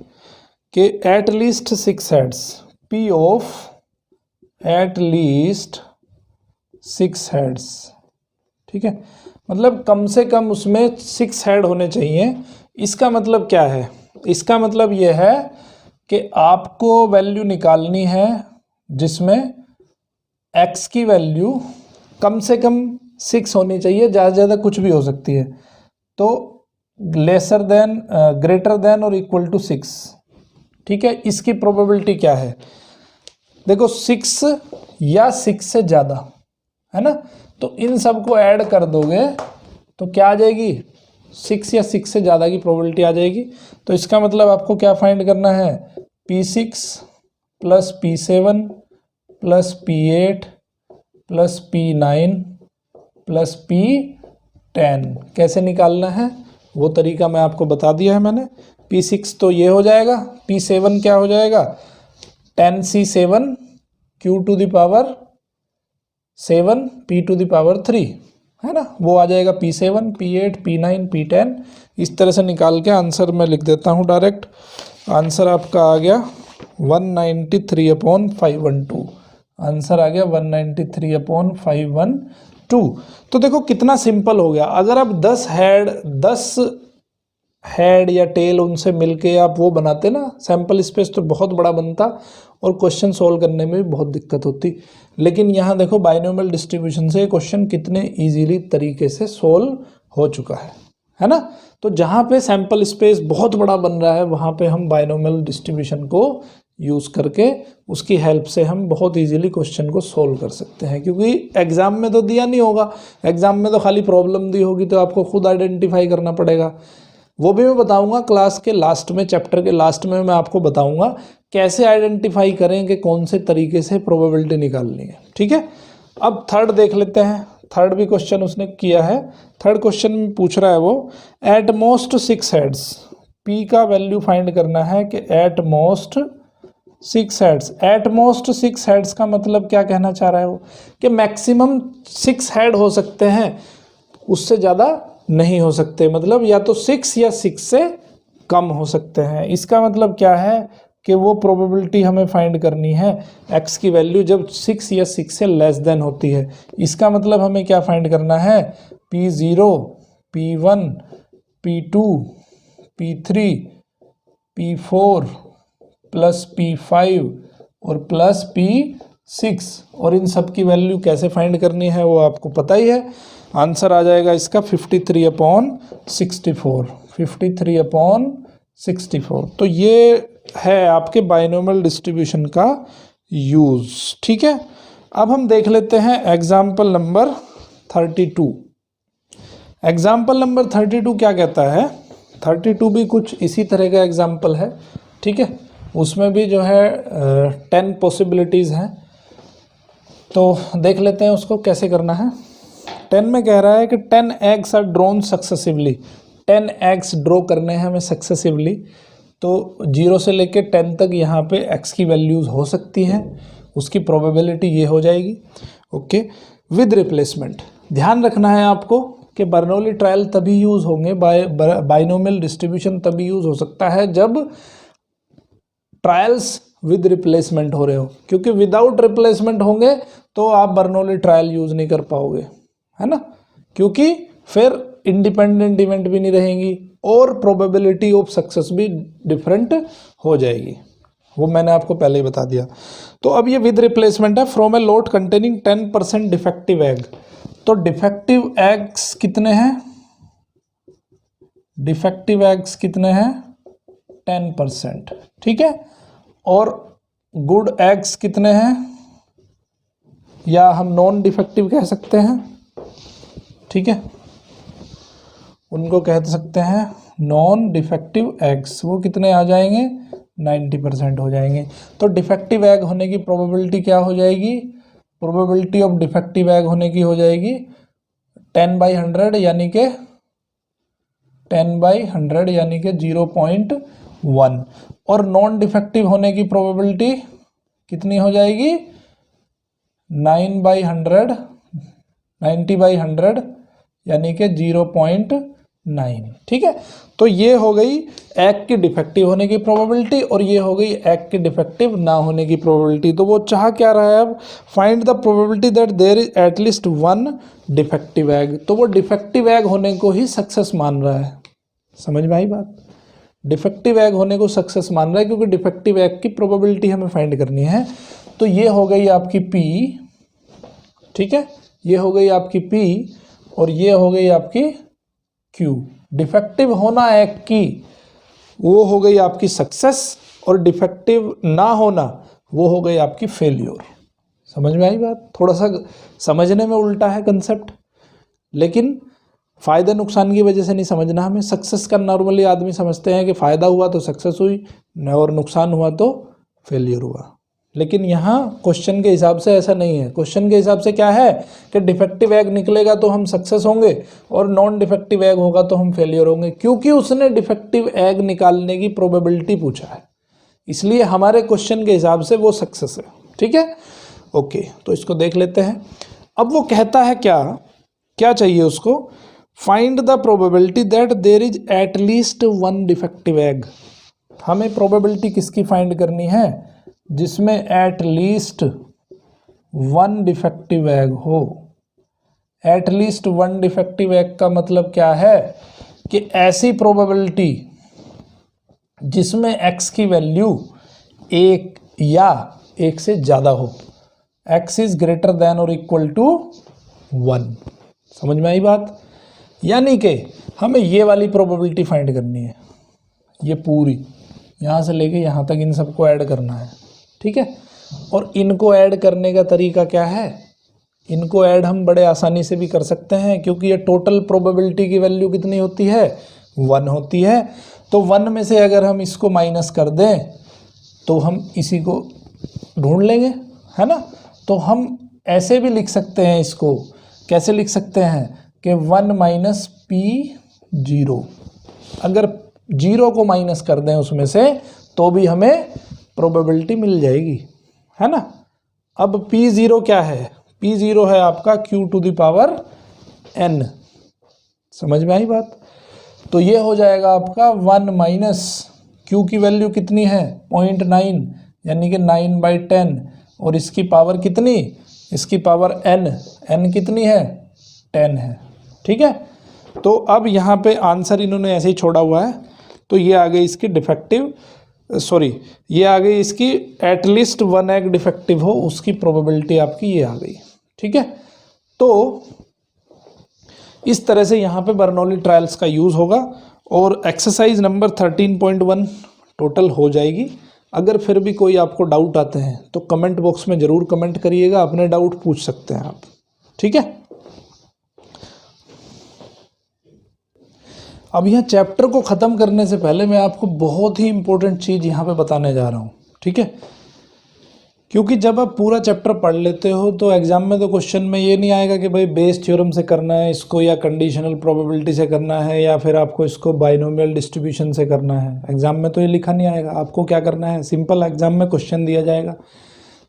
कि at least 6 heads, P of at least 6 heads, ठीक है, मतलब कम से कम उसमें 6 हेड होने चाहिए। इसका मतलब क्या है? इसका मतलब यह है कि आपको वैल्यू निकालनी है जिसमें x की वैल्यू कम से कम 6 होनी चाहिए, ज़्यादा से ज़्यादा कुछ भी हो सकती है। तो लेसर देन, ग्रेटर देन और इक्वल टू 6, ठीक है। इसकी प्रोबेबिलिटी क्या है? देखो 6 या 6 से ज़्यादा, है ना, तो इन सब को ऐड कर दोगे तो क्या आ जाएगी? 6 या 6 से ज़्यादा की प्रोबेबिलिटी आ जाएगी। तो इसका मतलब आपको क्या फाइंड करना है? P6 plus P7 plus P8 plus P9 plus P10 कैसे निकालना है वो तरीका मैं आपको बता दिया है मैंने। P6 तो ये हो जाएगा, P7 क्या हो जाएगा? 10C7 Q to the power 7 P to the power 3, है ना, वो आ जाएगा P7, P8, P9, P10। इस तरह से निकाल के आंसर मैं लिख देता हूँ डायरेक्ट। आंसर आपका आ गया 193/512, आंसर आ गया 193/512। तो देखो कितना सिंपल हो गया। अगर आप 10 हेड या टेल उनसे मिलके आप वो बनाते ना सैंपल स्पेस, तो बहुत बड़ा बनता और क्वेश्चन सोल्व करने में भी बहुत दिक्कत होती। लेकिन यहाँ देखो बाइनोमियल डिस्ट्रीब्यूशन से क्वेश्चन कितने इजीली तरीके से सोल्व हो चुका है ना। तो जहाँ पे सैंपल स्पेस बहुत बड़ा बन रहा है वहाँ पे हम बाइनोमियल डिस्ट्रीब्यूशन को यूज़ करके उसकी हेल्प से हम बहुत इजीली क्वेश्चन को सोल्व कर सकते हैं। क्योंकि एग्जाम में तो दिया नहीं होगा, एग्जाम में तो खाली प्रॉब्लम दी होगी, तो आपको खुद आइडेंटिफाई करना पड़ेगा। वो भी मैं बताऊंगा क्लास के लास्ट में, चैप्टर के लास्ट में मैं आपको बताऊंगा कैसे आइडेंटिफाई करें कि कौन से तरीके से प्रोबेबिलिटी निकालनी है, ठीक है। अब थर्ड देख लेते हैं। थर्ड भी क्वेश्चन उसने किया है। थर्ड क्वेश्चन में पूछ रहा है वो एट मोस्ट 6 हेड्स, पी का वैल्यू फाइंड करना है कि at most 6 heads. At most 6 heads का मतलब क्या कहना चाह रहा है वो? कि मैक्सिमम 6 हेड हो सकते हैं, उससे ज़्यादा नहीं हो सकते। मतलब या तो 6 या 6 से कम हो सकते हैं। इसका मतलब क्या है कि वो प्रोबेबिलिटी हमें फाइंड करनी है x की वैल्यू जब 6 या 6 से लेस देन होती है। इसका मतलब हमें क्या फाइंड करना है? P0, P1, P2, P3, P4 plus P5 और प्लस P6, और इन सब की वैल्यू कैसे फाइंड करनी है वो आपको पता ही है। आंसर आ जाएगा इसका 53/64, 53/64। तो ये है आपके बाइनोमियल डिस्ट्रीब्यूशन का यूज़, ठीक है। अब हम देख लेते हैं एग्जाम्पल नंबर 32। एग्जाम्पल नंबर 32 क्या कहता है? 32 भी कुछ इसी तरह का एग्जाम्पल है, ठीक है। उसमें भी जो है 10 पॉसिबिलिटीज़ हैं, तो देख लेते हैं उसको कैसे करना है। 10 में कह रहा है कि 10 eggs are drawn successively. 10 eggs draw करने हैं हमें सक्सेसिवली। तो 0 से लेके 10 तक यहाँ पे x की वैल्यूज़ हो सकती हैं, उसकी प्रोबेबिलिटी ये हो जाएगी, ओके। विद रिप्लेसमेंट ध्यान रखना है आपको कि बर्नौली ट्रायल तभी यूज़ होंगे, बाइनोमियल डिस्ट्रीब्यूशन तभी यूज़ हो सकता है जब ट्रायल्स विद रिप्लेसमेंट हो रहे हो। क्योंकि विदाउट रिप्लेसमेंट होंगे तो आप बर्नौली ट्रायल यूज़ नहीं कर पाओगे, है ना, क्योंकि फिर इंडिपेंडेंट इवेंट भी नहीं रहेंगी और प्रोबेबिलिटी ऑफ सक्सेस भी डिफरेंट हो जाएगी, वो मैंने आपको पहले ही बता दिया। तो अब ये विद रिप्लेसमेंट है, from a lot containing 10% defective egg. तो डिफेक्टिव एग्स कितने हैं, डिफेक्टिव एग्स कितने हैं 10%, ठीक है। और गुड एग्स कितने हैं, या हम नॉन डिफेक्टिव कह सकते हैं, ठीक है, उनको कह सकते हैं नॉन डिफेक्टिव एग्स। वो कितने आ जाएंगे 90% हो जाएंगे। तो डिफेक्टिव एग होने की प्रोबेबिलिटी क्या हो जाएगी, प्रोबेबिलिटी ऑफ डिफेक्टिव एग होने की हो जाएगी 10/100 यानी कि 10/100 यानी कि 0.1। और नॉन डिफेक्टिव होने की प्रोबेबिलिटी कितनी हो जाएगी 9/100 90/100 यानी कि 0.9, ठीक है। तो ये हो गई एग की डिफेक्टिव होने की प्रोबेबिलिटी और ये हो गई एग की डिफेक्टिव ना होने की प्रोबेबिलिटी। तो वो चाह क्या रहा है अब, find the probability that there is at least one defective egg. तो वो डिफेक्टिव एग होने को ही सक्सेस मान रहा है, समझ में आई बात, डिफेक्टिव एग होने को सक्सेस मान रहा है क्योंकि डिफेक्टिव एग की प्रोबेबिलिटी हमें फाइंड करनी है। तो ये हो गई आपकी P, ठीक है, ये हो गई आपकी P और ये हो गई आपकी Q। डिफेक्टिव होना एग की वो हो गई आपकी सक्सेस और डिफेक्टिव ना होना वो हो गई आपकी फेल्योर। समझ में आई बात, थोड़ा सा समझने में उल्टा है कंसेप्ट, लेकिन फ़ायदे नुकसान की वजह से नहीं समझना हमें। सक्सेस का नॉर्मली आदमी समझते हैं कि फ़ायदा हुआ तो सक्सेस हुई और नुकसान हुआ तो फेलियर हुआ, लेकिन यहाँ क्वेश्चन के हिसाब से ऐसा नहीं है। क्वेश्चन के हिसाब से क्या है कि डिफेक्टिव एग निकलेगा तो हम सक्सेस होंगे और नॉन डिफेक्टिव एग होगा तो हम फेलियर होंगे, क्योंकि उसने डिफेक्टिव एग निकालने की प्रोबेबिलिटी पूछा है, इसलिए हमारे क्वेश्चन के हिसाब से वो सक्सेस है, ठीक है। ओके, तो इसको देख लेते हैं। अब वो कहता है क्या चाहिए उसको, find the probability that there is at least one defective egg. हमें प्रोबेबिलिटी किसकी फाइंड करनी है, जिसमें at least one defective egg हो। At least one defective egg का मतलब क्या है कि ऐसी प्रोबेबिलिटी जिसमें x की वैल्यू 1 या 1 से ज़्यादा हो, x इज ग्रेटर देन और इक्वल टू 1। समझ में आई बात, यानी कि हमें ये वाली प्रोबेबिलिटी फाइंड करनी है, ये पूरी यहाँ से लेके यहाँ तक इन सबको ऐड करना है, ठीक है। और इनको ऐड करने का तरीका क्या है, इनको ऐड हम बड़े आसानी से भी कर सकते हैं, क्योंकि ये टोटल प्रोबेबिलिटी की वैल्यू कितनी होती है 1 होती है। तो 1 में से अगर हम इसको माइनस कर दें तो हम इसी को ढूंढ लेंगे, है ना। तो हम ऐसे भी लिख सकते हैं, इसको कैसे लिख सकते हैं कि 1 - P0, अगर 0 को माइनस कर दें उसमें से तो भी हमें प्रोबेबिलिटी मिल जाएगी, है ना। अब P0 क्या है, P0 है आपका Q⁴n। समझ में आई बात, तो ये हो जाएगा आपका 1 - Q की वैल्यू कितनी है 0.9 यानी कि 9/10 और इसकी पावर कितनी, इसकी पावर n कितनी है 10 है, ठीक है। तो अब यहाँ पे आंसर इन्होंने ऐसे ही छोड़ा हुआ है, तो ये आ गई इसकी डिफेक्टिव, सॉरी ये आ गई इसकी एटलीस्ट वन एग डिफेक्टिव हो उसकी प्रोबेबिलिटी आपकी ये आ गई, ठीक है। तो इस तरह से यहाँ पे बर्नौली ट्रायल्स का यूज़ होगा और एक्सरसाइज नंबर 13.1 टोटल हो जाएगी। अगर फिर भी कोई आपको डाउट आते हैं तो कमेंट बॉक्स में ज़रूर कमेंट करिएगा, अपने डाउट पूछ सकते हैं आप, ठीक है। अब यहाँ चैप्टर को ख़त्म करने से पहले मैं आपको बहुत ही इंपॉर्टेंट चीज़ यहाँ पे बताने जा रहा हूँ, ठीक है। क्योंकि जब आप पूरा चैप्टर पढ़ लेते हो तो एग्जाम में तो क्वेश्चन में ये नहीं आएगा कि भाई बेस थ्योरम से करना है इसको, या कंडीशनल प्रोबेबिलिटी से करना है, या फिर आपको इसको बाइनोमियल डिस्ट्रीब्यूशन से करना है। एग्जाम में तो ये लिखा नहीं आएगा। आपको क्या करना है, सिंपल एग्जाम में क्वेश्चन दिया जाएगा।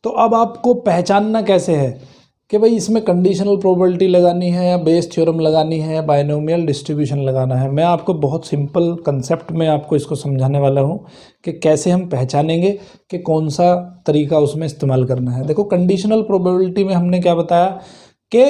तो अब आपको पहचानना कैसे है कि भाई इसमें कंडीशनल प्रोबेबिलिटी लगानी है या बेस थ्योरम लगानी है या बाइनोमियल डिस्ट्रीब्यूशन लगाना है। मैं आपको बहुत सिंपल कंसेप्ट में आपको इसको समझाने वाला हूँ कि कैसे हम पहचानेंगे कि कौन सा तरीका उसमें इस्तेमाल करना है। देखो, कंडीशनल प्रोबेबिलिटी में हमने क्या बताया कि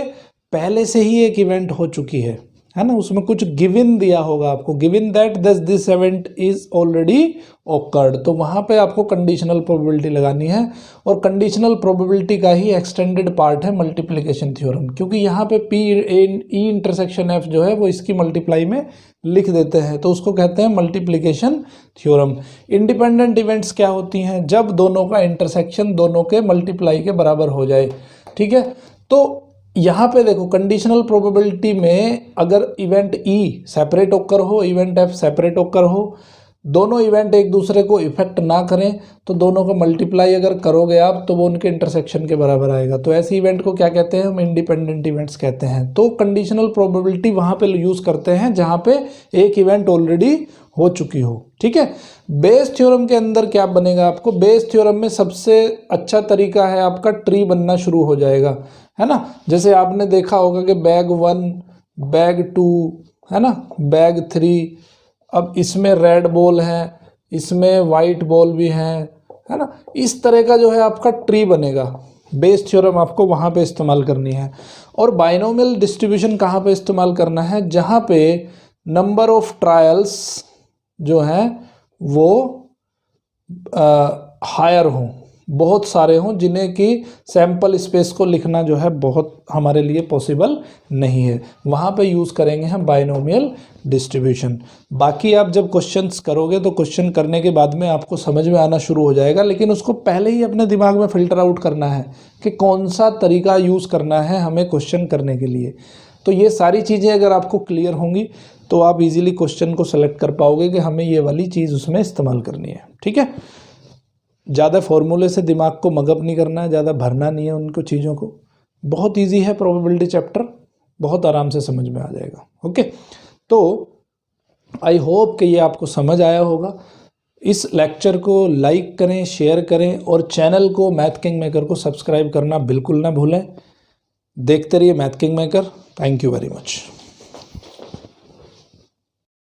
पहले से ही एक इवेंट हो चुकी है, है ना, उसमें कुछ गिवन दिया होगा आपको, given that this event is already occurred, तो वहाँ पे आपको कंडीशनल प्रोबेबिलिटी लगानी है। और कंडीशनल प्रोबेबिलिटी का ही एक्सटेंडेड पार्ट है मल्टीप्लिकेशन थ्योरम, क्योंकि यहाँ पे पी ई इंटरसेक्शन एफ जो है वो इसकी मल्टीप्लाई में लिख देते हैं, तो उसको कहते हैं मल्टीप्लिकेशन थ्योरम। इंडिपेंडेंट इवेंट्स क्या होती हैं? जब दोनों का इंटरसेक्शन दोनों के मल्टीप्लाई के बराबर हो जाए, ठीक है। तो यहाँ पे देखो कंडीशनल प्रोबेबिलिटी में अगर इवेंट ई सेपरेट ओकर हो, इवेंट एफ सेपरेट ओकर हो, दोनों इवेंट एक दूसरे को इफेक्ट ना करें, तो दोनों का मल्टीप्लाई अगर करोगे आप तो वो उनके इंटरसेक्शन के बराबर आएगा, तो ऐसे इवेंट को क्या कहते हैं? हम इंडिपेंडेंट इवेंट्स कहते हैं। तो कंडीशनल प्रोबेबिलिटी वहाँ पे यूज़ करते हैं जहाँ पे एक इवेंट ऑलरेडी हो चुकी हो, ठीक है। बेस थ्योरम के अंदर क्या बनेगा आपको? बेस थ्योरम में सबसे अच्छा तरीका है आपका ट्री बनना शुरू हो जाएगा, है ना। जैसे आपने देखा होगा कि बैग 1, बैग 2, है ना, बैग 3, अब इसमें रेड बॉल है, इसमें वाइट बॉल भी है ना। इस तरह का जो है आपका ट्री बनेगा। बेस थ्योरम आपको वहाँ पे इस्तेमाल करनी है। और बाइनोमियल डिस्ट्रीब्यूशन कहाँ पे इस्तेमाल करना है? जहाँ पे नंबर ऑफ ट्रायल्स जो हैं वो हायर हों, बहुत सारे हों, जिन्हें कि सैम्पल स्पेस को लिखना जो है बहुत हमारे लिए पॉसिबल नहीं है, वहाँ पे यूज़ करेंगे हम बाइनोमियल डिस्ट्रीब्यूशन। बाकी आप जब क्वेश्चंस करोगे तो क्वेश्चन करने के बाद में आपको समझ में आना शुरू हो जाएगा, लेकिन उसको पहले ही अपने दिमाग में फ़िल्टर आउट करना है कि कौन सा तरीका यूज़ करना है हमें क्वेश्चन करने के लिए। तो ये सारी चीज़ें अगर आपको क्लियर होंगी तो आप इजीली क्वेश्चन को सेलेक्ट कर पाओगे कि हमें ये वाली चीज़ उसमें इस्तेमाल करनी है, ठीक है। ज़्यादा फॉर्मूले से दिमाग को मगअप नहीं करना है, ज़्यादा भरना नहीं है उनको चीज़ों को। बहुत इजी है प्रोबेबिलिटी चैप्टर, बहुत आराम से समझ में आ जाएगा। ओके, तो आई होप कि ये आपको समझ आया होगा। इस लेक्चर को लाइक करें, शेयर करें और चैनल को मैथ किंग मेकर को सब्सक्राइब करना बिल्कुल ना भूलें। देखते रहिए math king maker. Thank you very much.